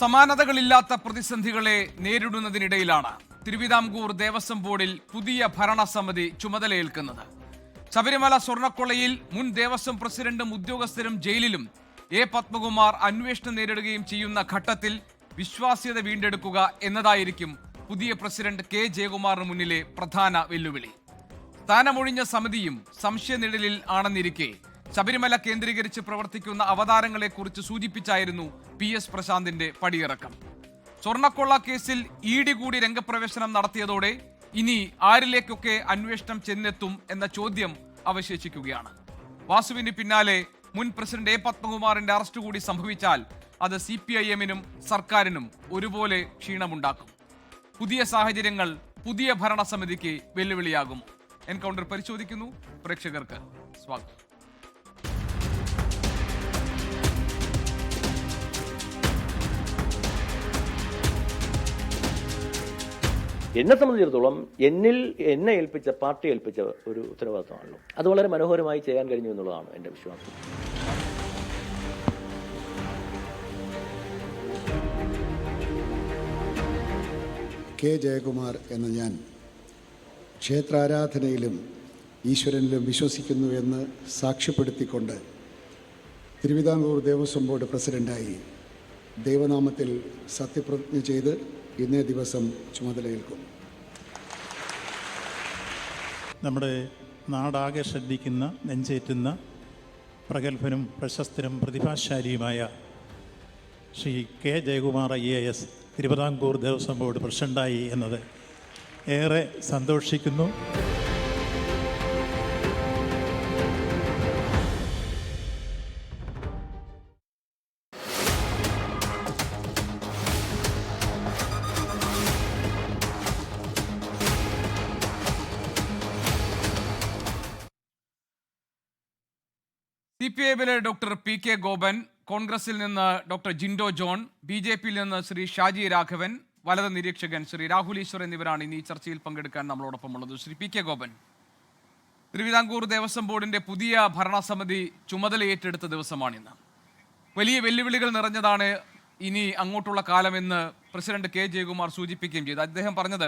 സമാനതകളില്ലാത്ത പ്രതിസന്ധികളെ നേരിടുന്നതിനിടയിലാണ് തിരുവിതാംകൂർ ദേവസ്വം ബോർഡിൽ പുതിയ ഭരണസമിതി ചുമതലയേൽക്കുന്നത്. ശബരിമല സ്വർണ്ണക്കൊള്ളയിൽ മുൻ ദേവസ്വം പ്രസിഡന്റും ഉദ്യോഗസ്ഥരും ജയിലിലും എ പത്മകുമാർ അന്വേഷണം നേരിടുകയും ചെയ്യുന്ന ഘട്ടത്തിൽ വിശ്വാസ്യത വീണ്ടെടുക്കുക എന്നതായിരിക്കും പുതിയ പ്രസിഡന്റ് കെ ജയകുമാറിന് മുന്നിലെ പ്രധാന വെല്ലുവിളി. സ്ഥാനമൊഴിഞ്ഞ സമിതിയും സംശയനിഴലിൽ ആണെന്നിരിക്കെ ശബരിമല കേന്ദ്രീകരിച്ച് പ്രവർത്തിക്കുന്ന അവതാരങ്ങളെക്കുറിച്ച് സൂചിപ്പിച്ചായിരുന്നു PS പ്രശാന്തിന്റെ പടിയിറക്കം. സ്വർണ്ണക്കൊള്ള കേസിൽ ED കൂടി രംഗപ്രവേശനം നടത്തിയതോടെ ഇനി ആരിലേക്കൊക്കെ അന്വേഷണം ചെന്നെത്തും എന്ന ചോദ്യം അവശേഷിക്കുകയാണ്. വാസുവിന് പിന്നാലെ മുൻ പ്രസിഡന്റ് എ പത്മകുമാറിന്റെ അറസ്റ്റ് കൂടി സംഭവിച്ചാൽ അത് CPIM-നും സർക്കാരിനും ഒരുപോലെ ക്ഷീണമുണ്ടാക്കും. പുതിയ സാഹചര്യങ്ങൾ പുതിയ ഭരണസമിതിക്ക് വെല്ലുവിളിയാകുമോ? എൻകൗണ്ടർ പരിശോധിക്കുന്നു. പ്രേക്ഷകർക്ക് സ്വാഗതം. എന്നെ സംബന്ധിച്ചിടത്തോളം എന്നെ ഏൽപ്പിച്ച പാർട്ടി ഏൽപ്പിച്ച ഒരു ഉത്തരവാദിത്തമാണല്ലോ. അത് വളരെ മനോഹരമായി ചെയ്യാൻ കഴിഞ്ഞു എന്നുള്ളതാണ് എൻ്റെ വിശ്വാസം. കെ ജയകുമാർ എന്ന ഞാൻ ക്ഷേത്രാരാധനയിലും ഈശ്വരനിലും വിശ്വസിക്കുന്നു എന്ന് സാക്ഷ്യപ്പെടുത്തിക്കൊണ്ട് തിരുവിതാംകൂർ ദേവസ്വം ബോർഡ് പ്രസിഡന്റായി ദൈവനാമത്തിൽ സത്യപ്രതിജ്ഞ ചെയ്ത് ഇന്നേ ദിവസം ചുമതലയേൽക്കും. നമ്മുടെ നാടാകെ ശ്രദ്ധിക്കുന്ന, നെഞ്ചേറ്റുന്ന പ്രഗത്ഭനും പ്രശസ്തനും പ്രതിഭാശാലിയുമായ Shri K Jayakumar IAS Thiruvithamkoor Devaswom board പ്രസിഡന്റായി എന്നത് ഏറെ സന്തോഷിക്കുന്നു. CPIM-ലെ ഡോക്ടർ PK ഗോപൻ, കോൺഗ്രസിൽ നിന്ന് ഡോക്ടർ ജിൻഡോ ജോൺ, BJP-യിൽ നിന്ന് ശ്രീ ഷാജി രാഘവൻ, വലത് നിരീക്ഷകൻ ശ്രീ രാഹുൽ ഈശ്വർ എന്നിവരാണ് ഇനി ഈ ചർച്ചയിൽ പങ്കെടുക്കാൻ നമ്മളോടൊപ്പം ഉള്ളത്. ശ്രീ PK ഗോപൻ, തിരുവിതാംകൂർ ദേവസ്വം ബോർഡിന്റെ പുതിയ ഭരണസമിതി ചുമതലയേറ്റെടുത്ത ദിവസമാണിന്ന്. വലിയ വെല്ലുവിളികൾ നിറഞ്ഞതാണ് ഇനി അങ്ങോട്ടുള്ള കാലമെന്ന് പ്രസിഡന്റ് കെ ജയകുമാർ സൂചിപ്പിക്കുകയും ചെയ്തു. അദ്ദേഹം പറഞ്ഞത്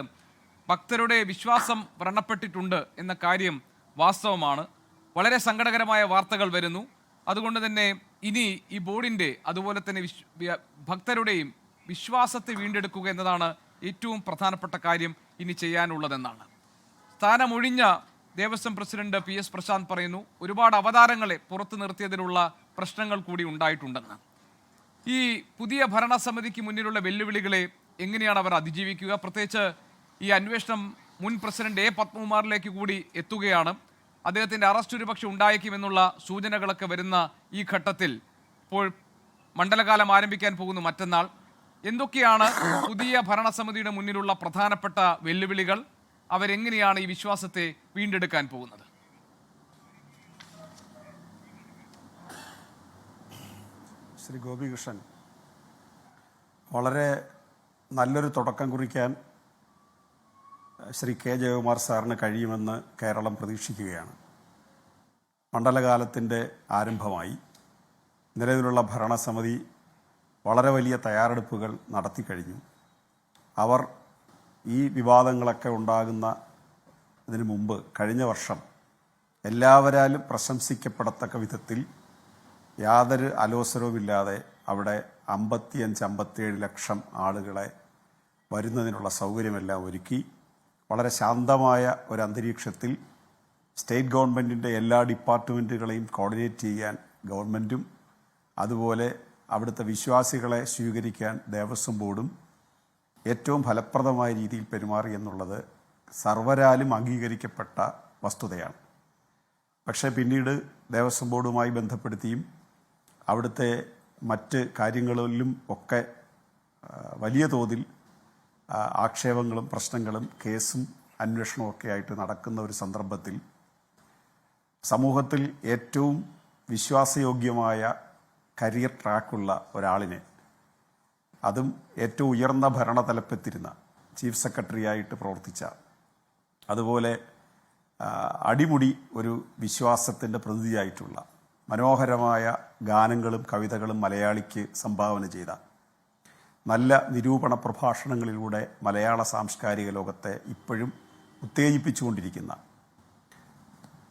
ഭക്തരുടെ വിശ്വാസം വ്രണപ്പെട്ടിട്ടുണ്ട് എന്ന കാര്യം വാസ്തവമാണ്. വളരെ സങ്കടകരമായ വാർത്തകൾ വരുന്നു. അതുകൊണ്ട് തന്നെ ഇനി ഈ ബോർഡിൻ്റെ അതുപോലെ തന്നെ ഭക്തരുടെയും വിശ്വാസത്തെ വീണ്ടെടുക്കുക എന്നതാണ് ഏറ്റവും പ്രധാനപ്പെട്ട കാര്യം ഇനി ചെയ്യാനുള്ളതെന്നാണ്. സ്ഥാനമൊഴിഞ്ഞ ദേവസ്വം പ്രസിഡന്റ് PS പ്രശാന്ത് പറയുന്നു, ഒരുപാട് അവതാരങ്ങളെ പുറത്തു നിർത്തിയതിലുള്ള പ്രശ്നങ്ങൾ കൂടി ഉണ്ടായിട്ടുണ്ടെന്ന്. ഈ പുതിയ ഭരണസമിതിക്ക് മുന്നിലുള്ള വെല്ലുവിളികളെ എങ്ങനെയാണ് അവർ അതിജീവിക്കുക? പ്രത്യേകിച്ച് ഈ അന്വേഷണം മുൻ പ്രസിഡന്റ് എ പത്മകുമാറിലേക്ക് കൂടി എത്തുകയാണ്. അദ്ദേഹത്തിൻ്റെ അറസ്റ്റ് ഒരുപക്ഷെ ഉണ്ടായേക്കുമെന്നുള്ള സൂചനകളൊക്കെ വരുന്ന ഈ ഘട്ടത്തിൽ ഇപ്പോൾ മണ്ഡലകാലം ആരംഭിക്കാൻ പോകുന്നു മറ്റന്നാൾ. എന്തൊക്കെയാണ് പുതിയ ഭരണസമിതിയുടെ മുന്നിലുള്ള പ്രധാനപ്പെട്ട വെല്ലുവിളികൾ? അവരെങ്ങനെയാണ് ഈ വിശ്വാസത്തെ വീണ്ടെടുക്കാൻ പോകുന്നത്? ശ്രീ ഗോപികൃഷ്ണൻ, വളരെ നല്ലൊരു തുടക്കം കുറിക്കാൻ ശ്രീ കെ ജയകുമാർ സാറിന് കഴിയുമെന്ന് കേരളം പ്രതീക്ഷിക്കുകയാണ്. മണ്ഡലകാലത്തിൻ്റെ ആരംഭമായി. നിലവിലുള്ള ഭരണസമിതി വളരെ വലിയ തയ്യാറെടുപ്പുകൾ നടത്തിക്കഴിഞ്ഞു. അവർ ഈ വിവാദങ്ങളൊക്കെ ഉണ്ടാകുന്നതിന് മുമ്പ് കഴിഞ്ഞ വർഷം എല്ലാവരാലും പ്രശംസിക്കപ്പെടത്തക്ക വിധത്തിൽ യാതൊരു അലോസരവുമില്ലാതെ അവിടെ 55-57 ലക്ഷം ആളുകളെ വരുന്നതിനുള്ള സൗകര്യമെല്ലാം ഒരുക്കി വളരെ ശാന്തമായ ഒരു അന്തരീക്ഷത്തിൽ സ്റ്റേറ്റ് ഗവൺമെൻറ്റിൻ്റെ എല്ലാ ഡിപ്പാർട്ട്മെൻറ്റുകളെയും കോർഡിനേറ്റ് ചെയ്യാൻ ഗവൺമെൻറ്റും അതുപോലെ അവിടുത്തെ വിശ്വാസികളെ സ്വീകരിക്കാൻ ദേവസ്വം ബോർഡും ഏറ്റവും ഫലപ്രദമായ രീതിയിൽ പെരുമാറി എന്നുള്ളത് സർവരാലും അംഗീകരിക്കപ്പെട്ട വസ്തുതയാണ്. പക്ഷേ പിന്നീട് ദേവസ്വം ബോർഡുമായി ബന്ധപ്പെടുത്തിയും അവിടുത്തെ മറ്റ് കാര്യങ്ങളിലും ഒക്കെ വലിയ തോതിൽ ആക്ഷേപങ്ങളും പ്രശ്നങ്ങളും കേസും അന്വേഷണവും ഒക്കെ ആയിട്ട് നടക്കുന്ന ഒരു സന്ദർഭത്തിൽ സമൂഹത്തിൽ ഏറ്റവും വിശ്വാസയോഗ്യമായ കരിയർ ട്രാക്കുള്ള ഒരാളിനെ, അതും ഏറ്റവും ഉയർന്ന ഭരണതലപ്പത്തിരുന്ന ചീഫ് സെക്രട്ടറിയായിട്ട് പ്രവർത്തിച്ച, അതുപോലെ അടിമുടി ഒരു വിശ്വാസത്തിൻ്റെ പ്രതിനിധിയായിട്ടുള്ള മനോഹരമായ ഗാനങ്ങളും കവിതകളും മലയാളിക്ക് സംഭാവന ചെയ്ത നല്ല നിരൂപണ പ്രഭാഷണങ്ങളിലൂടെ മലയാള സാംസ്കാരിക ലോകത്തെ ഇപ്പോഴും ഉത്തേജിപ്പിച്ചുകൊണ്ടിരിക്കുന്ന,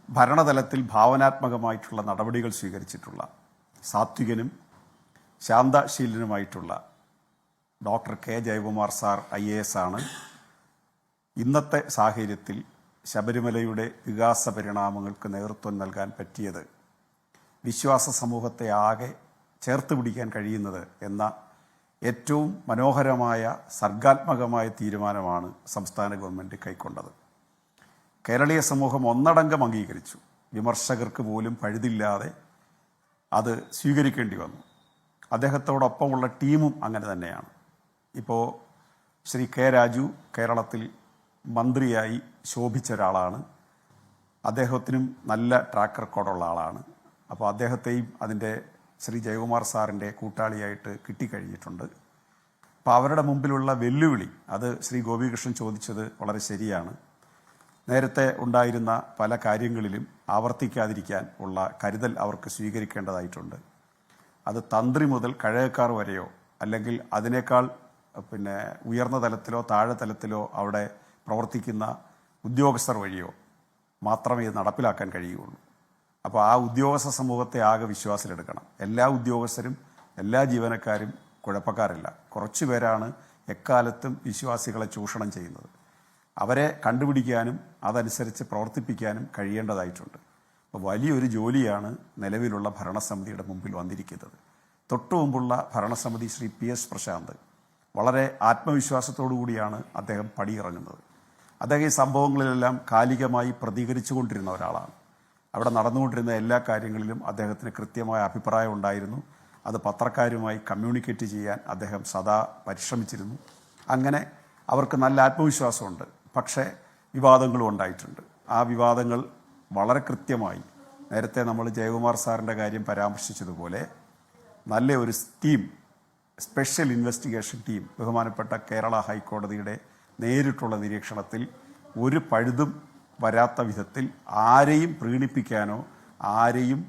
ഭരണതലത്തിൽ ഭാവനാത്മകമായിട്ടുള്ള നടപടികൾ സ്വീകരിച്ചിട്ടുള്ള, സാത്വികനും ശാന്തശീലനുമായിട്ടുള്ള doctor K Jayakumar sir IAS ആണ് ഇന്നത്തെ സാഹചര്യത്തിൽ ശബരിമലയുടെ വികാസ പരിണാമങ്ങൾക്ക് നേതൃത്വം നൽകാൻ പറ്റിയത്, വിശ്വാസ സമൂഹത്തെ ആകെ ചേർത്ത് പിടിക്കാൻ കഴിയുന്നത് എന്ന ഏറ്റവും മനോഹരമായ സർഗാത്മകമായ തീരുമാനമാണ് സംസ്ഥാന ഗവൺമെൻറ് കൈക്കൊണ്ടത്. കേരളീയ സമൂഹം ഒന്നടങ്കം അംഗീകരിച്ചു. വിമർശകർക്ക് പോലും പഴുതില്ലാതെ അത് സ്വീകരിക്കേണ്ടി വന്നു. അദ്ദേഹത്തോടൊപ്പമുള്ള ടീമും അങ്ങനെ തന്നെയാണ്. ഇപ്പോൾ ശ്രീ കെ രാജു കേരളത്തിൽ മന്ത്രിയായി ശോഭിച്ച ഒരാളാണ്. അദ്ദേഹത്തിനും നല്ല ട്രാക്ക് റെക്കോർഡുള്ള ആളാണ്. അപ്പോൾ അദ്ദേഹത്തെയും അതിൻ്റെ ശ്രീ ജയകുമാർ സാറിൻ്റെ കൂട്ടാളിയായിട്ട് കിട്ടിക്കഴിഞ്ഞിട്ടുണ്ട്. അപ്പോൾ അവരുടെ മുമ്പിലുള്ള വെല്ലുവിളി, അത് ശ്രീ ഗോപികൃഷ്ണൻ ചോദിച്ചത് വളരെ ശരിയാണ്. നേരത്തെ ഉണ്ടായിരുന്ന പല കാര്യങ്ങളിലും ആവർത്തിക്കാതിരിക്കാൻ ഉള്ള കരുതൽ അവർക്ക് സ്വീകരിക്കേണ്ടതായിട്ടുണ്ട്. അത് തന്ത്രി മുതൽ കഴകക്കാർ വരെയോ അല്ലെങ്കിൽ അതിനേക്കാൾ ഉയർന്ന തലത്തിലോ താഴെ തലത്തിലോ അവിടെ പ്രവർത്തിക്കുന്ന ഉദ്യോഗസ്ഥർ വഴിയോ മാത്രമേ ഇത് നടപ്പിലാക്കാൻ കഴിയുകയുള്ളൂ. അപ്പോൾ ആ ഉദ്യോഗസ്ഥ സമൂഹത്തെ ആകെ വിശ്വാസത്തിലെടുക്കണം. എല്ലാ ഉദ്യോഗസ്ഥരും എല്ലാ ജീവനക്കാരും കുഴപ്പക്കാരല്ല. കുറച്ചു പേരാണ് എക്കാലത്തും വിശ്വാസികളെ ചൂഷണം ചെയ്യുന്നത്. അവരെ കണ്ടുപിടിക്കാനും അതനുസരിച്ച് പ്രവർത്തിപ്പിക്കാനും കഴിയേണ്ടതായിട്ടുണ്ട്. അപ്പോൾ വലിയൊരു ജോലിയാണ് നിലവിലുള്ള ഭരണസമിതിയുടെ മുമ്പിൽ വന്നിരിക്കുന്നത്. തൊട്ടു മുമ്പുള്ള ഭരണസമിതി ശ്രീ PS പ്രശാന്ത് വളരെ ആത്മവിശ്വാസത്തോടു കൂടിയാണ് അദ്ദേഹം പടിയിറങ്ങുന്നത്. അദ്ദേഹം ഈ സംഭവങ്ങളിലെല്ലാം കാലികമായി പ്രതികരിച്ചു കൊണ്ടിരുന്ന ഒരാളാണ്. അവിടെ നടന്നുകൊണ്ടിരുന്ന എല്ലാ കാര്യങ്ങളിലും അദ്ദേഹത്തിന് കൃത്യമായ അഭിപ്രായം ഉണ്ടായിരുന്നു. അത് പത്രക്കാരുമായി കമ്മ്യൂണിക്കേറ്റ് ചെയ്യാൻ അദ്ദേഹം സദാ പരിശ്രമിച്ചിരുന്നു. അങ്ങനെ അവർക്ക് നല്ല ആത്മവിശ്വാസമുണ്ട്. പക്ഷേ വിവാദങ്ങളും ഉണ്ടായിട്ടുണ്ട്. ആ വിവാദങ്ങൾ വളരെ കൃത്യമായി, നേരത്തെ നമ്മൾ ജയകുമാർ സാറിൻ്റെ കാര്യം പരാമർശിച്ചതുപോലെ, നല്ല ഒരു ടീം, സ്പെഷ്യൽ ഇൻവെസ്റ്റിഗേഷൻ ടീം ബഹുമാനപ്പെട്ട കേരള ഹൈക്കോടതിയുടെ നേരിട്ടുള്ള നിരീക്ഷണത്തിൽ ഒരു പഴുതും വരാത്ത വിധത്തിൽ ആരെയും പ്രീണിപ്പിക്കാനോ ആരെയും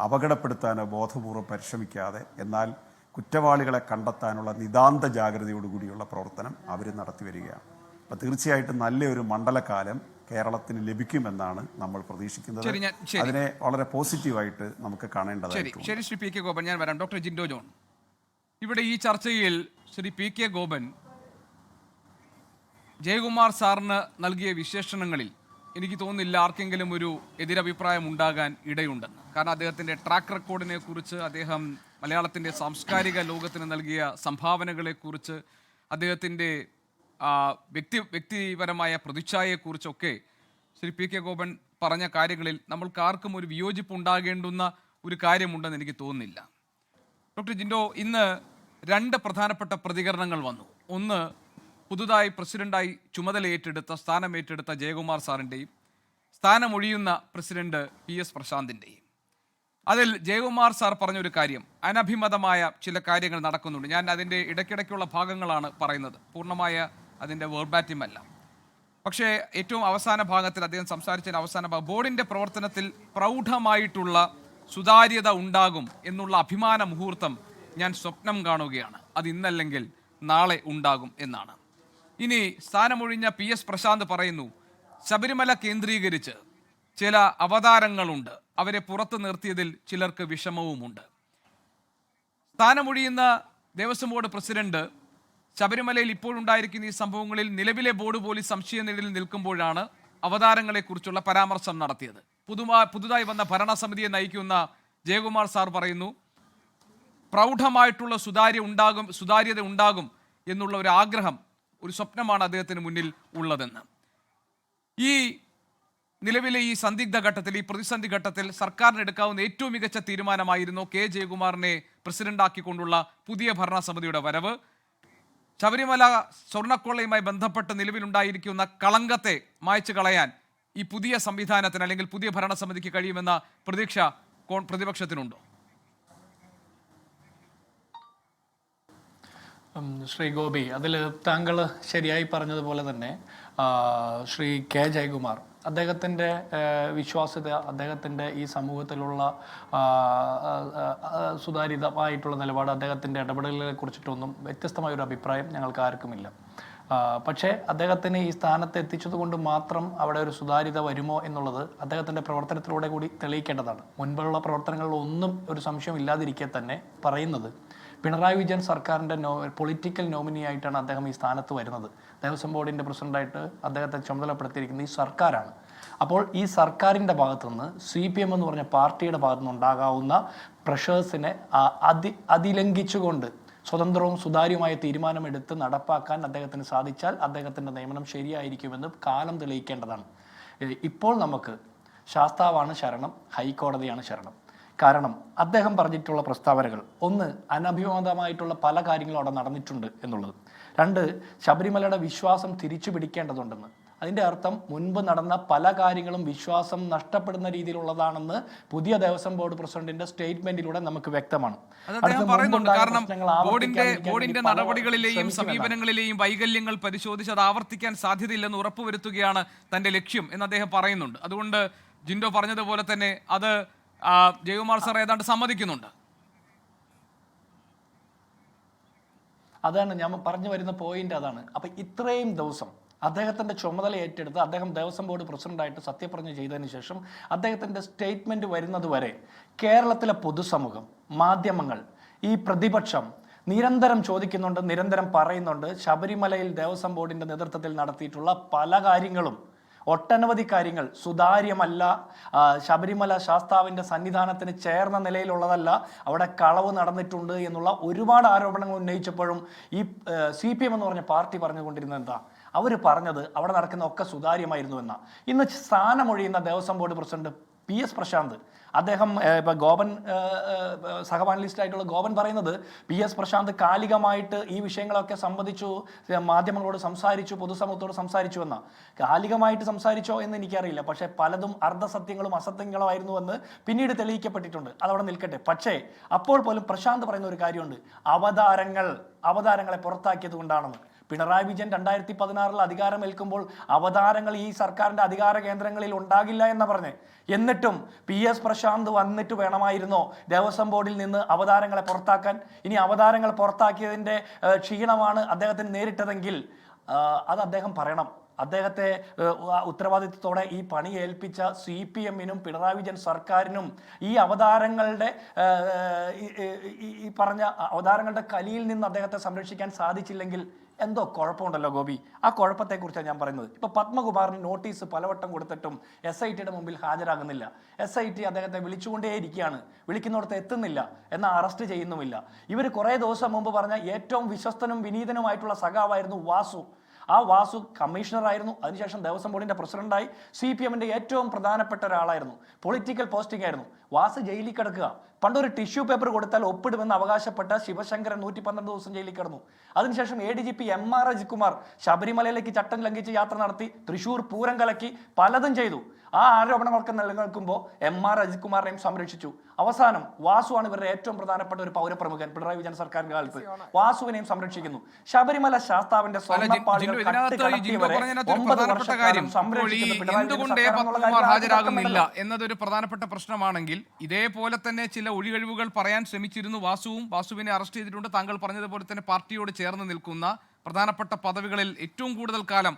അപകടപ്പെടുത്താനോ ബോധപൂർവ്വം പരിശ്രമിക്കാതെ, എന്നാൽ കുറ്റവാളികളെ കണ്ടെത്താനുള്ള നിതാന്ത ജാഗ്രതയോടുകൂടിയുള്ള പ്രവർത്തനം അവർ നടത്തി വരികയാണ്. അപ്പോൾ തീർച്ചയായിട്ടും നല്ലൊരു മണ്ഡലകാലം കേരളത്തിന് ലഭിക്കുമെന്നാണ് നമ്മൾ പ്രതീക്ഷിക്കുന്നത്. അതിനെ വളരെ പോസിറ്റീവായിട്ട് നമുക്ക് കാണേണ്ടതായിട്ടുണ്ട്. ശരി ശ്രീ PK ഗോപൻ, ഞാൻ വരാം. ഡോക്ടർ ജിൻഡോ ജോൺ, ഇവിടെ ഈ ചർച്ചയിൽ ശ്രീ PK ഗോപൻ ജയകുമാർ സാറിന് നൽകിയ വിശേഷണങ്ങളിൽ എനിക്ക് തോന്നുന്നില്ല ആർക്കെങ്കിലും ഒരു എതിരഭിപ്രായം ഉണ്ടാകാൻ ഇടയുണ്ടെന്ന്. കാരണം അദ്ദേഹത്തിൻ്റെ ട്രാക്ക് റെക്കോർഡിനെ കുറിച്ച്, അദ്ദേഹം മലയാളത്തിൻ്റെ സാംസ്കാരിക ലോകത്തിന് നൽകിയ സംഭാവനകളെക്കുറിച്ച്, അദ്ദേഹത്തിൻ്റെ വ്യക്തിപരമായ പ്രതിച്ഛായയെക്കുറിച്ചൊക്കെ ശ്രീ PK ഗോപൻ പറഞ്ഞ കാര്യങ്ങളിൽ നമ്മൾക്ക് ആർക്കും ഒരു വിയോജിപ്പ് ഉണ്ടാകേണ്ടുന്ന ഒരു കാര്യമുണ്ടെന്ന് എനിക്ക് തോന്നുന്നില്ല. ഡോക്ടർ ജിൻഡോ, ഇന്ന് 2 പ്രധാനപ്പെട്ട പ്രതികരണങ്ങൾ വന്നു. ഒന്ന്, പുതുതായി പ്രസിഡന്റായി സ്ഥാനമേറ്റെടുത്ത ജയകുമാർ സാറിൻ്റെയും സ്ഥാനമൊഴിയുന്ന പ്രസിഡന്റ് PS പ്രശാന്തിൻ്റെയും. അതിൽ ജയകുമാർ സാർ പറഞ്ഞൊരു കാര്യം, അനഭിമതമായ ചില കാര്യങ്ങൾ നടക്കുന്നുണ്ട്. ഞാൻ അതിൻ്റെ ഇടയ്ക്കിടയ്ക്കുള്ള ഭാഗങ്ങളാണ് പറയുന്നത്, പൂർണ്ണമായ അതിൻ്റെ വേർബാറ്റിം അല്ല. പക്ഷേ ഏറ്റവും അവസാന ഭാഗത്തിൽ അദ്ദേഹം സംസാരിച്ചതിൻ്റെ അവസാന ഭാഗം, ബോർഡിൻ്റെ പ്രവർത്തനത്തിൽ പ്രൗഢമായിട്ടുള്ള സുതാര്യത ഉണ്ടാകും എന്നുള്ള അഭിമാന മുഹൂർത്തം ഞാൻ സ്വപ്നം കാണുകയാണ്. അത് ഇന്നല്ലെങ്കിൽ നാളെ ഉണ്ടാകും എന്നാണ്. ഇനി സ്ഥാനമൊഴിഞ്ഞ PS പ്രശാന്ത് പറയുന്നു, ശബരിമല കേന്ദ്രീകരിച്ച് ചില അവതാരങ്ങളുണ്ട്, അവരെ പുറത്തു നിർത്തിയതിൽ ചിലർക്ക് വിഷമവുമുണ്ട്. സ്ഥാനമൊഴിയുന്ന ദേവസ്വം ബോർഡ് പ്രസിഡന്റ് ശബരിമലയിൽ ഇപ്പോഴുണ്ടായിരിക്കുന്ന ഈ സംഭവങ്ങളിൽ നിലവിലെ ബോർഡ് പോലും സംശയനിഴലിൽ നിൽക്കുമ്പോഴാണ് അവതാരങ്ങളെക്കുറിച്ചുള്ള പരാമർശം നടത്തിയത്. പുതുതായി വന്ന ഭരണസമിതിയെ നയിക്കുന്ന ജയകുമാർ സാർ പറയുന്നു, പ്രൗഢമായിട്ടുള്ള സുതാര്യത ഉണ്ടാകും എന്നുള്ള ഒരു ആഗ്രഹം, ഒരു സ്വപ്നമാണ് അദ്ദേഹത്തിന് മുന്നിൽ ഉള്ളതെന്ന്. ഈ നിലവിലെ ഈ സന്ദിഗ്ധ ഘട്ടത്തിൽ, ഈ പ്രതിസന്ധി ഘട്ടത്തിൽ സർക്കാരിന് എടുക്കാവുന്ന ഏറ്റവും മികച്ച തീരുമാനമായിരുന്നു കെ ജയകുമാറിനെ പ്രസിഡന്റാക്കിക്കൊണ്ടുള്ള പുതിയ ഭരണസമിതിയുടെ വരവ്. ശബരിമല സ്വർണ്ണക്കൊള്ളയുമായി ബന്ധപ്പെട്ട് നിലവിലുണ്ടായിരിക്കുന്ന കളങ്കത്തെ മായ്ച്ചു കളയാൻ ഈ പുതിയ സംവിധാനത്തിന് അല്ലെങ്കിൽ പുതിയ ഭരണസമിതിക്ക് കഴിയുമെന്ന പ്രതീക്ഷ പ്രതിപക്ഷത്തിനുണ്ടോ? ശ്രീ ഗോപി, അതിൽ താങ്കൾ ശരിയായി പറഞ്ഞതുപോലെ തന്നെ ശ്രീ കെ ജയകുമാർ അദ്ദേഹത്തിൻ്റെ വിശ്വാസ്യത, അദ്ദേഹത്തിൻ്റെ ഈ സമൂഹത്തിലുള്ള സുതാര്യമായിട്ടുള്ള നിലപാട്, അദ്ദേഹത്തിൻ്റെ ഇടപെടലുകളെ കുറിച്ചിട്ടൊന്നും വ്യത്യസ്തമായ ഒരു അഭിപ്രായം ഞങ്ങൾക്ക് ആർക്കുമില്ല. പക്ഷേ അദ്ദേഹത്തിന് ഈ സ്ഥാനത്ത് എത്തിച്ചതുകൊണ്ട് മാത്രം അവിടെ ഒരു സുതാര്യത വരുമോ എന്നുള്ളത് അദ്ദേഹത്തിൻ്റെ പ്രവർത്തനത്തിലൂടെ കൂടി തെളിയിക്കേണ്ടതാണ്. മുൻപുള്ള പ്രവർത്തനങ്ങളിലൊന്നും ഒരു സംശയം ഇല്ലാതിരിക്കെ തന്നെ പറയുന്നത് പിണറായി വിജയൻ സർക്കാരിൻ്റെ പൊളിറ്റിക്കൽ നോമിനി ആയിട്ടാണ് അദ്ദേഹം ഈ സ്ഥാനത്ത് വരുന്നത്. ദേവസ്വം ബോർഡിൻ്റെ പ്രസിഡൻ്റായിട്ട് അദ്ദേഹത്തെ ചുമതലപ്പെടുത്തിയിരിക്കുന്ന ഈ സർക്കാരാണ്. അപ്പോൾ ഈ സർക്കാരിൻ്റെ ഭാഗത്തുനിന്ന് CPM എന്ന് പറഞ്ഞ പാർട്ടിയുടെ ഭാഗത്തുനിന്ന് ഉണ്ടാകാവുന്ന പ്രഷേഴ്സിനെ അതിലംഘിച്ചുകൊണ്ട് സ്വതന്ത്രവും സുതാര്യമായ തീരുമാനമെടുത്ത് നടപ്പാക്കാൻ അദ്ദേഹത്തിന് സാധിച്ചാൽ അദ്ദേഹത്തിൻ്റെ നിയമനം ശരിയായിരിക്കുമെന്ന് കാലം തെളിയിക്കേണ്ടതാണ്. ഇപ്പോൾ നമുക്ക് ശാസ്താവാണ് ശരണം, ഹൈക്കോടതിയാണ് ശരണം. കാരണം അദ്ദേഹം പറഞ്ഞിട്ടുള്ള പ്രസ്താവനകൾ, ഒന്ന്, അനഭിമതമായിട്ടുള്ള പല കാര്യങ്ങളും അവിടെ നടന്നിട്ടുണ്ട് എന്നുള്ളത്. രണ്ട്, ശബരിമലയുടെ വിശ്വാസം തിരിച്ചു പിടിക്കേണ്ടതുണ്ടെന്ന്. അതിൻ്റെ അർത്ഥം മുൻപ് നടന്ന പല കാര്യങ്ങളും വിശ്വാസം നഷ്ടപ്പെടുന്ന രീതിയിലുള്ളതാണെന്ന് പുതിയ ദേവസ്വം ബോർഡ് പ്രസിഡന്റിന്റെ സ്റ്റേറ്റ്മെന്റിലൂടെ നമുക്ക് വ്യക്തമാണ്. കാരണം ബോർഡിന്റെ നടപടികളിലെയും സമീപനങ്ങളിലെയും വൈകല്യങ്ങൾ പരിശോധിച്ച് അത് ആവർത്തിക്കാൻ സാധ്യതയില്ലെന്ന് ഉറപ്പുവരുത്തുകയാണ് തന്റെ ലക്ഷ്യം എന്ന് അദ്ദേഹം പറയുന്നുണ്ട്. അതുകൊണ്ട് ജിൻഡോ പറഞ്ഞതുപോലെ തന്നെ അത് ജയകുമാർ സാർ ഏതാണ്ട് സമ്മതിക്കുന്നുണ്ട്. അതാണ് ഞാൻ പറഞ്ഞു വരുന്ന പോയിന്റ്, അതാണ്. അപ്പൊ ഇത്രയും ദിവസം അദ്ദേഹത്തിൻ്റെ ചുമതല ഏറ്റെടുത്ത് അദ്ദേഹം ദേവസ്വം ബോർഡ് പ്രസിഡന്റായിട്ട് സത്യപ്രതിജ്ഞ ചെയ്തതിന് ശേഷം അദ്ദേഹത്തിൻ്റെ സ്റ്റേറ്റ്മെന്റ് വരുന്നത് വരെ കേരളത്തിലെ പൊതുസമൂഹം, മാധ്യമങ്ങൾ, ഈ പ്രതിപക്ഷം നിരന്തരം ചോദിക്കുന്നുണ്ട്, നിരന്തരം പറയുന്നുണ്ട്, ശബരിമലയിൽ ദേവസ്വം ബോർഡിന്റെ നേതൃത്വത്തിൽ നടത്തിയിട്ടുള്ള പല കാര്യങ്ങളും, ഒട്ടനവധി കാര്യങ്ങൾ സുതാര്യമല്ല, ശബരിമല ശാസ്താവിൻ്റെ സന്നിധാനത്തിന് ചേർന്ന നിലയിലുള്ളതല്ല, അവിടെ കളവ് നടന്നിട്ടുണ്ട് എന്നുള്ള ഒരുപാട് ആരോപണങ്ങൾ ഉന്നയിച്ചപ്പോഴും ഈ CPM എന്ന് പറഞ്ഞ പാർട്ടി പറഞ്ഞുകൊണ്ടിരുന്നത് എന്താ? അവർ പറഞ്ഞത് അവിടെ നടക്കുന്ന ഒക്കെ സുതാര്യമായിരുന്നു എന്നാ. ഇന്ന് സ്ഥാനമൊഴിയുന്ന Devaswom board president PS Prashanth, അദ്ദേഹം ഇപ്പം ഗോപൻ സഹപാനലിസ്റ്റായിട്ടുള്ള ഗോപൻ പറയുന്നത് PS പ്രശാന്ത് കാലികമായിട്ട് ഈ വിഷയങ്ങളൊക്കെ സംബന്ധിച്ചു മാധ്യമങ്ങളോട് സംസാരിച്ചു, പൊതുസമൂഹത്തോട് സംസാരിച്ചു എന്നാ. കാലികമായിട്ട് സംസാരിച്ചോ എന്ന് എനിക്കറിയില്ല, പക്ഷേ പലതും അർദ്ധസത്യങ്ങളും അസത്യങ്ങളുമായിരുന്നുവെന്ന് പിന്നീട് തെളിയിക്കപ്പെട്ടിട്ടുണ്ട്. അതവിടെ നിൽക്കട്ടെ. പക്ഷേ അപ്പോൾ പോലും പ്രശാന്ത് പറയുന്ന ഒരു കാര്യമുണ്ട്, അവതാരങ്ങളെ പുറത്താക്കിയത് കൊണ്ടാണെന്ന്. പിണറായി വിജയൻ 2016 അധികാരമേൽക്കുമ്പോൾ അവതാരങ്ങൾ ഈ സർക്കാരിന്റെ അധികാര കേന്ദ്രങ്ങളിൽ ഉണ്ടാകില്ല എന്ന് പറഞ്ഞ്, എന്നിട്ടും PS പ്രശാന്ത് വന്നിട്ട് വേണമായിരുന്നോ ദേവസ്വം ബോർഡിൽ നിന്ന് അവതാരങ്ങളെ പുറത്താക്കാൻ? ഇനി അവതാരങ്ങൾ പുറത്താക്കിയതിന്റെ ക്ഷീണമാണ് അദ്ദേഹത്തിന് നേരിട്ടതെങ്കിൽ അത് അദ്ദേഹം പറയണം. അദ്ദേഹത്തെ ഉത്തരവാദിത്വത്തോടെ ഈ പണി ഏൽപ്പിച്ച CPM-നും പിണറായി വിജയൻ സർക്കാരിനും ഈ അവതാരങ്ങളുടെ ഈ പറഞ്ഞ അവതാരങ്ങളുടെ കലിയിൽ നിന്ന് അദ്ദേഹത്തെ സംരക്ഷിക്കാൻ സാധിച്ചില്ലെങ്കിൽ എന്തോ കുഴപ്പമുണ്ടല്ലോ ഗോപി. ആ കുഴപ്പത്തെക്കുറിച്ചാണ് ഞാൻ പറയുന്നത്. ഇപ്പോൾ പത്മകുമാറിന് നോട്ടീസ് പലവട്ടം കൊടുത്തിട്ടും SITയുടെ മുമ്പിൽ ഹാജരാകുന്നില്ല. SIT അദ്ദേഹത്തെ വിളിച്ചുകൊണ്ടേയിരിക്കുകയാണ്, വിളിക്കുന്നിടത്ത് എത്തുന്നില്ല, എന്നാൽ അറസ്റ്റ് ചെയ്യുന്നുമില്ല. ഇവർ കുറേ ദിവസം മുമ്പ് പറഞ്ഞ ഏറ്റവും വിശ്വസ്തനും വിനീതനുമായിട്ടുള്ള സഖാവായിരുന്നു വാസു. ആ വാസു കമ്മീഷണറായിരുന്നു, അതിനുശേഷം ദേവസ്വം ബോർഡിന്റെ പ്രസിഡന്റായി, CPM-ന്റെ ഏറ്റവും പ്രധാനപ്പെട്ട ഒരാളായിരുന്നു, പൊളിറ്റിക്കൽ പോസ്റ്റിംഗ് ആയിരുന്നു. വാസു ജയിലിൽ കിടക്കുക. പണ്ടൊരു ടിഷ്യൂ പേപ്പർ കൊടുത്താൽ ഒപ്പിടുമെന്ന് അവകാശപ്പെട്ട ശിവശങ്കരൻ 112 ദിവസം ജയിലിൽ കിടന്നു. അതിനുശേഷം ADGP MR അജിത്കുമാർ ശബരിമലയിലേക്ക് ചട്ടം ലംഘിച്ച് യാത്ര നടത്തി, തൃശ്ശൂർ പൂരം കലക്കി, പലതും ചെയ്തു. ആ ആരോപണങ്ങളൊക്കെ നിലനിൽക്കുമ്പോൾ MR അജിത്കുമാറിനെയും സംരക്ഷിച്ചു. അവസാനം വാസുവാണ് ഇവരുടെ ഏറ്റവും പ്രധാനപ്പെട്ട ഒരു പൗരപ്രമുഖൻ പിണറായി വിജയൻ സർക്കാരിന്റെ കാലത്ത്. വാസുവിനെയും സംരക്ഷിക്കുന്നു. ശബരിമല ശാസ്താവിന്റെ എന്തുകൊണ്ട് പത്മകുമാർ ഹാജരാകുന്നില്ല എന്നതൊരു പ്രധാനപ്പെട്ട പ്രശ്നമാണെങ്കിൽ, ഇതേപോലെ തന്നെ ചില ഒഴികഴിവുകൾ പറയാൻ ശ്രമിച്ചിരുന്നു വാസുവിനെ അറസ്റ്റ് ചെയ്തിട്ടുണ്ട്. താങ്കൾ പറഞ്ഞതുപോലെ തന്നെ പാർട്ടിയോട് ചേർന്ന് നിൽക്കുന്ന പ്രധാനപ്പെട്ട പദവികളിൽ ഏറ്റവും കൂടുതൽ കാലം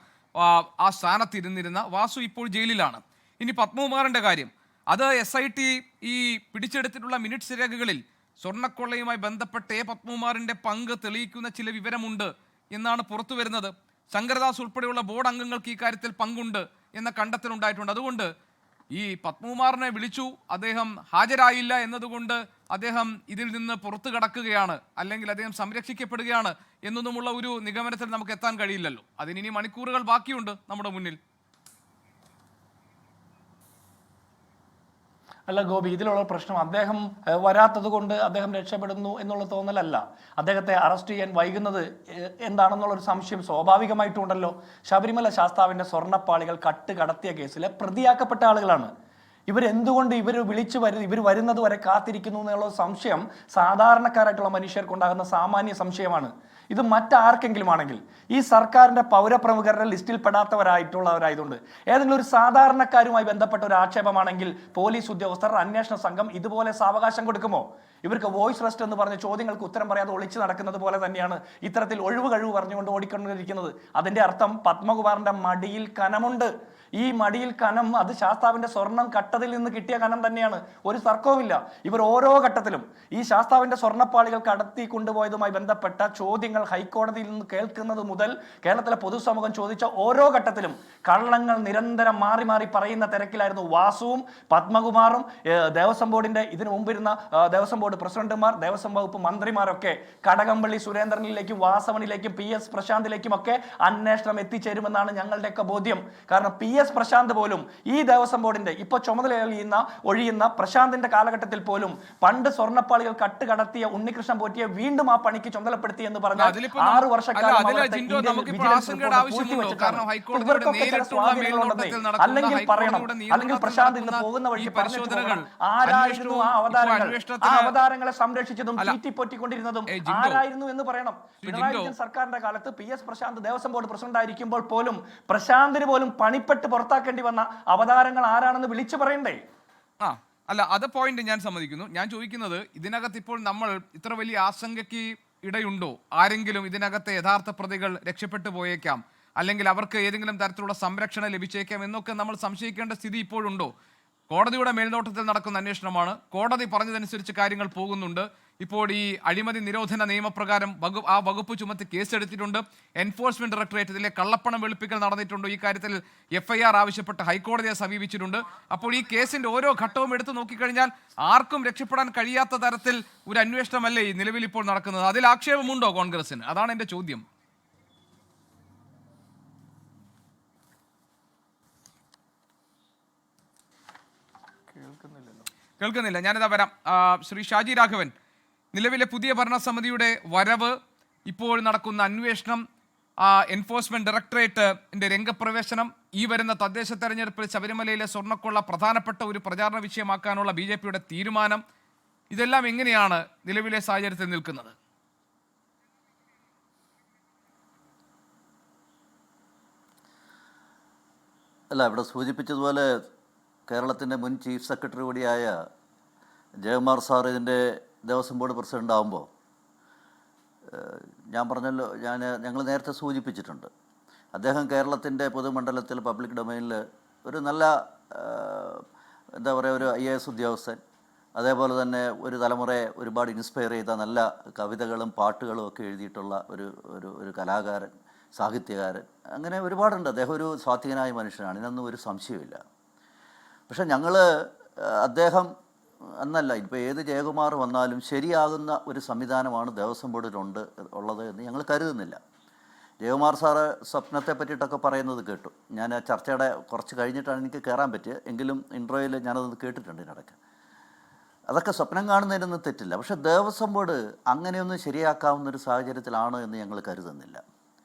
ആ സ്ഥാനത്തിരുന്നിരുന്ന വാസു ഇപ്പോൾ ജയിലിലാണ്. ഇനി പത്മകുമാറിന്റെ കാര്യം, അത് SIT ഈ പിടിച്ചെടുത്തിട്ടുള്ള മിനിറ്റ്സ് രേഖകളിൽ സ്വർണ്ണക്കൊള്ളയുമായി ബന്ധപ്പെട്ട് പത്മകുമാറിന്റെ പങ്ക് തെളിയിക്കുന്ന ചില വിവരമുണ്ട് എന്നാണ് പുറത്തു വരുന്നത്. ശങ്കരദാസ് ഉൾപ്പെടെയുള്ള ബോർഡ് അംഗങ്ങൾക്ക് ഈ കാര്യത്തിൽ പങ്കുണ്ട് എന്ന കണ്ടെത്തലുണ്ടായിട്ടുണ്ട്. അതുകൊണ്ട് ഈ പത്മകുമാറിനെ വിളിച്ചു, അദ്ദേഹം ഹാജരായില്ല എന്നതുകൊണ്ട് അദ്ദേഹം ഇതിൽ നിന്ന് പുറത്തു കടക്കുകയാണ്, അല്ലെങ്കിൽ അദ്ദേഹം സംരക്ഷിക്കപ്പെടുകയാണ് എന്നൊന്നുമുള്ള ഒരു നിഗമനത്തിൽ നമുക്ക് എത്താൻ കഴിയില്ലല്ലോ. അതിനി മണിക്കൂറുകൾ ബാക്കിയുണ്ട് നമ്മുടെ മുന്നിൽ. അല്ല ഗോപി, ഇതിലുള്ള പ്രശ്നം അദ്ദേഹം വരാത്തത് കൊണ്ട് അദ്ദേഹം രക്ഷപ്പെടുന്നു എന്നുള്ള തോന്നലല്ല. അദ്ദേഹത്തെ അറസ്റ്റ് ചെയ്യാൻ വൈകുന്നത് എന്താണെന്നുള്ളൊരു സംശയം സ്വാഭാവികമായിട്ടുണ്ടല്ലോ. ശബരിമല ശാസ്താവിന്റെ സ്വർണ്ണപ്പാളികൾ കടത്തിയ കേസിലെ പ്രതിയാക്കപ്പെട്ട ആളുകളാണ്. ഇവരെന്തുകൊണ്ട് ഇവർ വരുന്നത് വരെ കാത്തിരിക്കുന്നു എന്നുള്ള സംശയം സാധാരണക്കാരായിട്ടുള്ള മനുഷ്യർക്കുണ്ടാകുന്ന സാമാന്യ സംശയമാണ്. ഇത് മറ്റാർക്കെങ്കിലും ആണെങ്കിൽ, ഈ സർക്കാരിന്റെ പൗരപ്രമുഖരുടെ ലിസ്റ്റിൽ പെടാത്തവരായിട്ടുള്ളവരായതുകൊണ്ട് ഏതെങ്കിലും ഒരു സാധാരണക്കാരുമായി ബന്ധപ്പെട്ട ഒരു ആക്ഷേപമാണെങ്കിൽ പോലീസ് ഉദ്യോഗസ്ഥർ, അന്വേഷണ സംഘം ഇതുപോലെ സാവകാശം കൊടുക്കുമോ? ഇവർക്ക് വോയിസ് റെസ്റ്റ് എന്ന് പറഞ്ഞ ചോദ്യങ്ങൾക്ക് ഉത്തരം പറയാതെ ഒളിച്ചു നടക്കുന്നത് പോലെ തന്നെയാണ് ഇത്തരത്തിൽ ഒഴിവ് കഴിവ് പറഞ്ഞുകൊണ്ട് ഓടിക്കൊണ്ടിരിക്കുന്നത്. അതിന്റെ അർത്ഥം പത്മകുമാറിന്റെ മടിയിൽ കനമുണ്ട്. ഈ മടിയിൽ കനം അത് ശാസ്താവിന്റെ സ്വർണം കട്ടതിൽ നിന്ന് കിട്ടിയ കനം തന്നെയാണ്, ഒരു തർക്കവുമില്ല. ഇവർ ഓരോ ഘട്ടത്തിലും ഈ ശാസ്താവിന്റെ സ്വർണ്ണപ്പാളികൾ കടത്തി കൊണ്ടുപോയതുമായി ബന്ധപ്പെട്ട ചോദ്യങ്ങൾ ഹൈക്കോടതിയിൽ നിന്ന് കേൾക്കുന്നത് മുതൽ കേരളത്തിലെ പൊതുസമൂഹം ചോദിച്ച ഓരോ ഘട്ടത്തിലും കള്ളങ്ങൾ നിരന്തരം മാറി മാറി പറയുന്ന തിരക്കിലായിരുന്നു വാസുവും പത്മകുമാറും ദേവസ്വം ബോർഡിന്റെ ഇതിനു മുമ്പിരുന്ന ദേവസ്വം ബോർഡ് പ്രസിഡന്റുമാർ, ദേവസ്വം വകുപ്പ് മന്ത്രിമാരൊക്കെ. കടകംപള്ളി സുരേന്ദ്രനിലേക്കും വാസവനിലേക്കും PS പ്രശാന്തിലേക്കും ഒക്കെ അന്വേഷണം എത്തിച്ചേരുമെന്നാണ് ഞങ്ങളുടെയൊക്കെ ബോധ്യം. കാരണം PS പ്രശാന്ത് പോലും ഈ ദേവസ്വം ബോർഡിന്റെ ഇപ്പൊ ചുമതല ഒഴിയുന്ന പ്രശാന്തിന്റെ കാലഘട്ടത്തിൽ പോലും പണ്ട് സ്വർണ്ണപ്പാളികൾ കടത്തിയ ഉണ്ണികൃഷ്ണൻ പോറ്റിയെ വീണ്ടും ആ പണിക്ക് ചുമതലപ്പെടുത്തി എന്ന് പറഞ്ഞാൽ 6 വർഷക്കാലം അല്ലെങ്കിൽ പറയണം, അല്ലെങ്കിൽ പ്രശാന്ത് ഇന്ന് പോകുന്ന വഴി പറഞ്ഞു ആരായിരുന്നു ആ അവതാരങ്ങളെ സംരക്ഷിച്ചതും ചീറ്റിപ്പൊറ്റിക്കൊണ്ടിരുന്നതും ആരായിരുന്നു എന്ന് പറയണം. പിണറായി വിജയൻ സർക്കാരിന്റെ കാലത്ത് PS Prashant Devaswom board president ആയിരിക്കുമ്പോൾ പോലും പ്രശാന്തിന് പോലും പണിപ്പെട്ട് പുറത്താക്കേണ്ടി വന്ന അവതാരങ്ങൾ ആരാണെന്ന് വിളിച്ചു പറയണ്ടേ? അല്ല, അത് പോയിന്റ് ഞാൻ സമ്മതിക്കുന്നു. ഞാൻ ചോദിക്കുന്നത്, ഇതിനകത്ത് ഇപ്പോൾ നമ്മൾ ഇത്ര വലിയ ആശങ്കയ്ക്ക് ഇടയുണ്ടോ? ആരെങ്കിലും ഇതിനകത്തെ യഥാർത്ഥ പ്രതികൾ രക്ഷപ്പെട്ടു പോയേക്കാം, അല്ലെങ്കിൽ അവർക്ക് ഏതെങ്കിലും തരത്തിലുള്ള സംരക്ഷണം ലഭിച്ചേക്കാം എന്നൊക്കെ നമ്മൾ സംശയിക്കേണ്ട സ്ഥിതി ഇപ്പോഴുണ്ടോ? കോടതിയുടെ മേൽനോട്ടത്തിൽ നടക്കുന്ന അന്വേഷണമാണ്. കോടതി പറഞ്ഞതനുസരിച്ച് കാര്യങ്ങൾ പോകുന്നുണ്ട്. ഇപ്പോൾ ഈ അഴിമതി നിരോധന നിയമപ്രകാരം ആ വകുപ്പ് ചുമത്തി കേസെടുത്തിട്ടുണ്ട്. എൻഫോഴ്സ്മെന്റ് ഡയറക്ടറേറ്റ് ഇതിലെ കള്ളപ്പണം വെളുപ്പിക്കൽ നടന്നിട്ടുണ്ട്. ഈ കാര്യത്തിൽ FIR ആവശ്യപ്പെട്ട് ഹൈക്കോടതിയെ സമീപിച്ചിട്ടുണ്ട്. അപ്പോൾ ഈ കേസിന്റെ ഓരോ ഘട്ടവും എടുത്തു നോക്കിക്കഴിഞ്ഞാൽ ആർക്കും രക്ഷപ്പെടാൻ കഴിയാത്ത തരത്തിൽ ഒരു അന്വേഷണമല്ലേ ഈ നിലവിൽ ഇപ്പോൾ നടക്കുന്നത്? അതിൽ ആക്ഷേപമുണ്ടോ കോൺഗ്രസിന്? അതാണ് എൻ്റെ ചോദ്യം. കേൾക്കുന്നില്ല. ഞാനിതാ വരാം. ശ്രീ ഷാജി രാഘവൻ, നിലവിലെ പുതിയ ഭരണസമിതിയുടെ വരവ്, ഇപ്പോൾ നടക്കുന്ന അന്വേഷണം, എൻഫോഴ്സ്മെന്റ് ഡയറക്ടറേറ്റിന്റെ രംഗപ്രവേശനം, ഈ വരുന്ന തദ്ദേശ തെരഞ്ഞെടുപ്പിൽ ശബരിമലയിലെ സ്വർണ്ണക്കൊള്ള പ്രധാനപ്പെട്ട ഒരു പ്രചാരണ വിഷയമാക്കാനുള്ള BJPയുടെ തീരുമാനം, ഇതെല്ലാം എങ്ങനെയാണ് നിലവിലെ സാഹചര്യത്തിൽ നിൽക്കുന്നത്? അല്ല, ഇവിടെ സൂചിപ്പിച്ചതുപോലെ കേരളത്തിൻ്റെ മുൻ ചീഫ് സെക്രട്ടറി കൂടിയായ ജയകുമാർ സാർ ഇതിൻ്റെ ദേവസ്വം ബോർഡ് പ്രസിഡൻ്റ് ആകുമ്പോൾ ഞാൻ പറഞ്ഞല്ലോ, ഞങ്ങൾ നേരത്തെ സൂചിപ്പിച്ചിട്ടുണ്ട്, അദ്ദേഹം കേരളത്തിൻ്റെ പൊതുമണ്ഡലത്തിൽ പബ്ലിക് ഡൊമൈനിൽ ഒരു നല്ല എന്താ പറയുക ഒരു IAS ഉദ്യോഗസ്ഥൻ, അതേപോലെ തന്നെ ഒരു തലമുറയെ ഒരുപാട് ഇൻസ്പയർ ചെയ്ത നല്ല കവിതകളും പാട്ടുകളും ഒക്കെ എഴുതിയിട്ടുള്ള ഒരു കലാകാരൻ, സാഹിത്യകാരൻ, അങ്ങനെ ഒരുപാടുണ്ട്. അദ്ദേഹം ഒരു സ്വാധീനനായ മനുഷ്യനാണ്, ഇതിനൊന്നും ഒരു സംശയമില്ല. പക്ഷെ ഞങ്ങൾ അദ്ദേഹം എന്നല്ല, ഇപ്പോൾ ഏത് ജയകുമാർ വന്നാലും ശരിയാകുന്ന ഒരു സംവിധാനമാണ് ദേവസ്വം ബോർഡിലുള്ളത് എന്ന് ഞങ്ങൾ കരുതുന്നില്ല. ജയകുമാർ സാറ് സ്വപ്നത്തെ പറ്റിയിട്ടൊക്കെ പറയുന്നത് കേട്ടു. ഞാൻ ചർച്ചയുടെ കുറച്ച് കഴിഞ്ഞിട്ടാണ് എനിക്ക് കയറാൻ പറ്റിയത്, എങ്കിലും ഇൻട്രോയിൽ ഞാനത് കേട്ടിട്ടുണ്ട് ഇതിനിടയ്ക്ക്. അതൊക്കെ സ്വപ്നം കാണുന്നതിനൊന്നും തെറ്റില്ല. പക്ഷേ ദേവസ്വം ബോർഡ് അങ്ങനെയൊന്നും ശരിയാക്കാവുന്നൊരു സാഹചര്യത്തിലാണ് എന്ന് ഞങ്ങൾ കരുതുന്നില്ല.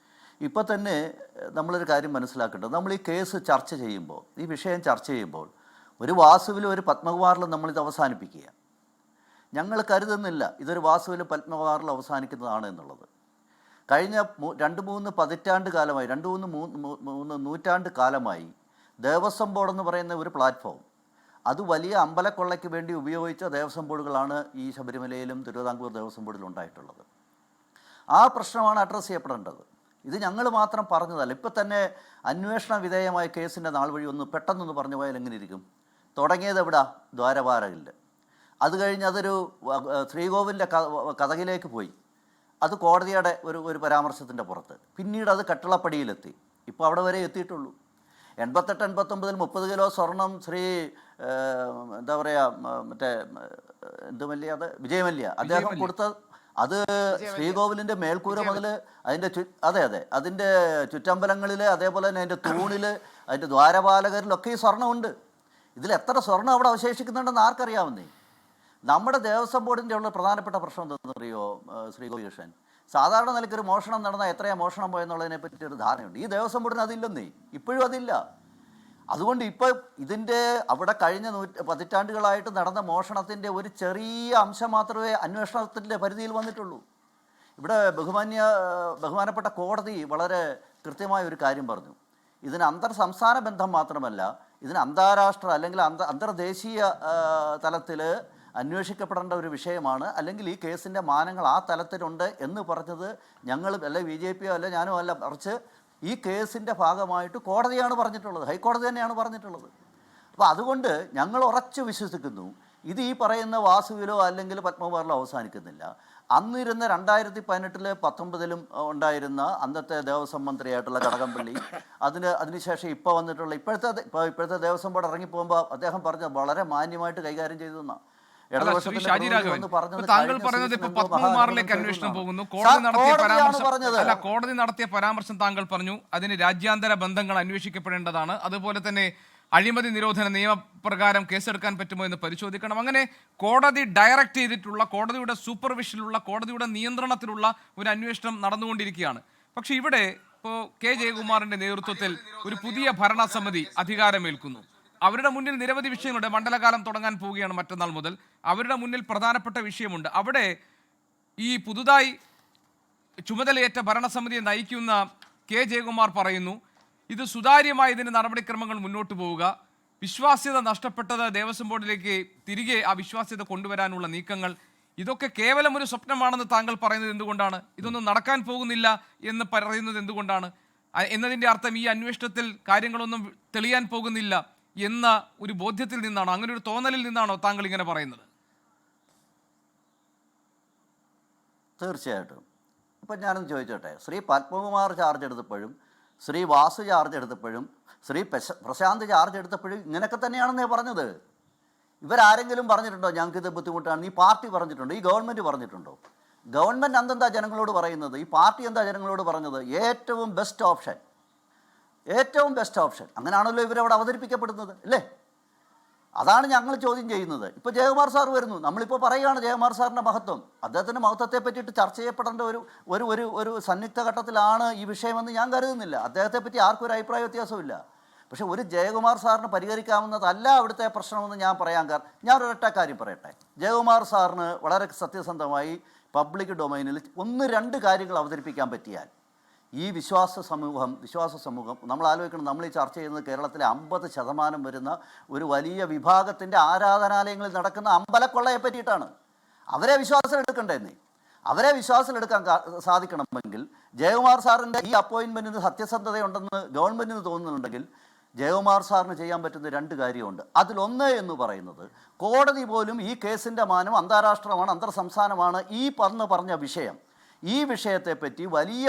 ഇപ്പോൾ തന്നെ നമ്മളൊരു കാര്യം മനസ്സിലാക്കേണ്ടത്, നമ്മൾ ഈ കേസ് ചർച്ച ചെയ്യുമ്പോൾ, ഈ വിഷയം ചർച്ച ചെയ്യുമ്പോൾ ഒരു വാസുവിലും ഒരു പത്മകുമാറിലും നമ്മളിത് അവസാനിപ്പിക്കുക. ഞങ്ങൾ കരുതുന്നില്ല ഇതൊരു വാസുവിലും പത്മകുമാറിലും അവസാനിക്കുന്നതാണ് എന്നുള്ളത്. കഴിഞ്ഞ 2-3 പതിറ്റാണ്ട് കാലമായി, 2-3 നൂറ്റാണ്ട് കാലമായി ദേവസ്വം ബോർഡ് എന്ന് പറയുന്ന ഒരു പ്ലാറ്റ്ഫോം, അത് വലിയ അമ്പലക്കൊള്ളയ്ക്ക് വേണ്ടി ഉപയോഗിച്ച ദേവസ്വം ബോർഡുകളാണ് ഈ ശബരിമലയിലും തിരുവിതാംകൂർ ദേവസ്വം ബോർഡിലും ഉണ്ടായിട്ടുള്ളത്. ആ പ്രശ്നമാണ് അഡ്രസ്സ് ചെയ്യപ്പെടേണ്ടത്. ഇത് ഞങ്ങൾ മാത്രം പറഞ്ഞതല്ല. ഇപ്പം തന്നെ അന്വേഷണ വിധേയമായ കേസിൻ്റെ നാൾ വഴി പെട്ടെന്നൊന്ന് പറഞ്ഞു പോയാൽ എങ്ങനെ ഇരിക്കും? തുടങ്ങിയത് എവിടാ? ദ്വാരപാലകലിൽ. അത് കഴിഞ്ഞ് അതൊരു ശ്രീകോവിലിൻ്റെ കഥകിലേക്ക് പോയി, അത് കോടതിയുടെ ഒരു പരാമർശത്തിൻ്റെ പുറത്ത്. പിന്നീട് അത് കട്ടിളപ്പടിയിലെത്തി, ഇപ്പോൾ അവിടെ വരെ എത്തിയിട്ടുള്ളൂ. 88-89 30 കിലോ സ്വർണം ശ്രീ എന്താ പറയുക മറ്റേ എന്തുമല്യ, അത് വിജയമല്യ അദ്ദേഹം കൊടുത്ത, അത് ശ്രീകോവിലിൻ്റെ മേൽക്കൂര മുതൽ അതിൻ്റെ അതെ അതിൻ്റെ ചുറ്റമ്പലങ്ങളിൽ, അതേപോലെ തന്നെ അതിൻ്റെ തൂണിൽ, അതിൻ്റെ ദ്വാരപാലകരിലൊക്കെ ഈ സ്വർണ്ണമുണ്ട്. ഇതിൽ എത്ര സ്വർണ്ണം അവിടെ അവശേഷിക്കുന്നുണ്ടെന്ന് ആർക്കറിയാവുന്നേ? നമ്മുടെ ദേവസ്വം ബോർഡിൻ്റെ ഉള്ള പ്രധാനപ്പെട്ട പ്രശ്നം എന്താണെന്ന് അറിയോ ശ്രീ ഗോപികൃഷ്ണൻ? സാധാരണ നിലയ്ക്കൊരു മോഷണം നടന്നാൽ എത്രയാണ് മോഷണം പോയെന്നുള്ളതിനെ പറ്റി ഒരു ധാരണയുണ്ട്. ഈ ദേവസ്വം ബോർഡിന് അതില്ലെന്നേ, ഇപ്പോഴും അതില്ല. അതുകൊണ്ട് ഇപ്പോൾ ഇതിൻ്റെ അവിടെ കഴിഞ്ഞ പതിറ്റാണ്ടുകളായിട്ട് നടന്ന മോഷണത്തിൻ്റെ ഒരു ചെറിയ അംശം മാത്രമേ അന്വേഷണത്തിൻ്റെ പരിധിയിൽ വന്നിട്ടുള്ളൂ. ഇവിടെ ബഹുമാനപ്പെട്ട കോടതി വളരെ കൃത്യമായ ഒരു കാര്യം പറഞ്ഞു. ഇതിന് അന്തർ സംസ്ഥാന ബന്ധം മാത്രമല്ല, ഇതിന് അന്താരാഷ്ട്ര അല്ലെങ്കിൽ അന്തർദേശീയ തലത്തിൽ അന്വേഷിക്കപ്പെടേണ്ട ഒരു വിഷയമാണ്. അല്ലെങ്കിൽ ഈ കേസിൻ്റെ മാനങ്ങൾ ആ തലത്തിലുണ്ട് എന്ന് പറഞ്ഞത് ഞങ്ങൾ അല്ല BJP അല്ല ഞാനോ അല്ല, മറിച്ച് ഈ കേസിൻ്റെ ഭാഗമായിട്ട് കോടതിയാണ് പറഞ്ഞിട്ടുള്ളത്, ഹൈക്കോടതി തന്നെയാണ് പറഞ്ഞിട്ടുള്ളത്. അപ്പോൾ അതുകൊണ്ട് ഞങ്ങൾ ഉറച്ചു വിശ്വസിക്കുന്നു ഇത് ഈ പറയുന്ന വാസുവിലോ അല്ലെങ്കിൽ പത്മകുമാറിലോ അവസാനിക്കുന്നില്ല. അന്നിരുന്ന 2018 19 ഉണ്ടായിരുന്ന അന്നത്തെ ദേവസ്വം മന്ത്രിയായിട്ടുള്ള കടകംപള്ളി, അതിനുശേഷം ഇപ്പോൾ വന്നിട്ടുള്ള ഇപ്പോഴത്തെ ദേവസ്വം ബോർഡ് ഇറങ്ങിപ്പോകുമ്പോൾ അദ്ദേഹം പറഞ്ഞത് വളരെ മാന്യമായിട്ട് കൈകാര്യം ചെയ്തു എന്നാണ്. താങ്കൾ പറയുന്നത് ഇപ്പൊ പത്മകുമാറിലേക്ക് അന്വേഷണം പോകുന്നു, കോടതി നടത്തിയ പരാമർശം താങ്കൾ പറഞ്ഞു അതിന് രാജ്യാന്തര ബന്ധങ്ങൾ അന്വേഷിക്കപ്പെടേണ്ടതാണ്, അതുപോലെ തന്നെ അഴിമതി നിരോധന നിയമപ്രകാരം കേസെടുക്കാൻ പറ്റുമോ എന്ന് പരിശോധിക്കണം. അങ്ങനെ കോടതി ഡയറക്റ്റ് ചെയ്തിട്ടുള്ള, കോടതിയുടെ സൂപ്പർവിഷനിലുള്ള, കോടതിയുടെ നിയന്ത്രണത്തിലുള്ള ഒരു അന്വേഷണം നടന്നുകൊണ്ടിരിക്കുകയാണ്. പക്ഷെ ഇവിടെ ഇപ്പോൾ കെ ജയകുമാറിന്റെ നേതൃത്വത്തിൽ ഒരു പുതിയ ഭരണസമിതി അധികാരമേൽക്കുന്നു. അവരുടെ മുന്നിൽ നിരവധി വിഷയങ്ങളുണ്ട്. മണ്ഡലകാലം തുടങ്ങാൻ പോവുകയാണ് മറ്റന്നാൾ മുതൽ. അവരുടെ മുന്നിൽ പ്രധാനപ്പെട്ട വിഷയമുണ്ട്. അവിടെ ഈ പുതുതായി ചുമതലയേറ്റ ഭരണസമിതിയെ നയിക്കുന്ന കെ ജയകുമാർ പറയുന്നു ഇത് സുതാര്യമായി ഇതിന് നടപടിക്രമങ്ങൾ മുന്നോട്ട് പോവുക, വിശ്വാസ്യത നഷ്ടപ്പെട്ടത് ദേവസ്വം ബോർഡിലേക്ക് തിരികെ ആ വിശ്വാസ്യത കൊണ്ടുവരാനുള്ള നീക്കങ്ങൾ, ഇതൊക്കെ കേവലം ഒരു സ്വപ്നമാണെന്ന് താങ്കൾ പറയുന്നത് എന്തുകൊണ്ടാണ്? ഇതൊന്നും നടക്കാൻ പോകുന്നില്ല എന്ന് പറയുന്നത് എന്തുകൊണ്ടാണ്? എന്നതിൻ്റെ അർത്ഥം ഈ അന്വേഷണത്തിൽ കാര്യങ്ങളൊന്നും തെളിയാൻ പോകുന്നില്ല എന്ന ഒരു ബോധ്യത്തിൽ നിന്നാണോ, അങ്ങനെ ഒരു തോന്നലിൽ നിന്നാണോ താങ്കൾ ഇങ്ങനെ പറയുന്നത്? തീർച്ചയായിട്ടും. ഇപ്പം ഞാനൊന്ന് ചോദിച്ചോട്ടെ, ശ്രീ പത്മകുമാർ ചാർജ് എടുത്തപ്പോഴും ശ്രീ വാസു ചാർജ് എടുത്തപ്പോഴും ശ്രീ പ്രശാന്ത് ചാർജ് എടുത്തപ്പോഴും ഇങ്ങനെയൊക്കെ തന്നെയാണെന്നേ പറഞ്ഞത്. ഇവരാരെങ്കിലും പറഞ്ഞിട്ടുണ്ടോ ഞങ്ങൾക്കിത് ബുദ്ധിമുട്ടാണ്? ഈ പാർട്ടി പറഞ്ഞിട്ടുണ്ടോ? ഈ ഗവൺമെൻറ് പറഞ്ഞിട്ടുണ്ടോ? ഗവൺമെൻറ് അന്നെന്താ ജനങ്ങളോട് പറയുന്നത്? ഈ പാർട്ടി എന്താ ജനങ്ങളോട് പറഞ്ഞത്? ഏറ്റവും ബെസ്റ്റ് ഓപ്ഷൻ, ഏറ്റവും ബെസ്റ്റ് ഓപ്ഷൻ. അങ്ങനെയാണല്ലോ ഇവരവിടെ അവതരിപ്പിക്കപ്പെടുന്നത് അല്ലേ? അതാണ് ഞങ്ങൾ ചോദ്യം ചെയ്യുന്നത്. ഇപ്പോൾ ജയകുമാർ സാർ വരുന്നു, നമ്മളിപ്പോൾ പറയുകയാണ് ജയകുമാർ സാറിൻ്റെ മഹത്വം. അദ്ദേഹത്തിൻ്റെ മഹത്വത്തെ പറ്റിയിട്ട് ചർച്ച ചെയ്യപ്പെടേണ്ട ഒരു സന്നിഗ്ധ ഘട്ടത്തിലാണ് ഈ വിഷയമെന്ന് ഞാൻ കരുതുന്നില്ല. അദ്ദേഹത്തെ പറ്റി ആർക്കും ഒരു അഭിപ്രായ വ്യത്യാസമില്ല. പക്ഷേ ഒരു ജയകുമാർ സാറിന് പരിഹരിക്കാവുന്നതല്ല അവിടുത്തെ പ്രശ്നമെന്ന് ഞാൻ പറയാൻ കാരണം, ഞാനൊരൊറ്റ കാര്യം പറയട്ടെ. ജയകുമാർ സാറിന് വളരെ സത്യസന്ധമായി പബ്ലിക് ഡൊമൈനിൽ 1-2 കാര്യങ്ങൾ അവതരിപ്പിക്കാൻ പറ്റിയാൽ ഈ വിശ്വാസ സമൂഹം നമ്മൾ ആലോചിക്കണം. നമ്മൾ ഈ ചർച്ച ചെയ്യുന്നത് കേരളത്തിലെ 50% വരുന്ന ഒരു വലിയ വിഭാഗത്തിൻ്റെ ആരാധനാലയങ്ങളിൽ നടക്കുന്ന അമ്പലക്കൊള്ളയെ പറ്റിയിട്ടാണ്. അവരെ വിശ്വാസം എടുക്കണ്ടേന്നേ. അവരെ വിശ്വാസം എടുക്കാൻ സാധിക്കണമെങ്കിൽ ജയകുമാർ സാറിൻ്റെ ഈ അപ്പോയിൻമെൻറ്റിന് സത്യസന്ധതയുണ്ടെന്ന് ഗവൺമെൻറ്റിന് തോന്നുന്നുണ്ടെങ്കിൽ ജയകുമാർ സാറിന് ചെയ്യാൻ പറ്റുന്ന 2 കാര്യമുണ്ട്. അതിലൊന്ന് എന്ന് പറയുന്നത്, കോടതി പോലും ഈ കേസിൻ്റെ മാനം അന്താരാഷ്ട്രമാണ്, അന്തർ സംസ്ഥാനമാണ്, ഈ പറഞ്ഞ വിഷയം, ഈ വിഷയത്തെപ്പറ്റി വലിയ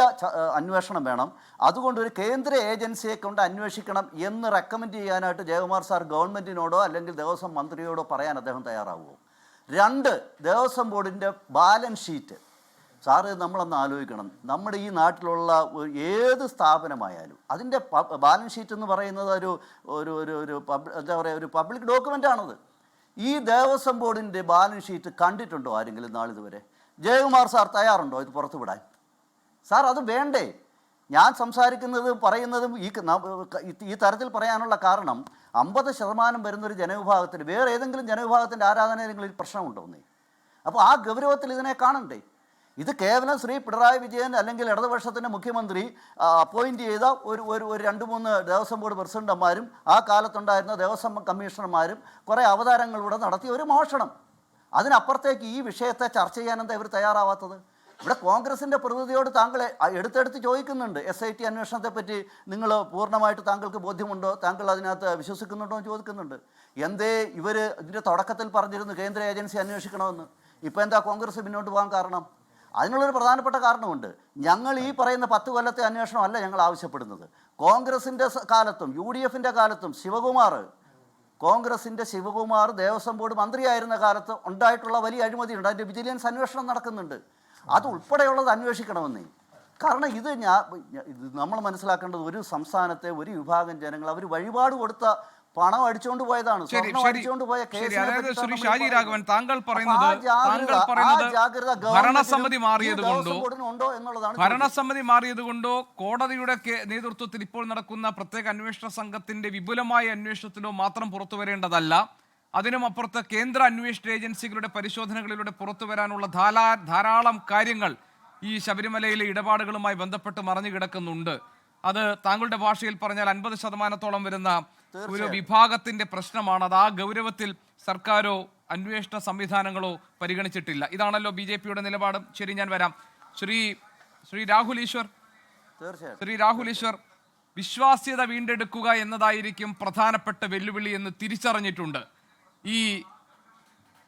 അന്വേഷണം വേണം, അതുകൊണ്ട് ഒരു കേന്ദ്ര ഏജൻസിയെ കൊണ്ട് അന്വേഷിക്കണം എന്ന് റെക്കമെൻഡ് ചെയ്യാനായിട്ട് ജയകുമാർ സാർ ഗവൺമെൻറ്റിനോടോ അല്ലെങ്കിൽ ദേവസ്വം മന്ത്രിയോടോ പറയാൻ അദ്ദേഹം തയ്യാറാവുമോ? 2, ദേവസ്വം ബോർഡിൻ്റെ ബാലൻസ് ഷീറ്റ്. സാറ് നമ്മളൊന്ന് ആലോചിക്കണം, നമ്മുടെ ഈ നാട്ടിലുള്ള ഏത് സ്ഥാപനമായാലും അതിൻ്റെ ബാലൻസ് ഷീറ്റ് എന്ന് പറയുന്നത് എന്താ പറയുക, ഒരു പബ്ലിക് ഡോക്യുമെൻ്റാണത്. ഈ ദേവസ്വം ബോർഡിൻ്റെ ബാലൻസ് ഷീറ്റ് കണ്ടിട്ടുണ്ടോ ആരെങ്കിലും നാളിതുവരെ? ജയകുമാർ സാർ തയ്യാറുണ്ടോ ഇത് പുറത്തു വിടാൻ? സാർ അത് വേണ്ടേ? ഞാൻ പറയുന്നതും ഈ തരത്തിൽ പറയാനുള്ള കാരണം 50% വരുന്നൊരു ജനവിഭാഗത്തിന് വേറെ ഏതെങ്കിലും ജനവിഭാഗത്തിൻ്റെ ആരാധനാലയങ്ങളിൽ പ്രശ്നമുണ്ടോന്നേ. അപ്പോൾ ആ ഗൗരവത്തിൽ ഇതിനെ കാണണ്ടേ? ഇത് കേവലം ശ്രീ പിണറായി വിജയൻ അല്ലെങ്കിൽ ഇടതുപക്ഷത്തിൻ്റെ മുഖ്യമന്ത്രി അപ്പോയിൻ്റ് ചെയ്ത ഒരു 2-3 ദേവസ്വം ബോർഡ് പ്രസിഡന്റുമാരും ആ കാലത്തുണ്ടായിരുന്ന ദേവസ്വം കമ്മീഷണർമാരും കുറേ അവതാരങ്ങളിലൂടെ നടത്തിയ ഒരു മോഷണം. അതിനപ്പുറത്തേക്ക് ഈ വിഷയത്തെ ചർച്ച ചെയ്യാനെന്താ ഇവർ തയ്യാറാവാത്തത്? ഇവിടെ കോൺഗ്രസിൻ്റെ പ്രതിനിധിയോട് താങ്കൾ എടുത്തെടുത്ത് ചോദിക്കുന്നുണ്ട്, SIT അന്വേഷണത്തെപ്പറ്റി നിങ്ങൾ പൂർണ്ണമായിട്ട് താങ്കൾക്ക് ബോധ്യമുണ്ടോ, താങ്കൾ അതിനകത്ത് വിശ്വസിക്കുന്നുണ്ടോ എന്ന് ചോദിക്കുന്നുണ്ട്. എന്തേ ഇവർ ഇതിൻ്റെ തുടക്കത്തിൽ പറഞ്ഞിരുന്നു കേന്ദ്ര ഏജൻസി അന്വേഷിക്കണമെന്ന്? ഇപ്പോൾ എന്താ കോൺഗ്രസ് മുന്നോട്ട് പോകാൻ കാരണം? അതിനുള്ളൊരു പ്രധാനപ്പെട്ട കാരണമുണ്ട്. ഞങ്ങൾ ഈ പറയുന്ന 10 കൊല്ലത്തെ അന്വേഷണമല്ല ഞങ്ങൾ ആവശ്യപ്പെടുന്നത്. കോൺഗ്രസിൻ്റെ കാലത്തും UDFൻ്റെ കാലത്തും കോൺഗ്രസിൻ്റെ ശിവകുമാർ ദേവസ്വം ബോർഡ് മന്ത്രിയായിരുന്ന കാലത്ത് ഉണ്ടായിട്ടുള്ള വലിയ അഴിമതിയുണ്ട്. അതിൻ്റെ വിജിലൻസ് അന്വേഷണം നടക്കുന്നുണ്ട്. അത് ഉൾപ്പെടെയുള്ളത് അന്വേഷിക്കണമെന്നേ. കാരണം ഇത് നമ്മൾ മനസ്സിലാക്കേണ്ടത്, ഒരു സംസ്ഥാനത്തെ ഒരു വിഭാഗം ജനങ്ങൾ അവർ വഴിപാട് കൊടുത്ത പണം അടിച്ചുകൊണ്ട് പോയതാണ്. ശ്രീ ഷാജി രാഘവൻ, താങ്കൾ പറയുന്നത് ഭരണസമിതി മാറിയതുകൊണ്ടോ കോടതിയുടെ നേതൃത്വത്തിൽ ഇപ്പോൾ നടക്കുന്ന പ്രത്യേക അന്വേഷണ സംഘത്തിന്റെ വിപുലമായ അന്വേഷണത്തിലോ മാത്രം പുറത്തു വരേണ്ടതല്ല, അതിനും അപ്പുറത്ത് കേന്ദ്ര അന്വേഷണ ഏജൻസികളുടെ പരിശോധനകളിലൂടെ പുറത്തു വരാനുള്ള ധാരാളം കാര്യങ്ങൾ ഈ ശബരിമലയിലെ ഇടപാടുകളുമായി ബന്ധപ്പെട്ട് മറഞ്ഞു കിടക്കുന്നുണ്ട്. അത് താങ്കളുടെ ഭാഷയിൽ പറഞ്ഞാൽ 50% വരുന്ന ഒരു വിഭാഗത്തിന്റെ പ്രശ്നമാണ്. അത് ആ ഗൗരവത്തിൽ സർക്കാരോ അന്വേഷണ സംവിധാനങ്ങളോ പരിഗണിച്ചിട്ടില്ല. ഇതാണല്ലോ BJPയുടെ നിലപാട്. ശരി, ഞാൻ വരാം. ശ്രീ രാഹുൽ ഈശ്വർ, വിശ്വാസ്യത വീണ്ടെടുക്കുക എന്നതായിരിക്കും പ്രധാനപ്പെട്ട വെല്ലുവിളി എന്ന് തിരിച്ചറിഞ്ഞിട്ടുണ്ട് ഈ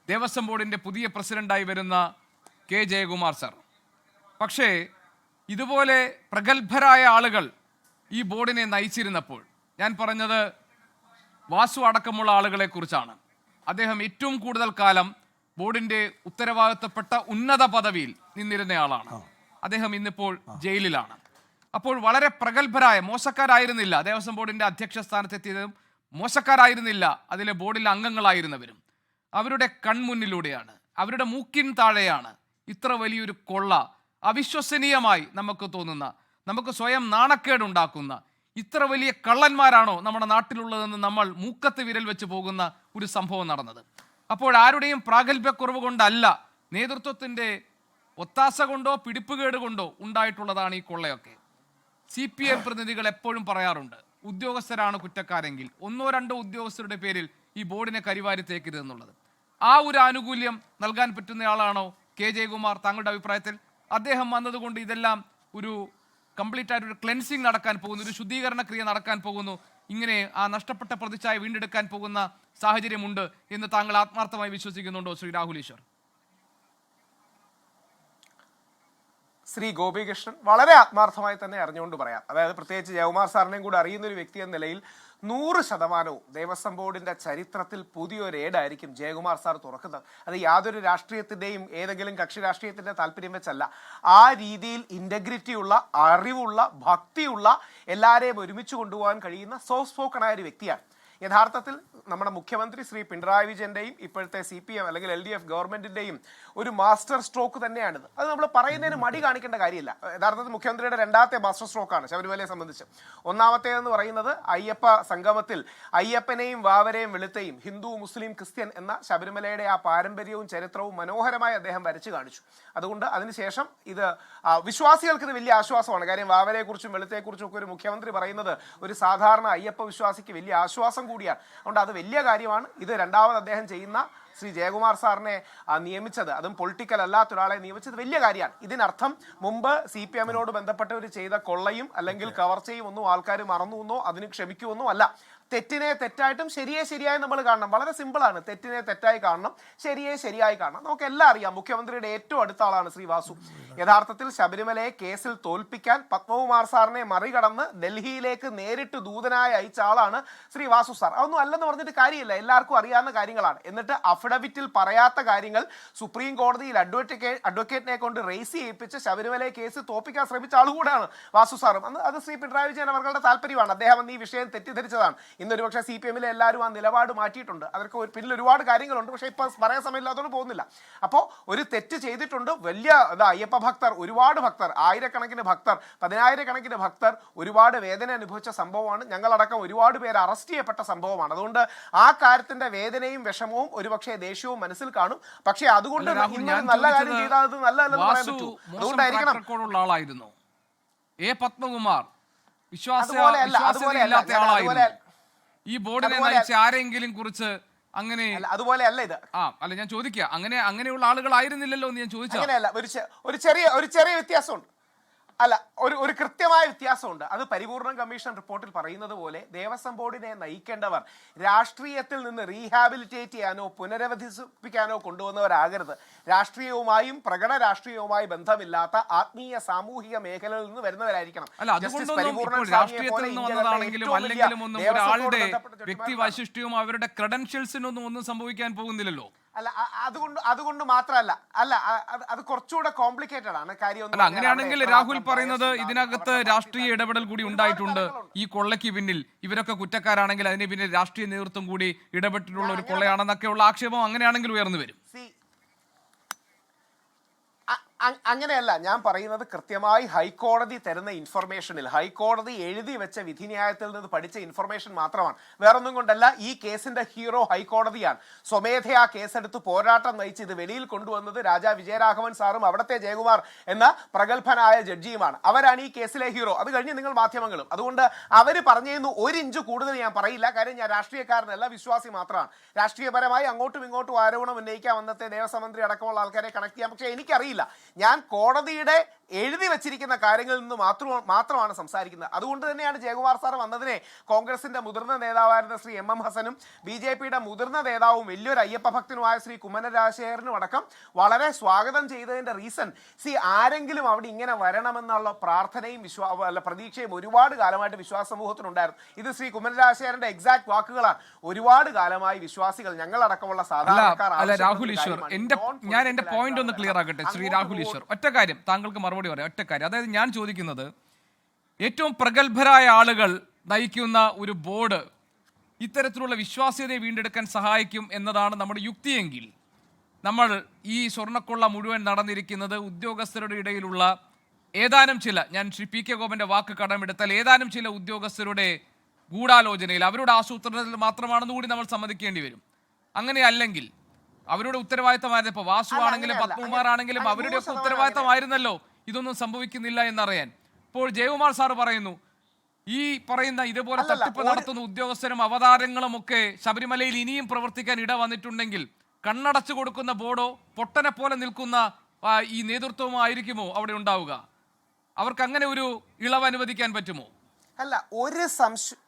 ദേവസ്വം ബോർഡിന്റെ പുതിയ പ്രസിഡന്റായി വരുന്ന കെ ജയകുമാർ സർ. പക്ഷേ ഇതുപോലെ പ്രഗത്ഭരായ ആളുകൾ ഈ ബോർഡിനെ നയിച്ചിരുന്നപ്പോൾ, ഞാൻ പറഞ്ഞത് വാസു അടക്കമുള്ള ആളുകളെ കുറിച്ചാണ്. അദ്ദേഹം ഏറ്റവും കൂടുതൽ കാലം ബോർഡിന്റെ ഉത്തരവാദിത്തപ്പെട്ട ഉന്നത പദവിയിൽ നിന്നിരുന്നയാളാണ്. അദ്ദേഹം ഇന്നിപ്പോൾ ജയിലിലാണ്. അപ്പോൾ വളരെ പ്രഗത്ഭരായ, മോശക്കാരായിരുന്നില്ല, ദേവസ്വം ബോർഡിന്റെ അധ്യക്ഷ സ്ഥാനത്തെത്തിയതും മോശക്കാരായിരുന്നില്ല, അതിലെ ബോർഡിലെ അംഗങ്ങളായിരുന്നവരും, അവരുടെ കൺമുന്നിലൂടെയാണ്, അവരുടെ മൂക്കിൻ താഴെയാണ് ഇത്ര വലിയൊരു കൊള്ള, അവിശ്വസനീയമായി നമുക്ക് തോന്നുന്ന, നമുക്ക് സ്വയം നാണക്കേടുണ്ടാക്കുന്ന ഇത്ര വലിയ കള്ളന്മാരാണോ നമ്മുടെ നാട്ടിലുള്ളതെന്ന് നമ്മൾ മൂക്കത്ത് വിരൽ വെച്ച് പോകുന്ന ഒരു സംഭവം നടന്നത്. അപ്പോൾ ആരുടെയും പ്രാഗൽഭ്യക്കുറവ് കൊണ്ടല്ല, നേതൃത്വത്തിൻ്റെ ഒത്താശ കൊണ്ടോ പിടിപ്പുകേട് കൊണ്ടോ ഉണ്ടായിട്ടുള്ളതാണ് ഈ കൊള്ളയൊക്കെ. CPM പ്രതിനിധികൾ എപ്പോഴും പറയാറുണ്ട്, ഉദ്യോഗസ്ഥരാണ് കുറ്റക്കാരെങ്കിൽ 1-2 ഉദ്യോഗസ്ഥരുടെ പേരിൽ ഈ ബോർഡിനെ കരിവാരിത്തേക്കരുതെന്നുള്ളത്. ആ ഒരു ആനുകൂല്യം നൽകാൻ പറ്റുന്നയാളാണോ കെ ജയകുമാർ താങ്കളുടെ അഭിപ്രായത്തിൽ? അദ്ദേഹം വന്നതുകൊണ്ട് ഇതെല്ലാം ഒരു കംപ്ലീറ്റ് ആയിട്ടൊരു ക്ലെൻസിങ് നടക്കാൻ പോകുന്നു, ഒരു ശുദ്ധീകരണ ക്രിയ നടക്കാൻ പോകുന്നു, ഇങ്ങനെ ആ നഷ്ടപ്പെട്ട പ്രതിച്ഛായ വീണ്ടെടുക്കാൻ പോകുന്ന സാഹചര്യമുണ്ട് എന്ന് താങ്കൾ ആത്മാർത്ഥമായി വിശ്വസിക്കുന്നുണ്ടോ ശ്രീ രാഹുൽ ഈശ്വർ? ശ്രീ ഗോപികൃഷ്ണൻ വളരെ ആത്മാർത്ഥമായി തന്നെ അറിഞ്ഞുകൊണ്ട് പറയാം. അതായത് പ്രത്യേകിച്ച് ജയകുമാർ സാറിനെയും കൂടി അറിയുന്ന ഒരു വ്യക്തി എന്ന നിലയിൽ 100% ദേവസ്വം ബോർഡിന്റെ ചരിത്രത്തിൽ പുതിയൊരു ഏടായിരിക്കും ജയകുമാർ സാർ തുറക്കുന്നത്. അത് യാതൊരു രാഷ്ട്രീയത്തിന്റെയും ഏതെങ്കിലും കക്ഷി രാഷ്ട്രീയത്തിന്റെ താല്പര്യം വെച്ചല്ല. ആ രീതിയിൽ ഇന്റഗ്രിറ്റിയുള്ള, അറിവുള്ള, ഭക്തിയുള്ള, എല്ലാവരെയും ഒരുമിച്ച് കൊണ്ടുപോകാൻ കഴിയുന്ന സോഫ്റ്റ് സ്പോക്കണായ ഒരു വ്യക്തിയാണ്. യഥാർത്ഥത്തിൽ നമ്മുടെ മുഖ്യമന്ത്രി ശ്രീ പിണറായി വിജയന്റെയും ഇപ്പോഴത്തെ CPM അല്ലെങ്കിൽ LDF ഗവൺമെന്റിന്റെയും ഒരു മാസ്റ്റർ സ്ട്രോക്ക് തന്നെയാണിത്. അത് നമ്മൾ പറയുന്നതിന് മടി കാണിക്കേണ്ട കാര്യമില്ല. യഥാർത്ഥത്തിൽ മുഖ്യമന്ത്രിയുടെ 2ാമത്തെ മാസ്റ്റർ സ്ട്രോക്കാണ് ശബരിമലയെ സംബന്ധിച്ച്. 1ാമത്തേതെന്ന് പറയുന്നത് അയ്യപ്പ സംഗമത്തിൽ അയ്യപ്പനെയും വാവരെയും വെളുത്തെയും, ഹിന്ദു മുസ്ലിം ക്രിസ്ത്യൻ എന്ന ശബരിമലയുടെ ആ പാരമ്പര്യവും ചരിത്രവും മനോഹരമായി അദ്ദേഹം വരച്ചു കാണിച്ചു. അതുകൊണ്ട് അതിനുശേഷം ഇത് വിശ്വാസികൾക്ക് ഇത് വലിയ ആശ്വാസമാണ്. കാര്യം വാവരെക്കുറിച്ചും വെളുത്തെക്കുറിച്ചും ഒക്കെ ഒരു മുഖ്യമന്ത്രി പറയുന്നത് ഒരു സാധാരണ അയ്യപ്പ വിശ്വാസിക്ക് വലിയ ആശ്വാസം കൂടിയാണ്. അതുകൊണ്ട് അത് വലിയ കാര്യമാണ്. ഇത് 2ാമത് അദ്ദേഹം ചെയ്യുന്ന ശ്രീ ജയകുമാർ സാറിനെ നിയമിച്ചത്, അതും പൊളിറ്റിക്കൽ അല്ലാത്ത ഒരാളെ നിയമിച്ചത് വലിയ കാര്യമാണ്. ഇതിനർത്ഥം മുമ്പ് CPM-നോട് ബന്ധപ്പെട്ടവർ ചെയ്ത കൊള്ളയും അല്ലെങ്കിൽ കവർച്ചയും ഒന്നും ആൾക്കാർ മറന്നുവെന്നോ അതിന് ക്ഷമിക്കുമെന്നോ അല്ല. തെറ്റിനെ തെറ്റായിട്ടും ശരിയെ ശരിയായി നമ്മൾ കാണണം. വളരെ സിമ്പിളാണ്. തെറ്റിനെ തെറ്റായി കാണണം, ശരിയെ ശരിയായി കാണണം. നമുക്കെല്ലാം അറിയാം. മുഖ്യമന്ത്രിയുടെ ഏറ്റവും അടുത്ത ആളാണ് ശ്രീ വാസു. യഥാർത്ഥത്തിൽ ശബരിമലയെ കേസിൽ തോൽപ്പിക്കാൻ പത്മകുമാർ സാറിനെ മറികടന്ന് ഡൽഹിയിലേക്ക് നേരിട്ട് ദൂതനായി അയച്ച ആളാണ് ശ്രീ വാസു സാർ. അതൊന്നും അല്ലെന്ന് പറഞ്ഞിട്ട് കാര്യമില്ല, എല്ലാവർക്കും അറിയാവുന്ന കാര്യങ്ങളാണ്. എന്നിട്ട് അഫിഡവിറ്റിൽ പറയാത്ത കാര്യങ്ങൾ സുപ്രീം കോടതിയിൽ അഡ്വക്കേറ്റിനെ കൊണ്ട് റേസ് ചെയ്യിപ്പിച്ച് ശബരിമലയെ കേസ് തോൽപ്പിക്കാൻ ശ്രമിച്ച ആളുകൂടാണ് വാസു സാറും. അത് ശ്രീ പിണറായി വിജയൻ അവരുടെ താല്പര്യമാണ്. അദ്ദേഹം ഈ വിഷയം തെറ്റിദ്ധരിച്ചതാണ്. ഇന്നൊരു പക്ഷേ CPM-ലെ എല്ലാവരും ആ നിലപാട് മാറ്റിയിട്ടുണ്ട്. അവർക്ക് പിന്നിൽ ഒരുപാട് കാര്യങ്ങളുണ്ട്. പക്ഷേ ഇപ്പോൾ പറയാൻ സമയമില്ലാത്തതുകൊണ്ട് പോകുന്നില്ല. അപ്പോൾ ഒരു തെറ്റ് ചെയ്തിട്ടുണ്ട്. വലിയ അയ്യപ്പ ഭക്തർ, ഒരുപാട് ഭക്തർ, 1000-കണക്കിന് ഭക്തർ, 10,000-കണക്കിന് ഭക്തർ ഒരുപാട് വേദന അനുഭവിച്ച സംഭവമാണ്. ഞങ്ങളടക്കം ഒരുപാട് പേര് അറസ്റ്റ് ചെയ്യപ്പെട്ട സംഭവമാണ്. അതുകൊണ്ട് ആ കാര്യത്തിന്റെ വേദനയും വിഷമവും ഒരുപക്ഷെ ദേഷ്യവും മനസ്സിൽ കാണും. പക്ഷേ അതുകൊണ്ട് നല്ല കാര്യം ചെയ്താൽ അത് നല്ലതല്ലെന്ന് പറയാൻ പറ്റൂ. അതുകൊണ്ടായിരിക്കണം ആളായിരുന്നു പത്മകുമാർ. ഈ ബോർഡിനെ നയിച്ച ആരെങ്കിലും കുറിച്ച് അങ്ങനെ അതുപോലെ അല്ല ഇത്. അല്ല, ഞാൻ ചോദിക്കുക, അങ്ങനെയുള്ള ആളുകളായിരുന്നില്ലല്ലോ എന്ന് ഞാൻ ചോദിച്ചു. അങ്ങനെയല്ല, ഒരു ചെറിയ വ്യത്യാസമുണ്ട്. അല്ല, ഒരു കൃത്യമായ വ്യത്യാസമുണ്ട്. അത് പരിപൂർണ കമ്മീഷൻ റിപ്പോർട്ടിൽ പറയുന്നത് പോലെ ദേവസ്വം ബോർഡിനെ നയിക്കേണ്ടവർ രാഷ്ട്രീയത്തിൽ നിന്ന് റീഹാബിലിറ്റേറ്റ് ചെയ്യാനോ പുനരവധിപ്പിക്കാനോ കൊണ്ടുവന്നവരാകരുത്. രാഷ്ട്രീയവുമായും പ്രകട രാഷ്ട്രീയവുമായി ബന്ധമില്ലാത്ത ആത്മീയ സാമൂഹിക മേഖലയിൽ നിന്ന് വരുന്നവരായിരിക്കണം. വ്യക്തി വൈശിഷ്ട്യവും അവരുടെ ക്രെഡൻഷ്യൽസിനൊന്നും ഒന്നും സംഭവിക്കാൻ പോകുന്നില്ലല്ലോ. അല്ല, അതുകൊണ്ട് മാത്രമല്ല, അല്ല, അത് കുറച്ചുകൂടെ കോംപ്ലിക്കേറ്റഡ് ആണ് കാര്യം. അങ്ങനെയാണെങ്കിൽ രാഹുൽ പറയുന്നത് ഇതിനകത്ത് രാഷ്ട്രീയ ഇടപെടൽ കൂടി ഉണ്ടായിട്ടുണ്ട്. ഈ കൊള്ളയ്ക്ക് പിന്നിൽ ഇവരൊക്കെ കുറ്റക്കാരാണെങ്കിൽ അതിന് പിന്നിൽ രാഷ്ട്രീയ നേതൃത്വം കൂടി ഇടപെട്ടിട്ടുള്ള ഒരു കൊള്ളയാണെന്നൊക്കെയുള്ള ആക്ഷേപം അങ്ങനെയാണെങ്കിൽ ഉയർന്നു വരും. അങ്ങനെയല്ല ഞാൻ പറയുന്നത്. കൃത്യമായി ഹൈക്കോടതി തരുന്ന ഇൻഫർമേഷനിൽ, ഹൈക്കോടതി എഴുതി വെച്ച വിധിന്യായത്തിൽ നിന്ന് പഠിച്ച ഇൻഫർമേഷൻ മാത്രമാണ്, വേറൊന്നും കൊണ്ടല്ല. ഈ കേസിന്റെ ഹീറോ ഹൈക്കോടതിയാണ്. സ്വമേധയാ കേസെടുത്ത് പോരാട്ടം നയിച്ച് ഇത് വെളിയിൽ കൊണ്ടുവന്നത് രാജാ വിജയരാഘവൻ സാറും അവിടുത്തെ ജയകുമാർ എന്ന പ്രഗത്ഭനായ ജഡ്ജിയുമാണ്. അവരാണ് ഈ കേസിലെ ഹീറോ. അത് കഴിഞ്ഞ് നിങ്ങൾ മാധ്യമങ്ങളും. അതുകൊണ്ട് അവർ പറഞ്ഞിരുന്നു 1 ഇഞ്ച് കൂടുതൽ ഞാൻ പറയില്ല. കാര്യം ഞാൻ രാഷ്ട്രീയക്കാരനല്ല, വിശ്വാസി മാത്രമാണ്. രാഷ്ട്രീയപരമായി അങ്ങോട്ടും ഇങ്ങോട്ടും ആരോപണം ഉന്നയിക്കാൻ വന്നത്തെ ദേവസ്വം മന്ത്രി അടക്കമുള്ള ആൾക്കാരെ കണക്ട് ചെയ്യാം. പക്ഷേ എനിക്കറിയില്ല, ഞാൻ കോടതിയുടെ എഴുതി വെച്ചിരിക്കുന്ന കാര്യങ്ങളിൽ നിന്ന് മാത്രമാണ് സംസാരിക്കുന്നത്. അതുകൊണ്ട് തന്നെയാണ് ജയകുമാർ സാർ വന്നതിനെ കോൺഗ്രസിന്റെ മുതിർന്ന നേതാവായിരുന്ന ശ്രീ MM ഹസനും BJPയുടെ മുതിർന്ന നേതാവും വലിയൊരു അയ്യപ്പ ഭക്തനുമായ ശ്രീ കുമ്മനം രാജശേഖരനും അടക്കം വളരെ സ്വാഗതം ചെയ്തതിന്റെ റീസൺ, ആരെങ്കിലും അവിടെ ഇങ്ങനെ വരണമെന്നുള്ള പ്രാർത്ഥനയും പ്രതീക്ഷയും ഒരുപാട് കാലമായിട്ട് വിശ്വാസ സമൂഹത്തിനുണ്ടായിരുന്നു. ഇത് ശ്രീ കുമ്മനം രാജശേഖരന്റെ എക്സാക്ട് വാക്കുകളാണ്. ഒരുപാട് കാലമായി വിശ്വാസികൾ, ഞങ്ങളടക്കമുള്ള സാധാരണക്കാർ. രാഹുൽ ഈശ്വർ, ഞാൻ എന്റെ പോയിന്റ് ഒന്ന് ക്ലിയർ ആക്കട്ടെ. ശ്രീ രാഹുൽ ഈശ്വർ, ഒറ്റ കാര്യം താങ്കൾക്ക് മറുപടി പറയാം. ഒറ്റ കാര്യം, അതായത് ഞാൻ ചോദിക്കുന്നത്, ഏറ്റവും പ്രഗത്ഭരായ ആളുകൾ നയിക്കുന്ന ഒരു ബോർഡ് ഇത്തരത്തിലുള്ള വിശ്വാസ്യതയെ വീണ്ടെടുക്കാൻ സഹായിക്കും എന്നതാണ് നമ്മുടെ യുക്തിയെങ്കിൽ, നമ്മൾ ഈ സ്വർണ്ണക്കൊള്ള മുഴുവൻ നടന്നിരിക്കുന്നത് ഉദ്യോഗസ്ഥരുടെ ഇടയിലുള്ള ഏതാനും ചില, ഞാൻ ശ്രീ PK ഗോപന്റെ വാക്ക് കടമെടുത്താൽ ഏതാനും ചില ഉദ്യോഗസ്ഥരുടെ ഗൂഢാലോചനയിൽ, അവരുടെ ആസൂത്രണത്തിൽ മാത്രമാണെന്ന് കൂടി നമ്മൾ സമ്മതിക്കേണ്ടി വരും. അങ്ങനെയല്ലെങ്കിൽ അവരുടെ ഉത്തരവാദിത്തമായിരുന്നു. ഇപ്പോൾ വാസു ആണെങ്കിലും പത്മകുമാർ ആണെങ്കിലും അവരുടെയൊക്കെ ഉത്തരവാദിത്തമായിരുന്നല്ലോ ഇതൊന്നും സംഭവിക്കുന്നില്ല എന്നറിയാൻ. ഇപ്പോൾ ജയകുമാർ സാർ പറയുന്നു, ഈ പറയുന്ന ഇതുപോലെ തട്ടിപ്പ് നടത്തുന്ന ഉദ്യോഗസ്ഥരും അവതാരങ്ങളും ഒക്കെ ശബരിമലയിൽ ഇനിയും പ്രവർത്തിക്കാൻ ഇട വന്നിട്ടുണ്ടെങ്കിൽ കണ്ണടച്ചു കൊടുക്കുന്ന ബോർഡോ പൊട്ടനെ പോലെ നിൽക്കുന്ന ഈ നേതൃത്വമോ ആയിരിക്കുമോ അവിടെ ഉണ്ടാവുക? അവർക്ക് അങ്ങനെ ഒരു ഇളവ് അനുവദിക്കാൻ പറ്റുമോ? അല്ല, ഒരു സംശയം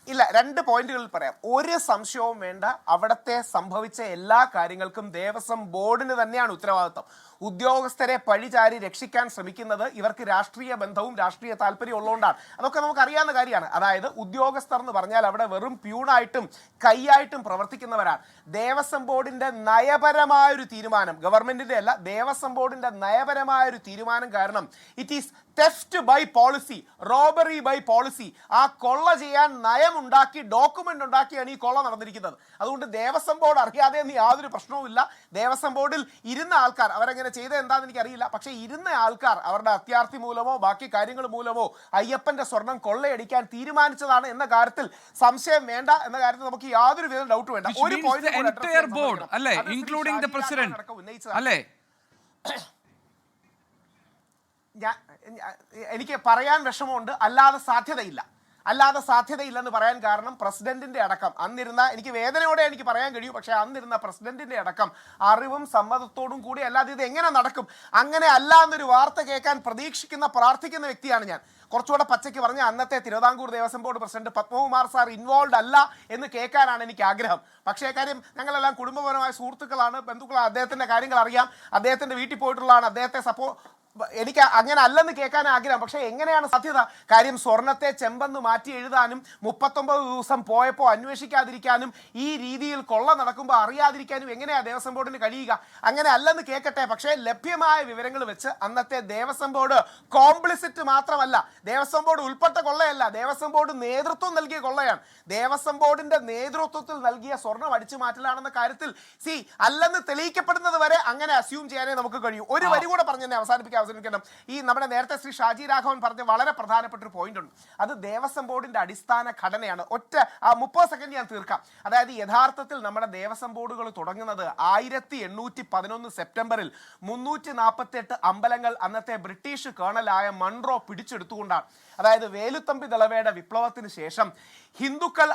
ഇല്ല. 2 പോയിന്റുകളിൽ പറയാം. ഒരു സംശയവും വേണ്ട, അവിടത്തെ സംഭവിച്ച എല്ലാ കാര്യങ്ങൾക്കും ദേവസ്വം ബോർഡിന് തന്നെയാണ് ഉത്തരവാദിത്വം. ഉദ്യോഗസ്ഥരെ പഴിചാരി രക്ഷിക്കാൻ ശ്രമിക്കുന്നത് ഇവർക്ക് രാഷ്ട്രീയ ബന്ധവും രാഷ്ട്രീയ താല്പര്യം ഉള്ളതുകൊണ്ടാണ്. അതൊക്കെ നമുക്ക് അറിയാവുന്ന കാര്യമാണ്. അതായത് ഉദ്യോഗസ്ഥർ എന്ന് പറഞ്ഞാൽ അവിടെ വെറും പ്യൂണായിട്ടും കൈയായിട്ടും പ്രവർത്തിക്കുന്നവരാണ്. ദേവസ്വം ബോർഡിന്റെ നയപരമായൊരു തീരുമാനം, ഗവൺമെന്റിന്റെ അല്ല, ദേവസ്വം ബോർഡിന്റെ നയപരമായൊരു തീരുമാനം കാരണം it is theft by policy, robbery by policy. ആ കൊള്ള ചെയ്യാൻ നയമുണ്ടാക്കി, ഡോക്യുമെന്റ് ഉണ്ടാക്കിയാണ് ഈ കൊള്ള നടന്നിരിക്കുന്നത്. അതുകൊണ്ട് ദേവസ്വം ബോർഡ് അറിയാതെ യാതൊരു പ്രശ്നവുമില്ല. ദേവസ്വം ബോർഡിൽ ഇരുന്ന ആൾക്കാർ, അവരെങ്ങനെ ചെയ്തത് എന്താണെന്ന് എനിക്കറിയില്ല, പക്ഷേ ഇരുന്ന ആൾക്കാർ അവരുടെ അത്യാർത്ഥി മൂലമോ ബാക്കി കാര്യങ്ങൾ മൂലമോ അയ്യപ്പന്റെ സ്വർണം കൊള്ളയടിക്കാൻ തീരുമാനിച്ചതാണ് എന്ന കാര്യത്തിൽ സംശയം വേണ്ട. എന്ന കാര്യത്തിൽ നമുക്ക് യാതൊരു വിധ ഡൗട്ട് വേണ്ട. ഒരു പോയിന്റ് അല്ലേ, ഇൻക്ലൂഡിംഗ് ദി പ്രസിഡന്റ് അല്ലേ? എനിക്ക് പറയാൻ വിഷമമുണ്ട്, അല്ലാതെ സാധ്യതയില്ലെന്ന് പറയാൻ കാരണം പ്രസിഡന്റിന്റെ അടക്കം അന്നിരുന്ന, എനിക്ക് വേദനയോടെ എനിക്ക് പറയാൻ കഴിയൂ, പക്ഷേ അന്നിരുന്ന പ്രസിഡന്റിന്റെ അടക്കം അറിവും സമ്മതത്തോടും കൂടി അല്ലാതെ ഇത് എങ്ങനെ നടക്കും, അങ്ങനെ അല്ല എന്നൊരു വാർത്ത കേൾക്കാൻ പ്രാർത്ഥിക്കുന്ന വ്യക്തിയാണ് ഞാൻ. കുറച്ചുകൂടെ പച്ചയ്ക്ക് പറഞ്ഞ അന്നത്തെ Thiruvithamkoor Devaswom board president Padmakumar sir involve അല്ല എന്ന് കേൾക്കാനാണ് എനിക്ക് ആഗ്രഹം. പക്ഷേ കാര്യം, ഞങ്ങളെല്ലാം കുടുംബപരമായ സുഹൃത്തുക്കളാണ്, ബന്ധുക്കളാണ്, അദ്ദേഹത്തിന്റെ കാര്യങ്ങൾ അറിയാം, അദ്ദേഹത്തിന്റെ വീട്ടിൽ പോയിട്ടുള്ളതാണ്, അദ്ദേഹത്തെ എനിക്ക് അങ്ങനെ അല്ലെന്ന് കേൾക്കാൻ ആഗ്രഹം. പക്ഷേ എങ്ങനെയാണ് സാധ്യത? കാര്യം സ്വർണത്തെ ചെമ്പെന്ന് മാറ്റി എഴുതാനും 39 ദിവസം പോയപ്പോൾ അന്വേഷിക്കാതിരിക്കാനും ഈ രീതിയിൽ കൊള്ള നടക്കുമ്പോൾ അറിയാതിരിക്കാനും എങ്ങനെയാ ദേവസ്വം ബോർഡിന് കഴിയുക? അങ്ങനെ അല്ലെന്ന് കേൾക്കട്ടെ, പക്ഷേ ലഭ്യമായ വിവരങ്ങൾ വെച്ച് അന്നത്തെ ദേവസ്വം ബോർഡ് കോംപ്ലിസിറ്റ് മാത്രമല്ല, ദേവസ്വം ബോർഡ് ഉൾപ്പെട്ട കൊള്ളയല്ല, ദേവസ്വം ബോർഡ് നേതൃത്വം നൽകിയ കൊള്ളയാണ്. ദേവസ്വം ബോർഡിന്റെ നേതൃത്വത്തിൽ നൽകിയ സ്വർണം അടിച്ചു മാറ്റലാണെന്ന കാര്യത്തിൽ അല്ലെന്ന് തെളിയിക്കപ്പെടുന്നത് വരെ അങ്ങനെ അസ്യൂം ചെയ്യാനേ നമുക്ക് കഴിയൂ. ഒരു വരി കൂടെ പറഞ്ഞ് തന്നെ അവസാനിപ്പിക്കണം. ഈ നമ്മുടെ നേരത്തെ ശ്രീ ഷാജി രാഘവൻ പറഞ്ഞ വളരെ പ്രധാനപ്പെട്ട ഒരു പോയിന്റ് ഉണ്ട്. അത് ദേവസ്വം ബോർഡിന്റെ അടിസ്ഥാന ഘടനയാണ്. 30 സെക്കൻഡ് ഞാൻ തീർക്കാം. അതായത് യഥാർത്ഥത്തിൽ നമ്മുടെ ദേവസ്വം ബോർഡുകൾ തുടങ്ങുന്നത് 1811 സെപ്റ്റംബറിൽ 348 അമ്പലങ്ങൾ അന്നത്തെ ബ്രിട്ടീഷ് കേണലായ മൺറോ പിടിച്ചെടുത്തുകൊണ്ടാണ്. അതായത് വേലുത്തമ്പി ദളവയുടെ വിപ്ലവത്തിന് ശേഷം ഹിന്ദുക്കൾ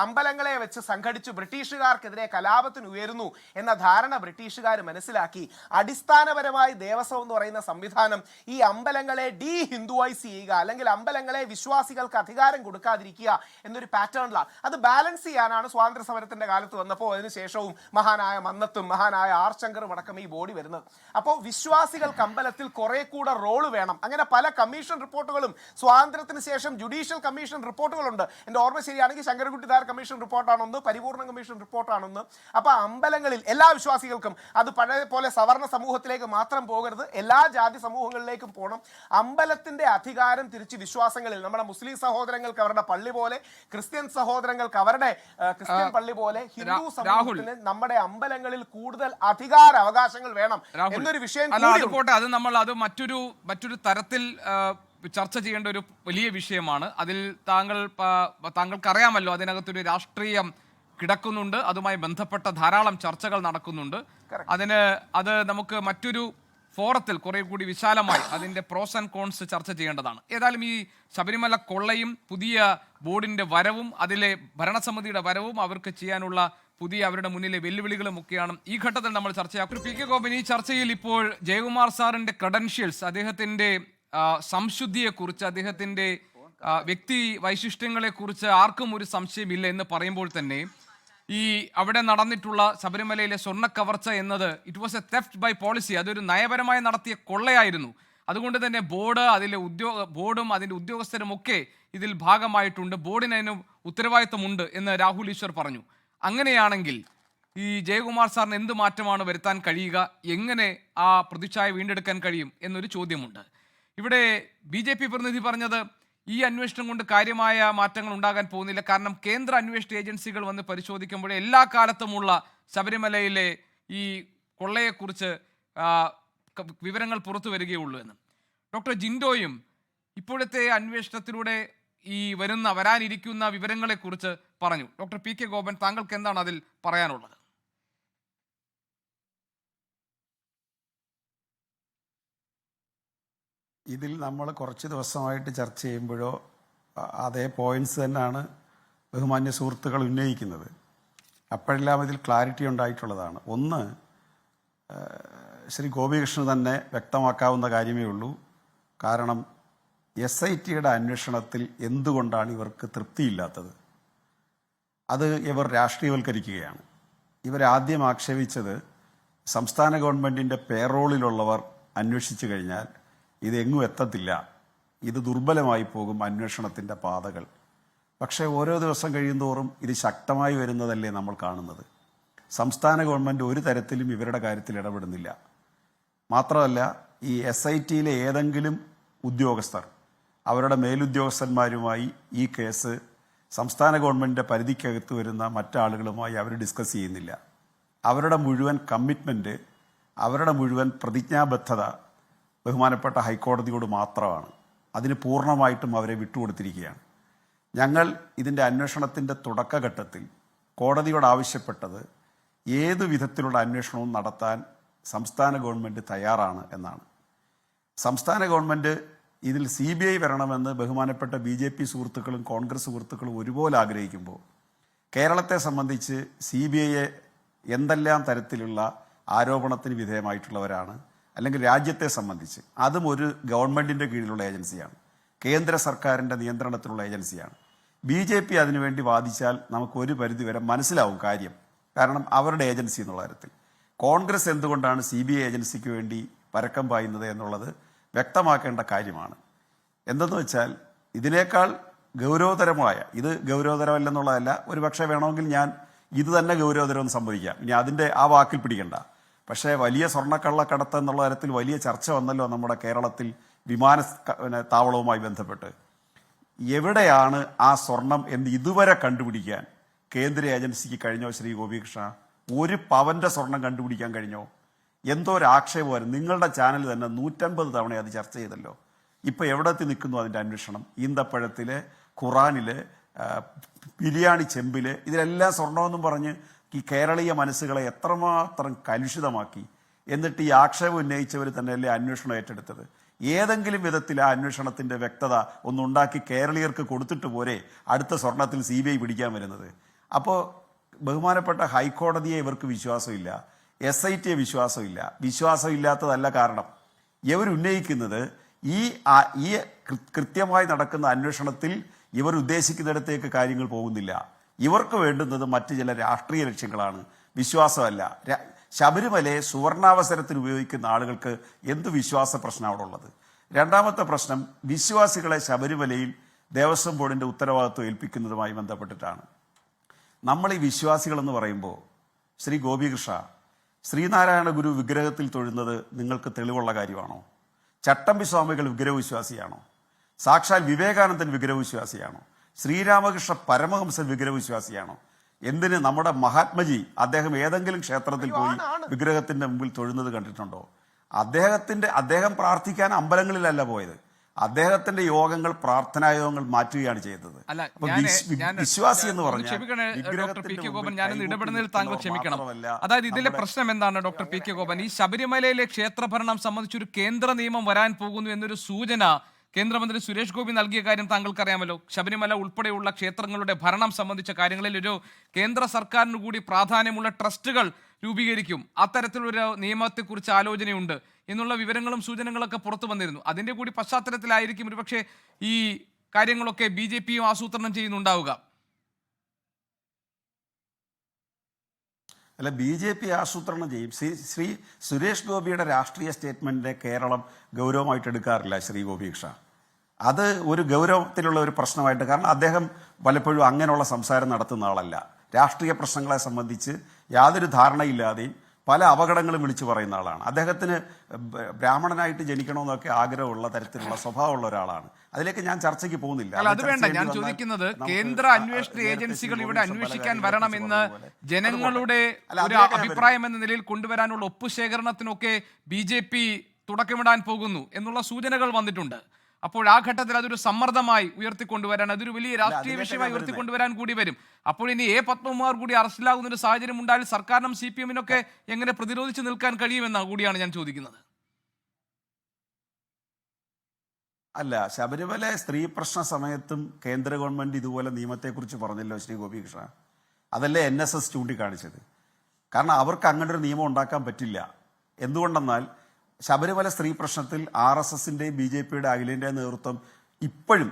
അമ്പലങ്ങളെ വെച്ച് സംഘടിച്ച് ബ്രിട്ടീഷുകാർക്കെതിരെ കലാപത്തിന് ഉയരുന്നു എന്ന ധാരണ ബ്രിട്ടീഷുകാർ മനസ്സിലാക്കി അടിസ്ഥാനപരമായി ദേവസ്വം എന്ന് പറയുന്ന സംവിധാനം ഈ അമ്പലങ്ങളെ ഹിന്ദുവൈസ് ചെയ്യുക, അല്ലെങ്കിൽ അമ്പലങ്ങളെ വിശ്വാസികൾക്ക് അധികാരം കൊടുക്കാതിരിക്കുക എന്നൊരു പാറ്റേണിലാണ്. അത് ബാലൻസ് ചെയ്യാനാണ് സ്വാതന്ത്ര്യ സമരത്തിന്റെ കാലത്ത് വന്നപ്പോൾ അതിനുശേഷവും മഹാനായ മന്നത്തും മഹാനായ ആർശങ്കറും അടക്കം ഈ ബോഡി വരുന്നത്. അപ്പോൾ വിശ്വാസികൾക്ക് അമ്പലത്തിൽ കുറെ കൂടെ റോള് വേണം. അങ്ങനെ പല കമ്മീഷൻ റിപ്പോർട്ടുകളും സ്വാതന്ത്ര്യത്തിന് ശേഷം ജുഡീഷ്യൽ കമ്മീഷൻ റിപ്പോർട്ടുകളുണ്ട്. എൻ്റെ ഓർമ്മ ശരിയാണെങ്കിൽ ശങ്കരകുട്ടിദാർ കമ്മീഷൻ റിപ്പോർട്ടാണെന്ന്, പരിപൂർണ കമ്മീഷൻ റിപ്പോർട്ടാണെന്ന്. അപ്പോൾ അമ്പലങ്ങളിൽ എല്ലാ വിശ്വാസികൾക്കും അത് പഴയ പോലെ സവർണ സമൂഹത്തിലേക്ക് മാത്രം പോകരുത്, എല്ലാ ജാതി സമൂഹങ്ങളിലേക്കും പോകണം. അമ്പലത്തിന്റെ അധികാരം തിരിച്ച് വിശ്വാസങ്ങളിൽ, നമ്മുടെ മുസ്ലിം സഹോദരങ്ങൾക്ക് അവരുടെ പള്ളി പോലെ, ക്രിസ്ത്യൻ സഹോദരങ്ങൾക്ക് അവരുടെ ക്രിസ്ത്യൻ പള്ളി പോലെ, ഹിന്ദു സമൂഹത്തിന് നമ്മുടെ അമ്പലങ്ങളിൽ കൂടുതൽ അധികാര അവകാശങ്ങൾ വേണം എന്നൊരു വിഷയം. അതുപോട്ടെ, അത് നമ്മൾ അത് മറ്റൊരു തരത്തിൽ ചർച്ച ചെയ്യേണ്ട ഒരു വലിയ വിഷയമാണ്. അതിൽ താങ്കൾക്കറിയാമല്ലോ, അതിനകത്തൊരു രാഷ്ട്രീയം കിടക്കുന്നുണ്ട്. അതുമായി ബന്ധപ്പെട്ട ധാരാളം ചർച്ചകൾ നടക്കുന്നുണ്ട്. അത് നമുക്ക് മറ്റൊരു ഫോറത്തിൽ കുറെ കൂടി വിശാലമായി അതിന്റെ പ്രോസ് ആൻഡ് കോൺസ് ചർച്ച ചെയ്യേണ്ടതാണ്. ഏതായാലും ഈ ശബരിമല കൊള്ളയും പുതിയ ബോർഡിന്റെ വരവും അതിലെ ഭരണസമിതിയുടെ വരവും അവർക്ക് ചെയ്യാനുള്ള പുതിയ അവരുടെ മുന്നിലെ വെല്ലുവിളികളും ഒക്കെയാണ് ഈ ഘട്ടത്തിൽ നമ്മൾ ചർച്ചയാക്കും. പി കെ ഗോപൻ, ഈ ചർച്ചയിൽ ഇപ്പോൾ ജയകുമാർ സാറിന്റെ ക്രെഡൻഷ്യൽസ്, അദ്ദേഹത്തിന്റെ സംശുദ്ധിയെക്കുറിച്ച്, അദ്ദേഹത്തിന്റെ വ്യക്തി വൈശിഷ്ട്യങ്ങളെക്കുറിച്ച് ആർക്കും ഒരു സംശയമില്ല എന്ന് പറയുമ്പോൾ തന്നെ ഈ അവിടെ നടന്നിട്ടുള്ള ശബരിമലയിലെ സ്വർണ്ണ കവർച്ച എന്നത് it was a theft by policy, അതൊരു നയപരമായി നടത്തിയ കൊള്ളയായിരുന്നു. അതുകൊണ്ട് തന്നെ ബോർഡും അതിൻ്റെ ഉദ്യോഗസ്ഥരും ഒക്കെ ഇതിൽ ഭാഗമായിട്ടുണ്ട്. ബോർഡിന് അതിന് ഉത്തരവാദിത്തമുണ്ട് എന്ന് രാഹുൽ ഈശ്വർ പറഞ്ഞു. അങ്ങനെയാണെങ്കിൽ ഈ ജയകുമാർ സാറിന് എന്ത് മാറ്റമാണ് വരുത്താൻ കഴിയുക, എങ്ങനെ ആ പ്രതിച്ഛായ വീണ്ടെടുക്കാൻ കഴിയും എന്നൊരു ചോദ്യമുണ്ട്. ഇവിടെ BJP പ്രതിനിധി പറഞ്ഞത് ഈ അന്വേഷണം കൊണ്ട് കാര്യമായ മാറ്റങ്ങൾ ഉണ്ടാകാൻ പോകുന്നില്ല. കാരണം കേന്ദ്ര അന്വേഷണ ഏജൻസികൾ വന്ന് പരിശോധിക്കുമ്പോൾ എല്ലാ കാലത്തുമുള്ള ശബരിമലയിലെ ഈ കൊള്ളയെക്കുറിച്ച് വിവരങ്ങൾ പുറത്തു വരികയുള്ളൂ എന്ന്. ഡോക്ടർ ജിൻഡോയും ഇപ്പോഴത്തെ അന്വേഷണത്തിലൂടെ ഈ വരാനിരിക്കുന്ന വിവരങ്ങളെക്കുറിച്ച് പറഞ്ഞു. ഡോക്ടർ പി കെ ഗോപൻ, താങ്കൾക്ക് എന്താണ് അതിൽ പറയാനുള്ളത്? ഇതിൽ നമ്മൾ കുറച്ച് ദിവസമായിട്ട് ചർച്ച ചെയ്യുമ്പോഴോ അതേ പോയിന്റ്സ് തന്നെയാണ് ബഹുമാന്യ സുഹൃത്തുക്കൾ ഉന്നയിക്കുന്നത്. അപ്പോഴെല്ലാം ഇതിൽ ക്ലാരിറ്റി ഉണ്ടായിട്ടുള്ളതാണ്. ഒന്ന്, ശ്രീ ഗോപികൃഷ്ണൻ തന്നെ വ്യക്തമാക്കാവുന്ന കാര്യമേ ഉള്ളൂ. കാരണം SITയുടെ അന്വേഷണത്തിൽ എന്തുകൊണ്ടാണ് ഇവർക്ക് തൃപ്തിയില്ലാത്തത്? അത് ഇവർ രാഷ്ട്രീയവൽക്കരിക്കുകയാണ്. ഇവരാദ്യം ആക്ഷേപിച്ചത് സംസ്ഥാന ഗവൺമെൻറ്റിൻ്റെ പേറോളിലുള്ളവർ അന്വേഷിച്ചു കഴിഞ്ഞാൽ ഇതെങ്ങും എത്തത്തില്ല, ഇത് ദുർബലമായി പോകും അന്വേഷണത്തിൻ്റെ പാതകൾ. പക്ഷേ ഓരോ ദിവസം കഴിയുന്തോറും ഇത് ശക്തമായി വരുന്നതല്ലേ നമ്മൾ കാണുന്നത്. സംസ്ഥാന ഗവൺമെൻറ് ഒരു തരത്തിലും ഇവരുടെ കാര്യത്തിൽ ഇടപെടുന്നില്ല. മാത്രമല്ല, ഈ SITയിലെ ഏതെങ്കിലും ഉദ്യോഗസ്ഥർ അവരുടെ മേലുദ്യോഗസ്ഥന്മാരുമായി ഈ കേസ് സംസ്ഥാന ഗവൺമെൻറ്റിൻ്റെ പരിധിക്കകത്ത് വരുന്ന മറ്റാളുകളുമായി അവർ ഡിസ്കസ് ചെയ്യുന്നില്ല. അവരുടെ മുഴുവൻ കമ്മിറ്റ്മെൻറ്റ്, അവരുടെ മുഴുവൻ പ്രതിജ്ഞാബദ്ധത ബഹുമാനപ്പെട്ട ഹൈക്കോടതിയോട് മാത്രമാണ്. അതിന് പൂർണ്ണമായിട്ടും അവരെ വിട്ടുകൊടുത്തിരിക്കുകയാണ്. ഞങ്ങൾ ഇതിൻ്റെ അന്വേഷണത്തിൻ്റെ തുടക്കഘട്ടത്തിൽ കോടതിയോട് ആവശ്യപ്പെട്ടത് ഏതു വിധത്തിലുള്ള അന്വേഷണവും നടത്താൻ സംസ്ഥാന ഗവൺമെൻറ് തയ്യാറാണ് എന്നാണ്. സംസ്ഥാന ഗവൺമെൻറ് ഇതിൽ CBI വരണമെന്ന് ബഹുമാനപ്പെട്ട BJP സുഹൃത്തുക്കളും കോൺഗ്രസ് സുഹൃത്തുക്കളും ഒരുപോലെ ആഗ്രഹിക്കുമ്പോൾ കേരളത്തെ സംബന്ധിച്ച് CBIയെ എന്തെല്ലാം തരത്തിലുള്ള ആരോപണത്തിന് വിധേയമായിട്ടുള്ളവരാണ്, അല്ലെങ്കിൽ രാജ്യത്തെ സംബന്ധിച്ച് അതും ഒരു ഗവൺമെൻറ്റിൻ്റെ കീഴിലുള്ള ഏജൻസിയാണ്, കേന്ദ്ര സർക്കാരിൻ്റെ നിയന്ത്രണത്തിലുള്ള ഏജൻസിയാണ്. BJP അതിനുവേണ്ടി വാദിച്ചാൽ നമുക്കൊരു പരിധിവരെ മനസ്സിലാവും കാര്യം. കാരണം അവരുടെ ഏജൻസി എന്നുള്ള തരത്തിൽ കോൺഗ്രസ് എന്തുകൊണ്ടാണ് CBI ഏജൻസിക്ക് വേണ്ടി പരക്കം പായുന്നത് എന്നുള്ളത് വ്യക്തമാക്കേണ്ട കാര്യമാണ്. എന്തെന്ന് വെച്ചാൽ ഇതിനേക്കാൾ ഗൗരവതരമായ, ഇത് ഗൗരവതരമല്ലെന്നുള്ളതല്ല, ഒരു പക്ഷേ വേണമെങ്കിൽ ഞാൻ ഇത് തന്നെ ഗൗരവതരമെന്ന് സംഭവിക്കാം, ഇനി അതിൻ്റെ ആ വാക്കിൽ പിടിക്കണ്ട. പക്ഷേ വലിയ സ്വർണ്ണക്കള്ളക്കടത്ത് എന്നുള്ള തരത്തിൽ വലിയ ചർച്ച വന്നല്ലോ നമ്മുടെ കേരളത്തിൽ വിമാനത്താവളവുമായി ബന്ധപ്പെട്ട്. എവിടെയാണ് ആ സ്വർണം എന്ന് ഇതുവരെ കണ്ടുപിടിക്കാൻ കേന്ദ്ര ഏജൻസിക്ക് കഴിഞ്ഞോ ശ്രീ ഗോപികൃഷ്ണ? ഒരു പവന്റെ സ്വർണം കണ്ടുപിടിക്കാൻ കഴിഞ്ഞോ? എന്തോ ഒരു ആക്ഷേപമായിരുന്നു. നിങ്ങളുടെ ചാനൽ തന്നെ 150 തവണ അത് ചർച്ച ചെയ്തല്ലോ. ഇപ്പോൾ എവിടെത്തി നിൽക്കുന്നു അതിൻ്റെ അന്വേഷണം? ഈന്തപ്പഴത്തിൽ, ഖുറാനിൽ, ബിരിയാണി ചെമ്പിൽ, ഇതിലെല്ലാം സ്വർണമെന്നും പറഞ്ഞ് ഈ കേരളീയ മനസ്സുകളെ എത്രമാത്രം കലുഷിതമാക്കി. എന്നിട്ട് ഈ ആക്ഷേപം ഉന്നയിച്ചവർ തന്നെയല്ലേ അന്വേഷണം ഏറ്റെടുത്തത്? ഏതെങ്കിലും വിധത്തിൽ ആ അന്വേഷണത്തിൻ്റെ വ്യക്തത ഒന്നുണ്ടാക്കി കേരളീയർക്ക് കൊടുത്തിട്ട് പോരെ അടുത്ത സ്വർണത്തിൽ CBI പിടിക്കാൻ വരുന്നത്? അപ്പോൾ ബഹുമാനപ്പെട്ട ഹൈക്കോടതിയെ ഇവർക്ക് വിശ്വാസമില്ല, SITയെ വിശ്വാസമില്ല. വിശ്വാസമില്ലാത്തതല്ല കാരണം ഇവരുന്നയിക്കുന്നത് ഈ കൃത്യമായി നടക്കുന്ന അന്വേഷണത്തിൽ ഇവർ ഉദ്ദേശിക്കുന്നിടത്തേക്ക് കാര്യങ്ങൾ പോകുന്നില്ല. ഇവർക്ക് വേണ്ടുന്നത് മറ്റ് ചില രാഷ്ട്രീയ ലക്ഷ്യങ്ങളാണ്, വിശ്വാസമല്ല. ശബരിമലയെ സുവർണാവസരത്തിന് ഉപയോഗിക്കുന്ന ആളുകൾക്ക് എന്ത് വിശ്വാസ പ്രശ്നം അവിടെ ഉള്ളത്? രണ്ടാമത്തെ പ്രശ്നം, വിശ്വാസികളെ ശബരിമലയിൽ ദേവസ്വം ബോർഡിൻ്റെ ഉത്തരവാദിത്വം ഏൽപ്പിക്കുന്നതുമായി ബന്ധപ്പെട്ടിട്ടാണ്. നമ്മൾ ഈ വിശ്വാസികളെന്ന് പറയുമ്പോൾ ശ്രീ ഗോപികൃഷ്ണ, ശ്രീനാരായണ ഗുരു വിഗ്രഹത്തിൽ തൊഴുന്നത് നിങ്ങൾക്ക് തെളിവുള്ള കാര്യമാണോ? ചട്ടമ്പി സ്വാമികൾ വിഗ്രഹവിശ്വാസിയാണോ? സാക്ഷാൽ വിവേകാനന്ദൻ വിഗ്രഹവിശ്വാസിയാണോ? ശ്രീരാമകൃഷ്ണ പരമഹംസൻ വിഗ്രഹവിശ്വാസിയാണോ? എന്തിന് നമ്മുടെ മഹാത്മജി അദ്ദേഹം ഏതെങ്കിലും ക്ഷേത്രത്തിൽ പോയി വിഗ്രഹത്തിന്റെ മുമ്പിൽ തൊഴുന്നത് കണ്ടിട്ടുണ്ടോ? അദ്ദേഹം പ്രാർത്ഥിക്കാൻ അമ്പലങ്ങളിലല്ല പോയത്. അദ്ദേഹത്തിന്റെ യോഗങ്ങൾ, പ്രാർത്ഥനാ യോഗങ്ങൾ മാറ്റുകയാണ് ചെയ്തത്. വിശ്വാസി എന്ന് ഡോക്ടർ പി കെ ഗോപൻ, ഞാനിന്ന് ഇടപെടുന്നതിൽ താങ്കൾ ക്ഷമിക്കണം. അതായത് ഇതിലെ പ്രശ്നം എന്താണ് ഡോക്ടർ പി കെ ഗോപൻ? ഈ ശബരിമലയിലെ ക്ഷേത്രഭരണം സംബന്ധിച്ചൊരു കേന്ദ്ര നിയമം വരാൻ പോകുന്നു എന്നൊരു സൂചന കേന്ദ്രമന്ത്രി സുരേഷ് ഗോപി നൽകിയ കാര്യം താങ്കൾക്കറിയാമല്ലോ. ശബരിമല ഉൾപ്പെടെയുള്ള ക്ഷേത്രങ്ങളുടെ ഭരണം സംബന്ധിച്ച കാര്യങ്ങളിൽ ഒരു കേന്ദ്ര സർക്കാരിന് കൂടി പ്രാധാന്യമുള്ള ട്രസ്റ്റുകൾ രൂപീകരിക്കും, അത്തരത്തിലൊരു നിയമത്തെക്കുറിച്ച് ആലോചനയുണ്ട് എന്നുള്ള വിവരങ്ങളും സൂചനകളൊക്കെ പുറത്തു വന്നിരുന്നു. അതിൻ്റെ കൂടി പശ്ചാത്തലത്തിലായിരിക്കും ഒരുപക്ഷെ ഈ കാര്യങ്ങളൊക്കെ BJPയും ആസൂത്രണം ചെയ്യുന്നുണ്ടാവുക. അല്ല, BJP ആസൂത്രണം ചെയ്യും. ശ്രീ സുരേഷ് ഗോപിയുടെ രാഷ്ട്രീയ സ്റ്റേറ്റ്മെന്റിനെ കേരളം ഗൗരവമായിട്ട് എടുക്കാറില്ല. ശ്രീ ഗോപികൃഷ്ണ, അത് ഒരു ഗൗരവത്തിലുള്ള ഒരു പ്രശ്നമായിട്ട്, കാരണം അദ്ദേഹം പലപ്പോഴും അങ്ങനെയുള്ള സംസാരം നടത്തുന്ന ആളല്ല. രാഷ്ട്രീയ പ്രശ്നങ്ങളെ സംബന്ധിച്ച് യാതൊരു ധാരണയില്ലാതെയും പല അപകടങ്ങളും വിളിച്ചു പറയുന്ന ആളാണ്. അദ്ദേഹത്തിന് ബ്രാഹ്മണനായിട്ട് ജനിക്കണമെന്നൊക്കെ ആഗ്രഹമുള്ള തരത്തിലുള്ള സ്വഭാവമുള്ള ഒരാളാണ്. അതിലേക്ക് ഞാൻ ചർച്ചയ്ക്ക് പോകുന്നില്ല. അത് വേണ്ട. ഞാൻ ചോദിക്കുന്നത് കേന്ദ്ര അന്വേഷണ ഏജൻസികൾ ഇവിടെ അന്വേഷിക്കാൻ വരണമെന്ന് ജനങ്ങളുടെ ഒരു അഭിപ്രായം എന്ന നിലയിൽ കൊണ്ടുവരാനുള്ള ഒപ്പുശേഖരണത്തിനൊക്കെ BJP തുടക്കമിടാൻ പോകുന്നു എന്നുള്ള സൂചനകൾ വന്നിട്ടുണ്ട്. അപ്പോൾ ആ ഘട്ടത്തിൽ അതൊരു സമ്മർദ്ദമായി ഉയർത്തിക്കൊണ്ടുവരാൻ, അതൊരു വലിയ രാഷ്ട്രീയ വിഷയമായി ഉയർത്തിക്കൊണ്ടുവരാൻ കൂടി വരും. അപ്പോൾ ഇനി പത്മകുമാർ കൂടി അറസ്റ്റിലാകുന്ന ഒരു സാഹചര്യം ഉണ്ടായാൽ സർക്കാരിനും CPM-നൊക്കെ എങ്ങനെ പ്രതിരോധിച്ച് നിൽക്കാൻ കഴിയുമെന്ന കൂടിയാണ് ഞാൻ ചോദിക്കുന്നത്. അല്ല, ശബരിമല സ്ത്രീ പ്രശ്ന സമയത്തും കേന്ദ്ര ഗവൺമെന്റ് ഇതുപോലെ നിയമത്തെക്കുറിച്ച് പറഞ്ഞല്ലോ ശ്രീ ഗോപികൃഷ്ണ. അതല്ലേ NSS ചൂണ്ടിക്കാണിച്ചത്. കാരണം അവർക്ക് അങ്ങനെ ഒരു നിയമം ഉണ്ടാക്കാൻ പറ്റില്ല. എന്തുകൊണ്ടെന്നാൽ ശബരിമല സ്ത്രീ പ്രശ്നത്തിൽ RSSന്റെയും BJPയുടെ അഖിലേന്ത്യാ നേതൃത്വം ഇപ്പോഴും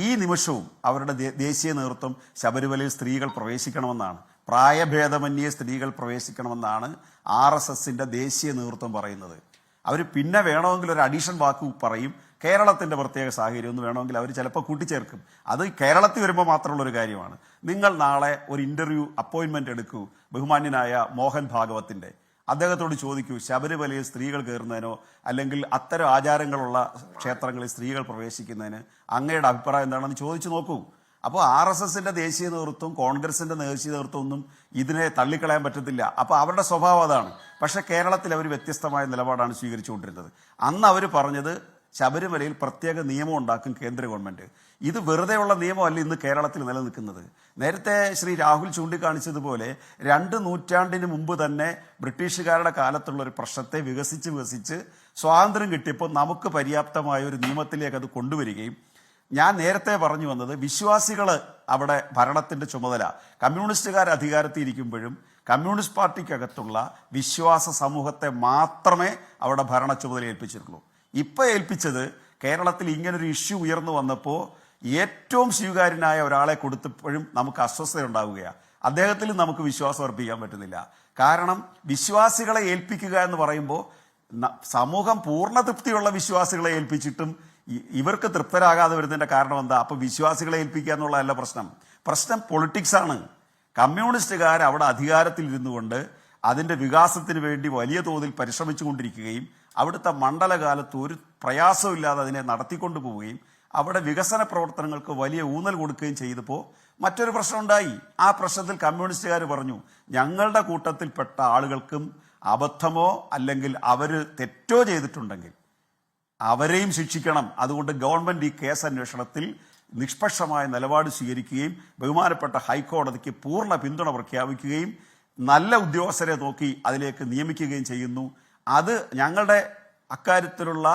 ഈ നിമിഷവും അവരുടെ ദേശീയ നേതൃത്വം ശബരിമലയിൽ സ്ത്രീകൾ പ്രവേശിക്കണമെന്നാണ്, പ്രായഭേദമന്യേ സ്ത്രീകൾ പ്രവേശിക്കണമെന്നാണ് RSSന്റെ ദേശീയ നേതൃത്വം പറയുന്നത്. അവർ പിന്നെ വേണമെങ്കിൽ ഒരു അഡീഷൻ വാക്ക് പറയും, കേരളത്തിന്റെ പ്രത്യേക സാഹചര്യം ഒന്ന് വേണമെങ്കിൽ അവർ ചിലപ്പോൾ കൂട്ടിച്ചേർക്കും. അത് കേരളത്തിൽ വരുമ്പോൾ മാത്രമുള്ളൊരു കാര്യമാണ്. നിങ്ങൾ നാളെ ഒരു ഇന്റർവ്യൂ അപ്പോയിന്റ്മെന്റ് എടുക്കൂ ബഹുമാന്യനായ മോഹൻ ഭാഗവത്തിന്റെ. അദ്ദേഹത്തോട് ചോദിക്കൂ, ശബരിമലയിൽ സ്ത്രീകൾ കയറുന്നതിനോ അല്ലെങ്കിൽ അത്തരം ആചാരങ്ങളുള്ള ക്ഷേത്രങ്ങളിൽ സ്ത്രീകൾ പ്രവേശിക്കുന്നതിന് അങ്ങയുടെ അഭിപ്രായം എന്താണെന്ന് ചോദിച്ചു നോക്കൂ. അപ്പോൾ RSSന്റെ ദേശീയ നേതൃത്വം, കോൺഗ്രസിന്റെ ദേശീയ നേതൃത്വം ഒന്നും ഇതിനെ തള്ളിക്കളയാൻ പറ്റത്തില്ല. അപ്പോൾ അവരുടെ സ്വഭാവം അതാണ്. പക്ഷെ കേരളത്തിൽ അവർ വ്യത്യസ്തമായ നിലപാടാണ് സ്വീകരിച്ചുകൊണ്ടിരുന്നത്. അന്ന് അവർ പറഞ്ഞത് ശബരിമലയിൽ പ്രത്യേക നിയമം ഉണ്ടാക്കും കേന്ദ്ര ഗവൺമെന്റ്. ഇത് വെറുതെയുള്ള നിയമമല്ല ഇന്ന് കേരളത്തിൽ നിലനിൽക്കുന്നത്. നേരത്തെ ശ്രീ രാഹുൽ ചൂണ്ടിക്കാണിച്ചതുപോലെ 2 നൂറ്റാണ്ടിന് മുമ്പ് തന്നെ ബ്രിട്ടീഷുകാരുടെ കാലത്തുള്ള ഒരു പ്രശ്നത്തെ വികസിച്ച് സ്വാതന്ത്ര്യം കിട്ടിയപ്പോൾ നമുക്ക് പര്യാപ്തമായ ഒരു നിയമത്തിലേക്ക് അത് കൊണ്ടുവരികയും, ഞാൻ നേരത്തെ പറഞ്ഞു വന്നത്, വിശ്വാസികൾ അവിടെ ഭരണത്തിന്റെ ചുമതല, കമ്മ്യൂണിസ്റ്റുകാർ അധികാരത്തിൽ ഇരിക്കുമ്പോഴും കമ്മ്യൂണിസ്റ്റ് പാർട്ടിക്കകത്തുള്ള വിശ്വാസ സമൂഹത്തെ മാത്രമേ അവിടെ ഭരണ ചുമതല ഏൽപ്പിച്ചിട്ടുള്ളൂ. ഇപ്പം ഏൽപ്പിച്ചത് കേരളത്തിൽ ഇങ്ങനൊരു ഇഷ്യൂ ഉയർന്നു വന്നപ്പോൾ ഏറ്റവും സ്വീകാര്യനായ ഒരാളെ കൊടുത്തപ്പോഴും നമുക്ക് അസ്വസ്ഥത ഉണ്ടാവുകയാണ്. അദ്ദേഹത്തിൽ നമുക്ക് വിശ്വാസം അർപ്പിക്കാൻ പറ്റുന്നില്ല. കാരണം വിശ്വാസികളെ ഏൽപ്പിക്കുക എന്ന് പറയുമ്പോൾ സമൂഹം പൂർണ്ണ തൃപ്തിയുള്ള വിശ്വാസികളെ ഏൽപ്പിച്ചിട്ടും ഇവർക്ക് തൃപ്തരാകാതെ വരുന്നതിന്റെ കാരണം എന്താ? അപ്പൊ വിശ്വാസികളെ ഏൽപ്പിക്കുക എന്നുള്ളതല്ല പ്രശ്നം പൊളിറ്റിക്സ് ആണ്. കമ്മ്യൂണിസ്റ്റുകാർ അവിടെ അധികാരത്തിൽ ഇരുന്നുകൊണ്ട് അതിന്റെ വികാസത്തിന് വേണ്ടി വലിയ തോതിൽ പരിശ്രമിച്ചുകൊണ്ടിരിക്കുകയും അവിടുത്തെ മണ്ഡലകാലത്ത് ഒരു പ്രയാസമില്ലാതെ അതിനെ നടത്തിക്കൊണ്ടു പോവുകയും അവിടെ വികസന പ്രവർത്തനങ്ങൾക്ക് വലിയ ഊന്നൽ കൊടുക്കുകയും ചെയ്തപ്പോൾ മറ്റൊരു പ്രശ്നം ഉണ്ടായി. ആ പ്രശ്നത്തിൽ കമ്മ്യൂണിസ്റ്റുകാർ പറഞ്ഞു, ഞങ്ങളുടെ കൂട്ടത്തിൽപ്പെട്ട ആളുകൾക്കും അബദ്ധമോ അല്ലെങ്കിൽ അവർ തെറ്റോ ചെയ്തിട്ടുണ്ടെങ്കിൽ അവരെയും ശിക്ഷിക്കണം. അതുകൊണ്ട് ഗവൺമെന്റ് ഈ കേസ് അന്വേഷണത്തിൽ നിഷ്പക്ഷമായ നിലപാട് സ്വീകരിക്കുകയും ബഹുമാനപ്പെട്ട ഹൈക്കോടതിക്ക് പൂർണ്ണ പിന്തുണ പ്രഖ്യാപിക്കുകയും നല്ല ഉദ്യോഗസ്ഥരെ നോക്കി അതിലേക്ക് നിയമിക്കുകയും ചെയ്യുന്നു. അത് ഞങ്ങളുടെ അക്കാര്യത്തിലുള്ള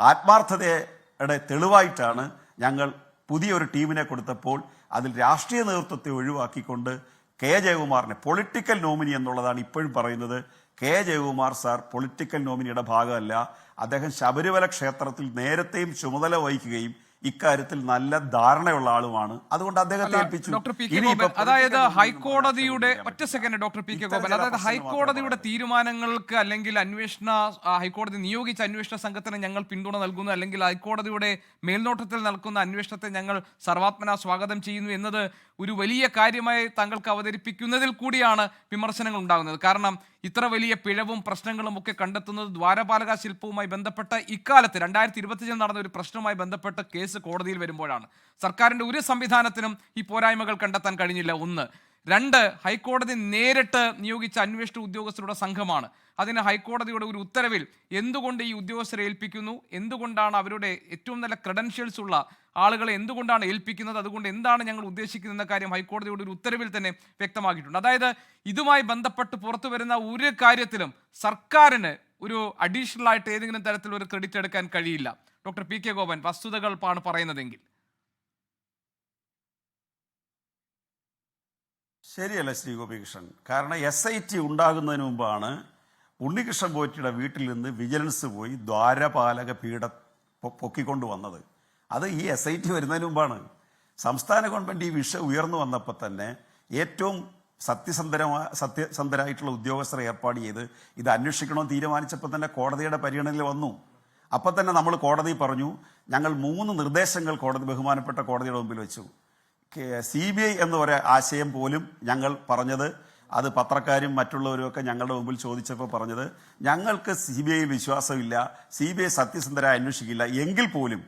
ആത്മാർത്ഥതയുടെ തെളിവായിട്ടാണ് ഞങ്ങൾ പുതിയൊരു ടീമിനെ കൊടുത്തപ്പോൾ അതിൽ രാഷ്ട്രീയ നേതൃത്വത്തെ ഒഴിവാക്കിക്കൊണ്ട് കെ ജയകുമാറിനെ പൊളിറ്റിക്കൽ നോമിനി എന്നുള്ളതാണ് ഇപ്പോഴും പറയുന്നത്. കെ ജയകുമാർ സാർ പൊളിറ്റിക്കൽ നോമിനിയുടെ ഭാഗമല്ല. അദ്ദേഹം ശബരിമല ക്ഷേത്രത്തിൽ നേരത്തെയും ചുമതല വഹിക്കുകയും ഇക്കാര്യത്തിൽ നല്ല ധാരണയുള്ള ആളുമാണ്. അതുകൊണ്ട് അദ്ദേഹത്തെ ഏൽപ്പിച്ചു. ഡോക്ടർ പി കെ ഗോപൻ, അതായത് ഹൈക്കോടതിയുടെ ഒറ്റ second doctor P K Gopan, അതായത് ഹൈക്കോടതിയുടെ തീരുമാനങ്ങൾക്ക് അല്ലെങ്കിൽ ഹൈക്കോടതി നിയോഗിച്ച അന്വേഷണ സംഘത്തിന് ഞങ്ങൾ പിന്തുണ നൽകുന്നു, അല്ലെങ്കിൽ ഹൈക്കോടതിയുടെ മേൽനോട്ടത്തിൽ നടക്കുന്ന അന്വേഷണത്തെ ഞങ്ങൾ സർവാത്മന സ്വാഗതം ചെയ്യുന്നു എന്നത് ഒരു വലിയ കാര്യമായി താങ്കൾക്ക് അവതരിപ്പിക്കുന്നതിൽ കൂടിയാണ് വിമർശനങ്ങൾ ഉണ്ടാകുന്നത്. കാരണം ഇത്ര വലിയ പിഴവും പ്രശ്നങ്ങളും ഒക്കെ കണ്ടെത്തുന്നത് ദ്വാരപാലക ശില്പവുമായി ബന്ധപ്പെട്ട ഇക്കാലത്ത് 2025 നടന്ന ഒരു പ്രശ്നവുമായി ബന്ധപ്പെട്ട കേസ് കോടതിയിൽ വരുമ്പോഴാണ്. സർക്കാരിൻ്റെ ഒരു സംവിധാനത്തിനും ഈ പോരായ്മകൾ കണ്ടെത്താൻ കഴിഞ്ഞില്ല. 1. 2, ഹൈക്കോടതി നേരിട്ട് നിയോഗിച്ച അന്വേഷണ ഉദ്യോഗസ്ഥരുടെ സംഘമാണ്. അതിന് ഹൈക്കോടതിയുടെ ഒരു ഉത്തരവിൽ എന്തുകൊണ്ട് ഈ ഉദ്യോഗസ്ഥരെ ഏൽപ്പിക്കുന്നു, എന്തുകൊണ്ടാണ് അവരുടെ ഏറ്റവും നല്ല ക്രെഡൻഷ്യൽസ് ഉള്ള ആളുകളെ എന്തുകൊണ്ടാണ് ഏൽപ്പിക്കുന്നത്, അതുകൊണ്ട് എന്താണ് ഞങ്ങൾ ഉദ്ദേശിക്കുന്നത് എന്ന കാര്യം ഹൈക്കോടതിയുടെ ഒരു ഉത്തരവിൽ തന്നെ വ്യക്തമാക്കിയിട്ടുണ്ട്. അതായത് ഇതുമായി ബന്ധപ്പെട്ട് പുറത്തു വരുന്ന ഒരു കാര്യത്തിലും സർക്കാരിന് ഒരു അഡീഷണൽ ആയിട്ട് ഏതെങ്കിലും തരത്തിൽ ഒരു ക്രെഡിറ്റ് എടുക്കാൻ കഴിയില്ല. ഡോക്ടർ പി കെ ഗോപൻ, വസ്തുതകളാണ് പറയുന്നതെങ്കിൽ. ശരിയല്ല ശ്രീ ഗോപികൃഷ്ണൻ. കാരണം SIT ഉണ്ടാകുന്നതിന് മുമ്പാണ് ഉണ്ണികൃഷ്ണൻ പോറ്റിയുടെ വീട്ടിൽ നിന്ന് വിജിലൻസ് പോയി ദ്വാരപാലക പീഠ പൊക്കിക്കൊണ്ട് വന്നത്. അത് ഈ SIT വരുന്നതിന് മുമ്പാണ്. സംസ്ഥാന ഗവൺമെൻറ് ഈ വിഷയം ഉയർന്നു വന്നപ്പോൾ തന്നെ ഏറ്റവും സത്യസന്ധരായിട്ടുള്ള ഉദ്യോഗസ്ഥരെ ഏർപ്പാട് ചെയ്ത് ഇത് അന്വേഷിക്കണമെന്ന് തീരുമാനിച്ചപ്പോൾ തന്നെ കോടതിയുടെ പരിഗണനയിൽ വന്നു. അപ്പം തന്നെ നമ്മൾ കോടതി പറഞ്ഞു, ഞങ്ങൾ 3 നിർദ്ദേശങ്ങൾ ബഹുമാനപ്പെട്ട കോടതിയുടെ മുമ്പിൽ വെച്ചു. CBI എന്ന് പറയുന്ന ആശയം പോലും ഞങ്ങൾ പറഞ്ഞത്, അത് പത്രക്കാരും മറ്റുള്ളവരും ഒക്കെ ഞങ്ങളുടെ മുമ്പിൽ ചോദിച്ചപ്പോൾ പറഞ്ഞത്, ഞങ്ങൾക്ക് CBIയിൽ വിശ്വാസമില്ല, CBI സത്യസന്ധരായി അന്വേഷിക്കില്ല. എങ്കിൽ പോലും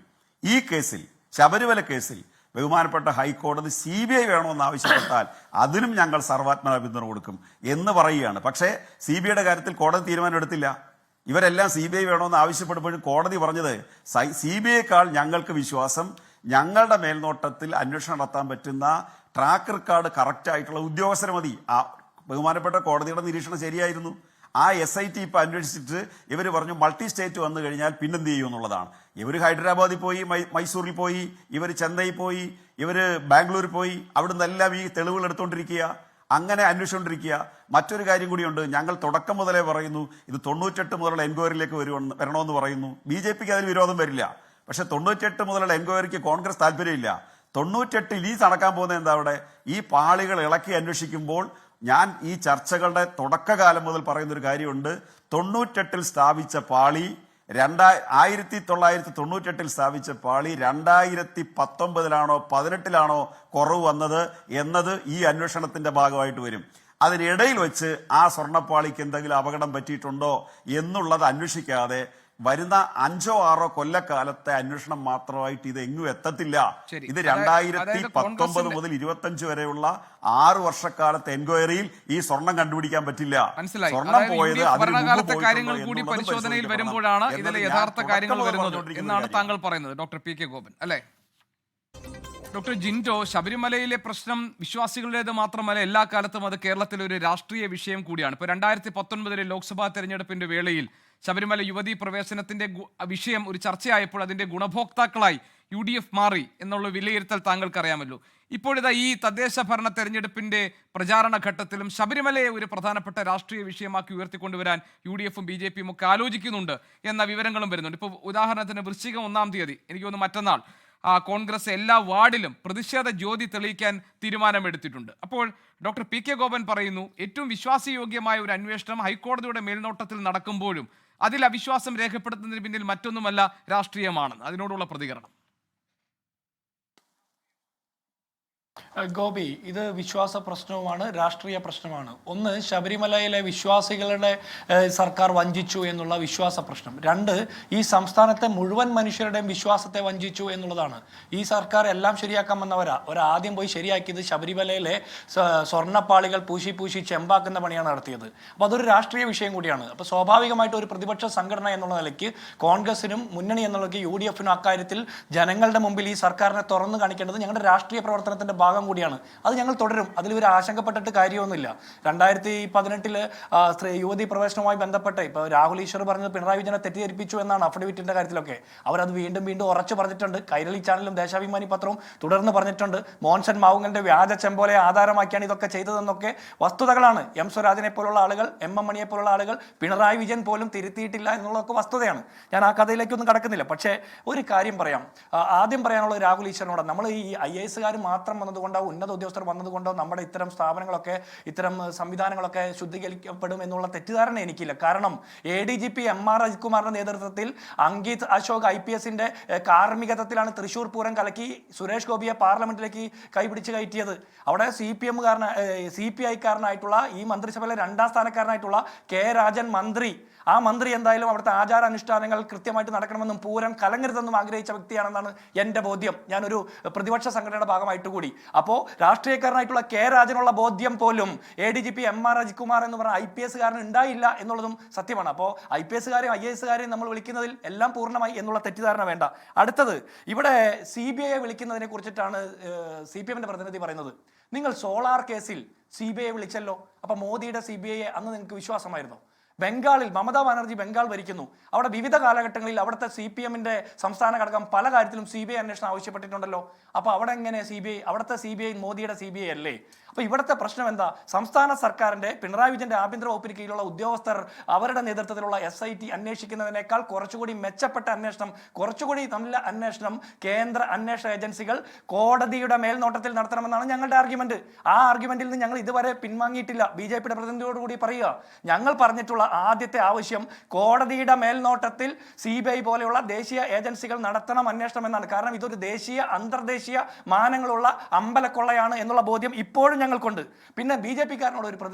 ഈ കേസിൽ, ശബരിമല കേസിൽ ബഹുമാനപ്പെട്ട ഹൈക്കോടതി CBI വേണമെന്ന് ആവശ്യപ്പെട്ടാൽ അതിനും ഞങ്ങൾ സർവാത്മന പിന്തുണ കൊടുക്കും എന്ന് പറയുകയാണ്. പക്ഷേ CBIയുടെ കാര്യത്തിൽ കോടതി തീരുമാനം എടുത്തില്ല. ഇവരെല്ലാം CBI വേണമെന്ന് ആവശ്യപ്പെടുമ്പോഴും കോടതി പറഞ്ഞത് CBIയേക്കാൾ ഞങ്ങൾക്ക് വിശ്വാസം ഞങ്ങളുടെ മേൽനോട്ടത്തിൽ അന്വേഷണം നടത്താൻ പറ്റുന്ന ട്രാക്ക് റെക്കോർഡ് കറക്റ്റ് ആയിട്ടുള്ള ഉദ്യോഗസ്ഥരെ മതി. ആ ബഹുമാനപ്പെട്ട കോടതിയുടെ നിരീക്ഷണം ശരിയായിരുന്നു. ആ SIT ഇപ്പം അന്വേഷിച്ചിട്ട് ഇവർ പറഞ്ഞു മൾട്ടി സ്റ്റേറ്റ് വന്നു കഴിഞ്ഞാൽ പിന്നെന്ത് ചെയ്യും എന്നുള്ളതാണ്. ഇവർ ഹൈദരാബാദിൽ പോയി, മൈസൂരിൽ പോയി, ഇവർ ചെന്നൈ പോയി, ഇവർ ബാംഗ്ലൂർ പോയി, അവിടുന്ന് എല്ലാം ഈ തെളിവുകൾ എടുത്തുകൊണ്ടിരിക്കുക, അങ്ങനെ അന്വേഷിച്ചുകൊണ്ടിരിക്കുക. മറ്റൊരു കാര്യം കൂടിയുണ്ട്. ഞങ്ങൾ തുടക്കം മുതലേ പറയുന്നു ഇത് 98 മുതലുള്ള എൻക്വയറിയിലേക്ക് വരണമെന്ന് പറയുന്നു. BJPക്ക് അതിൽ വിരോധം വരില്ല. പക്ഷെ 98 മുതലുള്ള എൻക്വയറിക്ക് കോൺഗ്രസ് താല്പര്യമില്ല. 98 ഈ നടക്കാൻ പോകുന്നത് എന്താ? അവിടെ ഈ പാളികൾ ഇളക്കി അന്വേഷിക്കുമ്പോൾ ഞാൻ ഈ ചർച്ചകളുടെ തുടക്കകാലം മുതൽ പറയുന്നൊരു കാര്യമുണ്ട്. 98 സ്ഥാപിച്ച പാളി 1998 സ്ഥാപിച്ച പാളി 2019 18 കുറവ് വന്നത് എന്നത് ഈ അന്വേഷണത്തിന്റെ ഭാഗമായിട്ട് വരും. അതിനിടയിൽ വെച്ച് ആ സ്വർണ്ണപ്പാളിക്ക് എന്തെങ്കിലും അപകടം പറ്റിയിട്ടുണ്ടോ എന്നുള്ളത് അന്വേഷിക്കാതെ വരുന്ന 5 or 6 കൊല്ലക്കാലത്തെ അന്വേഷണം മാത്രമായിട്ട് ഇത് എങ്ങും എത്തത്തില്ല. ഇത് 2019 മുതൽ 25 വരെയുള്ള 6 വർഷക്കാലത്തെ എൻക്വയറിയിൽ ഈ സ്വർണം കണ്ടുപിടിക്കാൻ പറ്റില്ല. സ്വർണം പോയത് കാര്യങ്ങൾ കൂടി പരിശോധനയിൽ വരുമ്പോഴാണ് ഇതിലെ യഥാർത്ഥ കാര്യങ്ങൾ വരുന്നത് എന്നാണ് താങ്കൾ പറയുന്നത്, ഡോക്ടർ പി കെ ഗോപൻ അല്ലേ? ഡോക്ടർ ജിൻഡോ, ശബരിമലയിലെ പ്രശ്നം വിശ്വാസികളുടേത് മാത്രമല്ല, എല്ലാ കാലത്തും അത് കേരളത്തിലെ ഒരു രാഷ്ട്രീയ വിഷയം കൂടിയാണ്. ഇപ്പോൾ 2019 ലോക്സഭാ തെരഞ്ഞെടുപ്പിന്റെ വേളയിൽ ശബരിമല യുവതീ പ്രവേശനത്തിന്റെ വിഷയം ഒരു ചർച്ചയായപ്പോൾ അതിന്റെ ഗുണഭോക്താക്കളായി UDF മാറി എന്നുള്ള വിലയിരുത്തൽ താങ്കൾക്കറിയാമല്ലോ. ഇപ്പോഴിതാ ഈ തദ്ദേശ ഭരണ തെരഞ്ഞെടുപ്പിന്റെ പ്രചാരണ ഘട്ടത്തിലും ശബരിമലയെ ഒരു പ്രധാനപ്പെട്ട രാഷ്ട്രീയ വിഷയമാക്കി ഉയർത്തിക്കൊണ്ടുവരാൻ UDFും BJPയും ഒക്കെ ആലോചിക്കുന്നുണ്ട് എന്ന വിവരങ്ങളും വരുന്നുണ്ട്. ഇപ്പോൾ ഉദാഹരണത്തിന് വൃശ്ചികം 1-ാം തീയതി, എനിക്ക് തോന്നുന്നു മറ്റന്നാൾ, കോൺഗ്രസ് എല്ലാ വാർഡിലും പ്രതിഷേധ ജ്യോതി തെളിയിക്കാൻ തീരുമാനമെടുത്തിട്ടുണ്ട്. അപ്പോൾ ഡോക്ടർ പി കെ ഗോപൻ പറയുന്നു ഏറ്റവും വിശ്വാസയോഗ്യമായ ഒരു അന്വേഷണം ഹൈക്കോടതിയുടെ മേൽനോട്ടത്തിൽ നടക്കുമ്പോഴും അതിൽ അവിശ്വാസം രേഖപ്പെടുത്തുന്നതിന് പിന്നിൽ മറ്റൊന്നുമല്ല രാഷ്ട്രീയമാണെന്ന്. അതിനോടുള്ള പ്രതികരണം. ഗോപി, ഇത് വിശ്വാസ പ്രശ്നവുമാണ്, രാഷ്ട്രീയ പ്രശ്നമാണ്. ഒന്ന്, ശബരിമലയിലെ വിശ്വാസികളുടെ സർക്കാർ വഞ്ചിച്ചു എന്നുള്ള വിശ്വാസ പ്രശ്നം. 2, ഈ സംസ്ഥാനത്തെ മുഴുവൻ മനുഷ്യരുടെയും വിശ്വാസത്തെ വഞ്ചിച്ചു എന്നുള്ളതാണ്. ഈ സർക്കാർ എല്ലാം ശരിയാക്കാൻ വന്നവരാ. ആദ്യം പോയി ശരിയാക്കിയത് ശബരിമലയിലെ സ്വർണ്ണപ്പാളികൾ പൂശി ചെമ്പാക്കുന്ന പണിയാണ് നടത്തിയത്. അപ്പോൾ അതൊരു രാഷ്ട്രീയ വിഷയം കൂടിയാണ്. അപ്പോൾ സ്വാഭാവികമായിട്ട് ഒരു പ്രതിപക്ഷ സംഘടന എന്നുള്ള നിലയ്ക്ക് കോൺഗ്രസിനും മുന്നണി എന്നുള്ള UDFിനും അക്കാര്യത്തിൽ ജനങ്ങളുടെ മുമ്പിൽ ഈ സർക്കാരിനെ തുറന്നു കാണിക്കേണ്ടത് ഞങ്ങളുടെ രാഷ്ട്രീയ പ്രവർത്തനത്തിന്റെ ഭാഗം കൂടിയാണ്. അത് ഞങ്ങൾ തുടരും. അതിൽ ഒരു ആശങ്കപ്പെട്ടിട്ട് കാര്യമൊന്നുമില്ല. 2018 സ്ത്രീ യുവതി പ്രവേശനവുമായി ബന്ധപ്പെട്ട് ഇപ്പോൾ രാഹുൽ ഈശ്വർ പറഞ്ഞത് പിണറായി വിജയനെ തെറ്റിദ്ധരിപ്പിച്ചു എന്നാണ് അഫിഡവിറ്റിന്റെ കാര്യത്തിലൊക്കെ. അവരത് വീണ്ടും വീണ്ടും ഉറച്ചു പറഞ്ഞിട്ടുണ്ട്. കൈരളി ചാനലും ദേശാഭിമാനി പത്രവും തുടർന്ന് പറഞ്ഞിട്ടുണ്ട്. മോൻസൺ മാവുങ്കലിന്റെ വ്യാജ ചെമ്പോലെ ആധാരമാക്കിയാണ് ഇതൊക്കെ ചെയ്തതെന്നൊക്കെ വസ്തുതകളാണ്. എം സ്വരാജിനെ പോലുള്ള ആളുകൾ, എം മണിയെ പോലുള്ള ആളുകൾ, പിണറായി വിജയൻ പോലും തിരുത്തിയിട്ടില്ല എന്നുള്ളതൊക്കെ വസ്തുതയാണ്. ഞാൻ ആ കഥയിലേക്കൊന്നും കടക്കുന്നില്ല. പക്ഷേ ഒരു കാര്യം പറയാം. ആദ്യം പറയാനുള്ളത് രാഹുൽ ഈശ്വരനോട്, നമ്മൾ ഈ IAS മാത്രം വന്നതുകൊണ്ടോ ഉന്നത ഉദ്യോഗസ്ഥർ വന്നതുകൊണ്ടോ നമ്മുടെ ഇത്തരം സ്ഥാപനങ്ങളൊക്കെ ഇത്തരം സംവിധാനങ്ങളൊക്കെ ശുദ്ധീകരിക്കപ്പെടും എന്നുള്ള തെറ്റിദ്ധാരണ എനിക്കില്ല. കാരണം ADGP MR അജിത്കുമാറിന്റെ നേതൃത്വത്തിൽ അങ്കിത് അശോക് IPSന്റെ കാർമ്മികത്വത്തിലാണ് തൃശ്ശൂർ പൂരം കലക്കി സുരേഷ് ഗോപിയെ പാർലമെന്റിലേക്ക് കൈപിടിച്ച് കയറ്റിയത്. അവിടെ CPI-കാരനായിട്ടുള്ള ഈ മന്ത്രിസഭയിലെ 2ാം സ്ഥാനക്കാരനായിട്ടുള്ള K. രാജൻ മന്ത്രി, ആ മന്ത്രി എന്തായാലും അവിടുത്തെ ആചാരാനുഷ്ഠാനങ്ങൾ കൃത്യമായിട്ട് നടക്കണമെന്നും പൂരം കലങ്ങരുതെന്നും ആഗ്രഹിച്ച വ്യക്തിയാണെന്നാണ് എൻ്റെ ബോധ്യം. ഞാനൊരു പ്രതിപക്ഷ സംഘടനയുടെ ഭാഗമായിട്ട് കൂടി. അപ്പോൾ രാഷ്ട്രീയക്കാരനായിട്ടുള്ള K. രാജനുള്ള ബോധ്യം പോലും ADGP MR അജിത്കുമാർ എന്ന് പറഞ്ഞ IPS-കാരന് ഉണ്ടായില്ല എന്നുള്ളതും സത്യമാണ്. അപ്പോൾ IPS-കാരെയും IAS-കാരെയും നമ്മൾ വിളിക്കുന്നതിൽ എല്ലാം പൂർണ്ണമായി എന്നുള്ള തെറ്റിദ്ധാരണ വേണ്ട. അടുത്തത്, ഇവിടെ CBI വിളിക്കുന്നതിനെ കുറിച്ചിട്ടാണ് CPM-ന്റെ പ്രതിനിധി പറയുന്നത്. നിങ്ങൾ സോളാർ കേസിൽ CBI വിളിച്ചല്ലോ. അപ്പോൾ മോദിയുടെ CBI അന്ന് നിങ്ങൾക്ക് വിശ്വാസമായിരുന്നു? ബംഗാളിൽ മമതാ ബാനർജി ബംഗാൾ ഭരിക്കുന്നു. അവിടെ വിവിധ കാലഘട്ടങ്ങളിൽ അവിടുത്തെ CPM-ന്റെ സംസ്ഥാന ഘടകം പല കാര്യത്തിലും CBI അന്വേഷണം ആവശ്യപ്പെട്ടിട്ടുണ്ടല്ലോ. അപ്പോൾ അവിടെ എങ്ങനെ CBI? അവിടുത്തെ CBI മോദിയുടെ CBI അല്ലേ? അപ്പോൾ ഇവിടുത്തെ പ്രശ്നം എന്താ? സംസ്ഥാന സർക്കാരിന്റെ പിണറായി വിജയന്റെ ആഭ്യന്തര വകുപ്പിന് കീഴിലുള്ള ഉദ്യോഗസ്ഥർ അവരുടെ നേതൃത്വത്തിലുള്ള SIT അന്വേഷിക്കുന്നതിനേക്കാൾ കുറച്ചുകൂടി മെച്ചപ്പെട്ട അന്വേഷണം, കുറച്ചുകൂടി നല്ല അന്വേഷണം കേന്ദ്ര അന്വേഷണ ഏജൻസികൾ കോടതിയുടെ മേൽനോട്ടത്തിൽ നടത്തണമെന്നാണ് ഞങ്ങളുടെ ആർഗ്യുമെന്റ്. ആ ആർഗ്യുമെന്റിൽ നിന്ന് ഞങ്ങൾ ഇതുവരെ പിൻവാങ്ങിയിട്ടില്ല. BJP-യുടെ പ്രതിനിധിയോട് കൂടി പറയുക, ഞങ്ങൾ പറഞ്ഞിട്ടുള്ള ആദ്യത്തെ ആവശ്യം കോടതിയുടെ മേൽനോട്ടത്തിൽ CBI പോലെയുള്ള ദേശീയ ഏജൻസികൾ നടത്തണം അന്വേഷണം എന്നാണ്. കാരണം ഇതൊരു ദേശീയ അന്തർദേശീയ മാനങ്ങളുള്ള അമ്പലക്കൊള്ളയാണ് എന്നുള്ള ബോധ്യം ഇപ്പോഴും ഞങ്ങൾക്കുണ്ട്. പിന്നെ BJP-കാരനോട്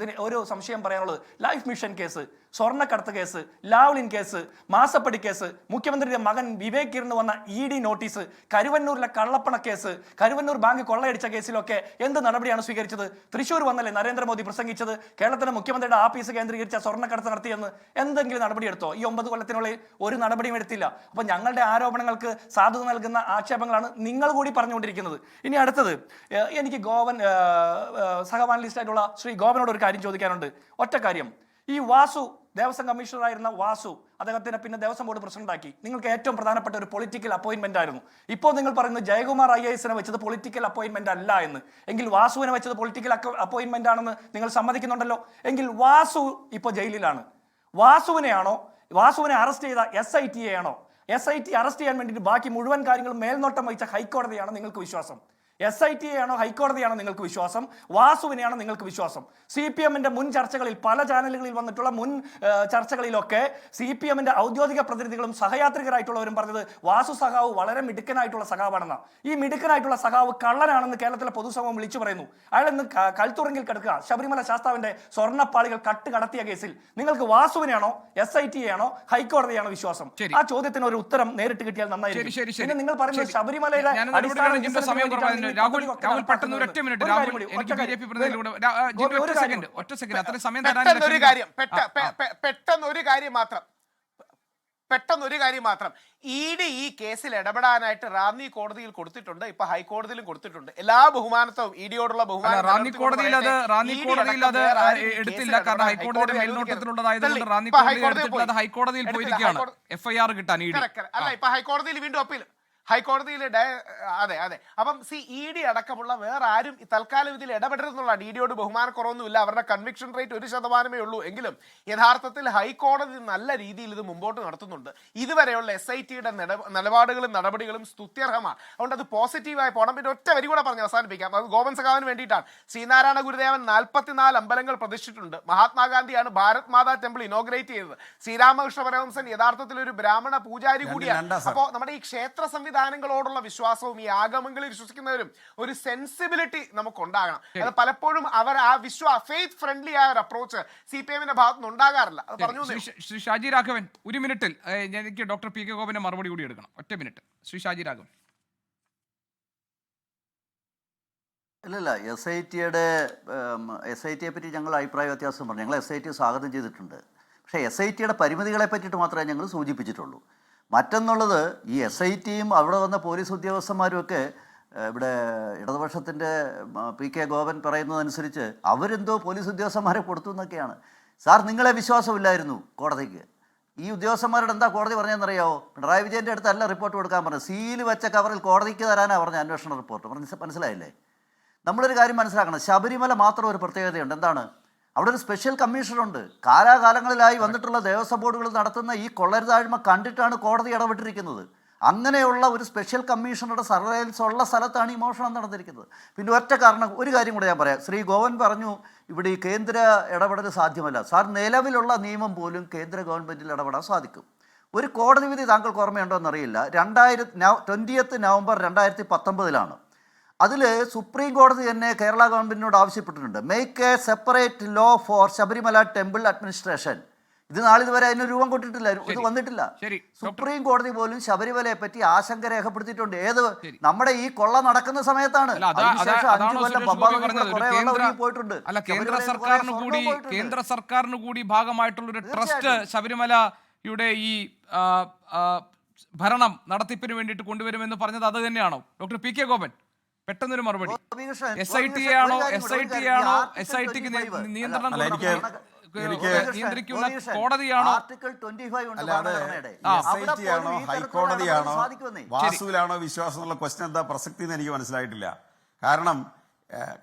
ഒരു സംശയം പറയാനുള്ളത്, ലൈഫ് മിഷൻ കേസ്, സ്വർണ്ണക്കടത്ത് കേസ്, ലാവ്ലിൻ കേസ്, മാസപ്പടി കേസ്, മുഖ്യമന്ത്രിയുടെ മകൻ വിവേക് കിറിന് വന്ന ED നോട്ടീസ്, കരുവന്നൂരിലെ കള്ളപ്പണ കേസ്, കരുവന്നൂർ ബാങ്ക് കൊള്ളയടിച്ച കേസിലൊക്കെ എന്ത് നടപടിയാണ് സ്വീകരിച്ചത്? തൃശ്ശൂർ വന്നല്ലേ നരേന്ദ്രമോദി പ്രസംഗിച്ചത് കേരളത്തിലെ മുഖ്യമന്ത്രിയുടെ ആഫീസ് കേന്ദ്രീകരിച്ച സ്വർണ്ണക്കടത്ത് നടത്തിയെന്ന്? എന്തെങ്കിലും നടപടിയെടുത്തോ? ഈ 9 കൊല്ലത്തിനുള്ളിൽ ഒരു നടപടിയും എടുത്തില്ല. അപ്പൊ ഞങ്ങളുടെ ആരോപണങ്ങൾക്ക് സാധുത നൽകുന്ന ആക്ഷേപങ്ങളാണ് നിങ്ങൾ കൂടി പറഞ്ഞുകൊണ്ടിരിക്കുന്നത്. ഇനി അടുത്തത്, എനിക്ക് സഹപാനലിസ്റ്റ് ആയിട്ടുള്ള ശ്രീ ഗോപനോട് ഒരു കാര്യം ചോദിക്കാനുണ്ട്. ഒറ്റ കാര്യം, ഈ വാസു ദേവസ്വം കമ്മീഷണറായിരുന്ന വാസു, അദ്ദേഹത്തിന് പിന്നെ ദേവസ്വം ബോർഡ് പ്രസിഡന്റാക്കി. നിങ്ങൾക്ക് ഏറ്റവും പ്രധാനപ്പെട്ട ഒരു പൊളിറ്റിക്കൽ അപ്പോയിന്റ്മെന്റ് ആയിരുന്നു. ഇപ്പോൾ നിങ്ങൾ പറയുന്നത് ജയകുമാർ IAS-നെ വെച്ചത് പൊളിറ്റിക്കൽ അപ്പോയിന്റ്മെന്റ് അല്ല എന്ന്. എങ്കിൽ വാസുവിനെ വെച്ചത് പൊളിറ്റിക്കൽ അപ്പോയിന്റ്മെന്റ് ആണെന്ന് നിങ്ങൾ സമ്മതിക്കുന്നുണ്ടല്ലോ. എങ്കിൽ വാസു ഇപ്പോൾ ജയിലിലാണ്. വാസുവിനെ അറസ്റ്റ് ചെയ്ത SIT-യെയാണോ? SIT അറസ്റ്റ് ചെയ്യാൻ വേണ്ടിയിട്ട് ബാക്കി മുഴുവൻ കാര്യങ്ങളും മേൽനോട്ടം വഹിച്ച ഹൈക്കോടതിയാണ് നിങ്ങൾക്ക് വിശ്വാസം? SIT-യെയാണോ ഹൈക്കോടതിയാണോ നിങ്ങൾക്ക് വിശ്വാസം? വാസുവിനെയാണോ നിങ്ങൾക്ക് വിശ്വാസം? CPM-ന്റെ മുൻ ചർച്ചകളിൽ, പല ചാനലുകളിൽ വന്നിട്ടുള്ള മുൻ ചർച്ചകളിലൊക്കെ CPM-ന്റെ ഔദ്യോഗിക പ്രതിനിധികളും സഹയാത്രികരായിട്ടുള്ളവരും പറഞ്ഞത് വാസു സഖാവ് വളരെ മിടുക്കനായിട്ടുള്ള സഖാവാണെന്ന. ഈ മിടുക്കനായിട്ടുള്ള സഖാവ് കള്ളനാണെന്ന് കേരളത്തിലെ പൊതുസമൂഹം വിളിച്ചു പറയുന്നു. അയാൾ ഇന്ന് കൽത്തുറങ്കിൽ കിടക്കുക. ശബരിമല ശാസ്താവിന്റെ സ്വർണ്ണപ്പാളികൾ കടത്തിയ കേസിൽ നിങ്ങൾക്ക് വാസുവിനെയാണോ SIT-യെയാണോ ഹൈക്കോടതിയാണോ വിശ്വാസം? ആ ചോദ്യത്തിന് ഒരു ഉത്തരം നേരിട്ട് കിട്ടിയാൽ നന്നായിരിക്കും. പിന്നെ നിങ്ങൾ പറയുന്നത് ശബരിമലയിലെ രാഹുൽ പെട്ടെന്ന് ഒറ്റ മിനിറ്റ്, രാഹുൽ എനിക്ക് BJP പ്രതിനിധിയിലൂടെ ഒറ്റ സെക്കൻഡ് അത്ര സമയം തരാൻ പെട്ടെന്നൊരു കാര്യം മാത്രം. ED ഈ കേസിൽ ഇടപെടാനായിട്ട് റാന്നി കോടതിയിൽ കൊടുത്തിട്ടുണ്ട്, ഇപ്പൊ ഹൈക്കോടതിയിലും കൊടുത്തിട്ടുണ്ട്. എല്ലാ ബഹുമാനത്വവും ED-യോടുള്ള ബഹുമാനം. റാന്നി കോടതിയിൽ അത് എടുത്തില്ല. കാരണം ഹൈക്കോടതിയുടെ മേൽനോട്ടത്തിലുള്ളതായതുകൊണ്ട് റാന്നി കോടതിയിൽ എടുത്തിട്ടില്ല. അത് ഹൈക്കോടതിയിൽ പോയിരിക്കുകയാണ് FIR കിട്ടാൻ. അല്ല, ഇപ്പൊ ഹൈക്കോടതിയിൽ വീണ്ടും അപ്പീൽ, ഹൈക്കോടതിയിലെ അതെ. അപ്പം ED അടക്കമുള്ള വേറെ ആരും തൽക്കാലം ഇതിൽ ഇടപെടരുന്നുള്ളതാണ്. ED-യോട് ബഹുമാനക്കുറവൊന്നുമില്ല. അവരുടെ കൺവിക്ഷൻ റേറ്റ് 1% ഉള്ളൂ. എങ്കിലും യഥാർത്ഥത്തിൽ ഹൈക്കോടതി നല്ല രീതിയിൽ ഇത് മുമ്പോട്ട് നടത്തുന്നുണ്ട്. ഇതുവരെയുള്ള SIT-യുടെ നിലപാടുകളും നടപടികളും സ്തുത്യർഹമാണ്. അതുകൊണ്ട് അത് പോസിറ്റീവായി പോകണം. പിന്നെ ഒറ്റ വരി കൂടെ പറഞ്ഞ് അവസാനിപ്പിക്കാം. അത് ഗോപൻ സഖാവിന് വേണ്ടിയിട്ടാണ്. ശ്രീനാരായണ ഗുരുദേവൻ 44 അമ്പലങ്ങൾ പ്രതിഷ്ഠിച്ചിട്ടുണ്ട്. മഹാത്മാഗാന്ധിയാണ് ഭാരത് മാതാ ടെമ്പിൾ ഇനോഗ്രേറ്റ് ചെയ്തത്. ശ്രീരാമകൃഷ്ണ പരമഹംസൻ യഥാർത്ഥത്തിൽ ഒരു ബ്രാഹ്മണ പൂജാരി കൂടിയാണ്. അപ്പോൾ നമ്മുടെ ഈ ക്ഷേത്ര സംവിധാനങ്ങളോടുള്ള വിശ്വാസവും ഈ ആഗമങ്ങളിൽ വിശ്വസിക്കുന്നവരും ഒരു സെൻസിബിലിറ്റി നമുക്ക് ഉണ്ടാകണം. അത് പലപ്പോഴും അവർ ആ ഫെയ്ത്ത് ഫ്രണ്ട്ലി ആയ ഒരു അപ്രോച്ച് CPM-ന്റെ ഭാഗത്ത് നിന്ന് ഉണ്ടാകാറില്ല. അത് പറഞ്ഞു. ശ്രീ ഷാജി രാഘവൻ, ഒരു മിനിറ്റിൽ എനിക്ക് ഡോക്ടർ PK ഗോപന്റെ മറുപടി കൂടി എടുക്കണം. ഒറ്റ മിനിറ്റ് ശ്രീ ഷാജി രാഘവൻ. ഇല്ല, SIT-യെ പറ്റി ഞങ്ങൾ അഭിപ്രായ വ്യത്യാസം പറഞ്ഞു. ഞങ്ങൾ SIT സ്വാഗതം ചെയ്തിട്ടുണ്ട്. പക്ഷേ SIT-യുടെ പരിമിതികളെ പറ്റിയിട്ട് മാത്രമേ ഞങ്ങൾ സൂചിപ്പിച്ചിട്ടുള്ളൂ. മറ്റൊന്നുള്ളത്, ഈ SIT-യും അവിടെ വന്ന പോലീസ് ഉദ്യോഗസ്ഥന്മാരും ഒക്കെ ഇവിടെ ഇടതുപക്ഷത്തിൻ്റെ PK ഗോപൻ പറയുന്നതനുസരിച്ച് അവരെന്തോ പോലീസ് ഉദ്യോഗസ്ഥന്മാരെ കൊടുത്തു എന്നൊക്കെയാണ്. സാർ, നിങ്ങളെ വിശ്വാസമില്ലായിരുന്നു കോടതിക്ക്. ഈ ഉദ്യോഗസ്ഥന്മാരോട് എന്താ കോടതി പറഞ്ഞതെന്നറിയാമോ? പിണറായി വിജയൻ്റെ അടുത്തല്ല റിപ്പോർട്ട് കൊടുക്കാൻ പറഞ്ഞത്, സീല് വെച്ച കവറിൽ കോടതിക്ക് തരാനാണ് പറഞ്ഞ അന്വേഷണ റിപ്പോർട്ട്. മനസ്സിലായില്ലേ? നമ്മളൊരു കാര്യം മനസ്സിലാക്കണം, ശബരിമല മാത്രം ഒരു പ്രത്യേകതയുണ്ട്. എന്താണ്? അവിടെ ഒരു സ്പെഷ്യൽ കമ്മീഷണറുണ്ട്. കാലാകാലങ്ങളിലായി വന്നിട്ടുള്ള ദേവസ്വം ബോർഡുകൾ നടത്തുന്ന ഈ കൊള്ളരുതാഴ്മ കണ്ടിട്ടാണ് കോടതി ഇടപെട്ടിരിക്കുന്നത്. അങ്ങനെയുള്ള ഒരു സ്പെഷ്യൽ കമ്മീഷണറുടെ സർവൈലൻസ് ഉള്ള സ്ഥലത്താണ് ഈ മോഷണം നടന്നിരിക്കുന്നത്. പിന്നെ ഒറ്റ കാരണം, ഒരു കാര്യം കൂടെ ഞാൻ പറയാം. ശ്രീ ഗോവൻ പറഞ്ഞു ഇവിടെ ഈ കേന്ദ്ര ഇടപെടൽ സാധ്യമല്ല. സാർ, നിലവിലുള്ള നിയമം പോലും കേന്ദ്ര ഗവൺമെൻറ്റിൽ ഇടപെടാൻ സാധിക്കും. ഒരു കോടതി വിധി താങ്കൾക്ക് ഓർമ്മയുണ്ടോ എന്നറിയില്ല. 20 നവംബർ 2019 അതിൽ സുപ്രീം കോടതി തന്നെ കേരള ഗവൺമെൻറ്റിനോട് ആവശ്യപ്പെട്ടിട്ടുണ്ട്, make a separate law for Sabarimala temple administration. ഇത് നാളിതുവരെ അതിന് രൂപം കൊണ്ടിട്ടില്ല, ഇത് വന്നിട്ടില്ല. സുപ്രീം കോടതി പോലും ശബരിമലയെ പറ്റി ആശങ്ക രേഖപ്പെടുത്തിയിട്ടുണ്ട്. ഏത് നമ്മുടെ ഈ കൊള്ള നടക്കുന്ന സമയത്താണ്. പോയിട്ടുണ്ട്. അല്ല, കേന്ദ്ര സർക്കാരിന് കൂടി ഭാഗമായിട്ടുള്ള ഒരു ട്രസ്റ്റ് ശബരിമലയുടെ ഈ ഭരണം നടത്തിപ്പിന് വേണ്ടിയിട്ട് കൊണ്ടുവരുമെന്ന് പറഞ്ഞത് അത് തന്നെയാണോ ഡോക്ടർ PK ഗോപൻ? പെട്ടെന്നൊരു മറുപടി. SIT ആണോ SITക്ക് നിയന്ത്രണം നിയന്ത്രിക്കുന്ന കോടതിയാണോ? അല്ലാതെ SIT ആണോ ഹൈക്കോടതിയാണോ വാസുവിലാണോ വിശ്വാസം എന്നുള്ള ക്വസ്റ്റ്യൻ എന്താ പ്രസക്തി എന്ന് എനിക്ക് മനസ്സിലായിട്ടില്ല. കാരണം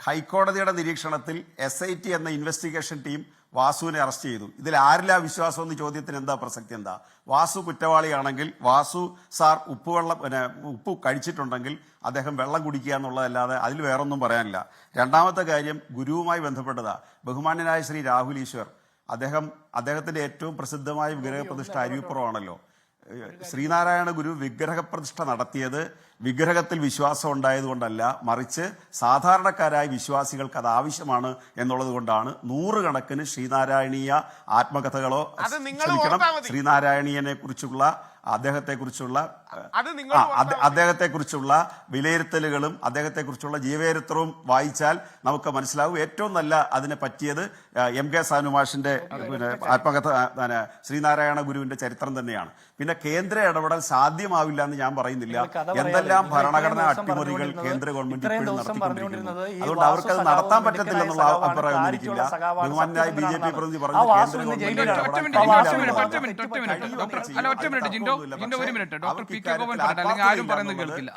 ഹൈക്കോടതിയുടെ നിരീക്ഷണത്തിൽ SIT എന്ന ഇൻവെസ്റ്റിഗേഷൻ ടീം വാസുവിനെ അറസ്റ്റ് ചെയ്തു. ഇതിൽ ആരിലാ വിശ്വാസം എന്ന ചോദ്യത്തിന് എന്താ പ്രസക്തി? എന്താ? വാസു കുറ്റവാളിയാണെങ്കിൽ വാസു സാർ ഉപ്പ് കഴിച്ചിട്ടുണ്ടെങ്കിൽ അദ്ദേഹം വെള്ളം കുടിക്കുക എന്നുള്ളതല്ലാതെ അതിൽ വേറൊന്നും പറയാനില്ല. രണ്ടാമത്തെ കാര്യം ഗുരുവുമായി ബന്ധപ്പെട്ടതാ. ബഹുമാന്യനായ ശ്രീ രാഹുൽ ഈശ്വർ, അദ്ദേഹത്തിന്റെ ഏറ്റവും പ്രസിദ്ധമായ വിഗ്രഹപ്രതിഷ്ഠ അരുവിപ്പുറമാണല്ലോ. ശ്രീനാരായണ ഗുരു വിഗ്രഹപ്രതിഷ്ഠ നടത്തിയത് വിഗ്രഹത്തിൽ വിശ്വാസം ഉണ്ടായതുകൊണ്ടല്ല, മറിച്ച് സാധാരണക്കാരായ വിശ്വാസികൾക്ക് അത് ആവശ്യമാണ് എന്നുള്ളത് കൊണ്ടാണ്. നൂറുകണക്കിന് ശ്രീനാരായണീയ ആത്മകഥകളോ ക്ഷമിക്കണം ശ്രീനാരായണീയനെ കുറിച്ചുള്ള അദ്ദേഹത്തെക്കുറിച്ചുള്ള വിലയിരുത്തലുകളും അദ്ദേഹത്തെക്കുറിച്ചുള്ള ജീവചരിത്രവും വായിച്ചാൽ നമുക്ക് മനസ്സിലാവും. ഏറ്റവും നല്ല അതിനെ പറ്റിയത് MK സാനുമാഷിന്റെ ആത്മകഥ ശ്രീനാരായണ ഗുരുവിന്റെ ചരിത്രം തന്നെയാണ്. പിന്നെ കേന്ദ്ര ഇടപെടൽ സാധ്യമാവില്ല എന്ന് ഞാൻ പറയുന്നില്ല. എന്തെല്ലാം ഭരണഘടനാ അട്ടിമറികൾ കേന്ദ്ര ഗവൺമെന്റ് ഇപ്പോഴും നടത്തിക്കൊണ്ടിരിക്കുന്നു. അതുകൊണ്ട് അവർക്കത് നടത്താൻ പറ്റത്തില്ല എന്നുള്ള അഭിപ്രായം ഒന്നിരിക്കില്ല. ബഹുമാനായ BJP പ്രതിനിധി പറഞ്ഞു കേന്ദ്ര ഗവൺമെന്റ് ഒരു മിനിറ്റ് ഡോക്ടർ PK ഗോപൻ പറയട്ടെ, അല്ലെങ്കിൽ ആരും പറയുന്നത് കേൾക്കില്ല.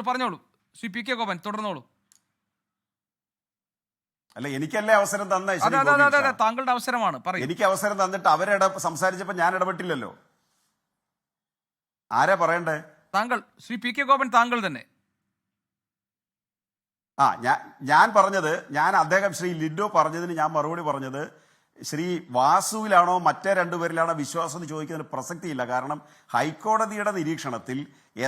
പറഞ്ഞോളൂ ശ്രീ PK ഗോപൻ, തുടർന്നോളൂ. അല്ല, എനിക്കല്ലേ അവസരം തന്നെ, താങ്കളുടെ അവസരമാണ്. എനിക്ക് അവസരം തന്നിട്ട് സംസാരിച്ചപ്പോ ഞാൻ ഇടപെട്ടില്ലല്ലോ. ആരാ പറയണ്ടേ? താങ്കൾ, ശ്രീ PK ഗോപൻ, താങ്കൾ തന്നെ. ഞാൻ പറഞ്ഞത്, അദ്ദേഹം ശ്രീ ലിൻഡോ പറഞ്ഞതിന് ഞാൻ മറുപടി പറഞ്ഞത്, ശ്രീ വാസുവിലാണോ മറ്റേ രണ്ടുപേരിലാണോ വിശ്വാസം എന്ന് ചോദിക്കുന്നതിന് പ്രസക്തിയില്ല. കാരണം ഹൈക്കോടതിയുടെ നിരീക്ഷണത്തിൽ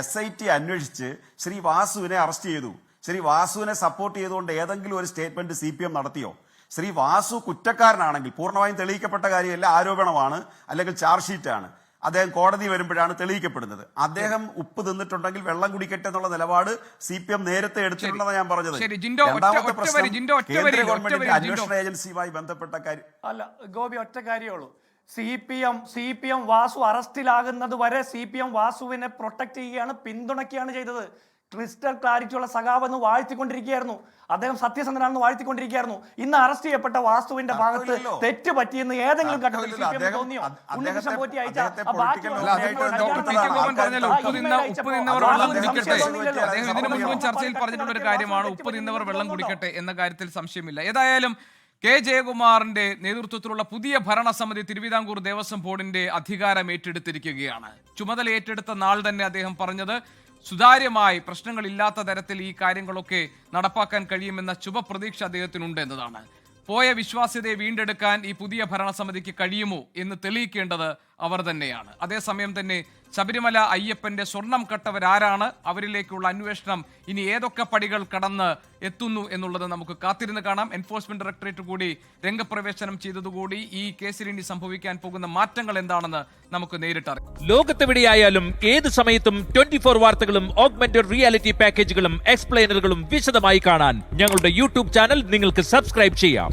SIT അന്വേഷിച്ച് ശ്രീ വാസുവിനെ അറസ്റ്റ് ചെയ്തു. ശ്രീ വാസുവിനെ സപ്പോർട്ട് ചെയ്തുകൊണ്ട് ഏതെങ്കിലും ഒരു സ്റ്റേറ്റ്മെന്റ് CPM നടത്തിയോ? ശ്രീ വാസു കുറ്റക്കാരനാണെങ്കിൽ, പൂർണ്ണമായും തെളിയിക്കപ്പെട്ട കാര്യമല്ല, ആരോപണമാണ് അല്ലെങ്കിൽ ചാർജ് ഷീറ്റാണ്, അദ്ദേഹം കോടതി വരുമ്പോഴാണ് തെളിയിക്കപ്പെടുന്നത്. അദ്ദേഹം ഉപ്പ് തിന്നിട്ടുണ്ടെങ്കിൽ വെള്ളം കുടിക്കട്ടെ എന്നുള്ള നിലപാട് CPM നേരത്തെ എടുത്തിട്ടുണ്ടെന്ന് ഞാൻ പറഞ്ഞത്. രണ്ടാമത്തെ പ്രശ്നം കേന്ദ്ര ഗവൺമെന്റിന്റെ അന്വേഷണ ഏജൻസിയുമായി ബന്ധപ്പെട്ട കാര്യം അല്ല ഗോപി, ഒറ്റ കാര്യമുള്ളൂ. CPM വാസു അറസ്റ്റിലാകുന്നത് വരെ CPM വാസുവിനെ പ്രൊട്ടക്ട് ചെയ്യുകയാണ്, പിന്തുണയ്ക്കുകയാണ് ചെയ്തത്. ക്രിസ്റ്റൽ ക്ലാരിറ്റിയുള്ള സഖാവ് എന്ന് വാഴ്ത്തിക്കൊണ്ടിരിക്കുകയായിരുന്നു. അദ്ദേഹം സത്യസന്ധനാണെന്ന് വാഴ്ത്തിക്കൊണ്ടിരിക്കുകയായിരുന്നു. ഇന്ന് അറസ്റ്റ് ചെയ്യപ്പെട്ട വാസുവിന്റെ ഭാഗത്ത് തെറ്റ് പറ്റിയെന്ന് ഏതെങ്കിലും ഘട്ടത്തിൽ CPM തോന്നിയോ? ഉണ്ണികൃഷ്ണൻ പോറ്റി അയച്ച ചർച്ചയിൽ പറഞ്ഞിട്ടുള്ള ഒരു കാര്യമാണ്, ഉപ്പ് തിന്നവർ വെള്ളം കുടിക്കട്ടെ എന്ന കാര്യത്തിൽ സംശയമില്ല. ഏതായാലും K ജയകുമാറിന്റെ നേതൃത്വത്തിലുള്ള പുതിയ ഭരണസമിതി തിരുവിതാംകൂർ ദേവസ്വം ബോർഡിന്റെ അധികാരം ഏറ്റെടുത്തിരിക്കുകയാണ്. ചുമതല ഏറ്റെടുത്ത നാൾ തന്നെ അദ്ദേഹം പറഞ്ഞത് സുതാര്യമായി പ്രശ്നങ്ങളില്ലാത്ത തരത്തിൽ ഈ കാര്യങ്ങളൊക്കെ നടപ്പാക്കാൻ കഴിയുമെന്ന ശുഭപ്രതീക്ഷ അദ്ദേഹത്തിനുണ്ട് എന്നതാണ്. പോയ വിശ്വാസ്യതയെ വീണ്ടെടുക്കാൻ ഈ പുതിയ ഭരണസമിതിക്ക് കഴിയുമോ എന്ന് തെളിയിക്കേണ്ടത് അവർ തന്നെയാണ്. അതേസമയം തന്നെ ശബരിമല അയ്യപ്പന്റെ സ്വർണം കട്ടവരാരാണ്, അവരിലേക്കുള്ള അന്വേഷണം ഇനി ഏതൊക്കെ പടികൾ കടന്ന് എത്തുന്നു എന്നുള്ളത് നമുക്ക് കാത്തിരുന്ന് കാണാം. എൻഫോഴ്സ്മെന്റ് ഡയറക്ടറേറ്റ് കൂടി രംഗപ്രവേശനം ചെയ്തതുകൂടി ഈ കേസിൽ ഇനി സംഭവിക്കാൻ പോകുന്ന മാറ്റങ്ങൾ എന്താണെന്ന് നമുക്ക് നേരിട്ടറിയാം. ലോകത്തെവിടെയായാലും ഏത് സമയത്തും 24 വാർത്തകളും ഓഗ്മെന്റഡ് റിയാലിറ്റി പാക്കേജുകളും എക്സ്പ്ലെയിനറുകളും വിശദമായി കാണാൻ ഞങ്ങളുടെ YouTube ചാനൽ നിങ്ങൾക്ക് സബ്സ്ക്രൈബ് ചെയ്യാം.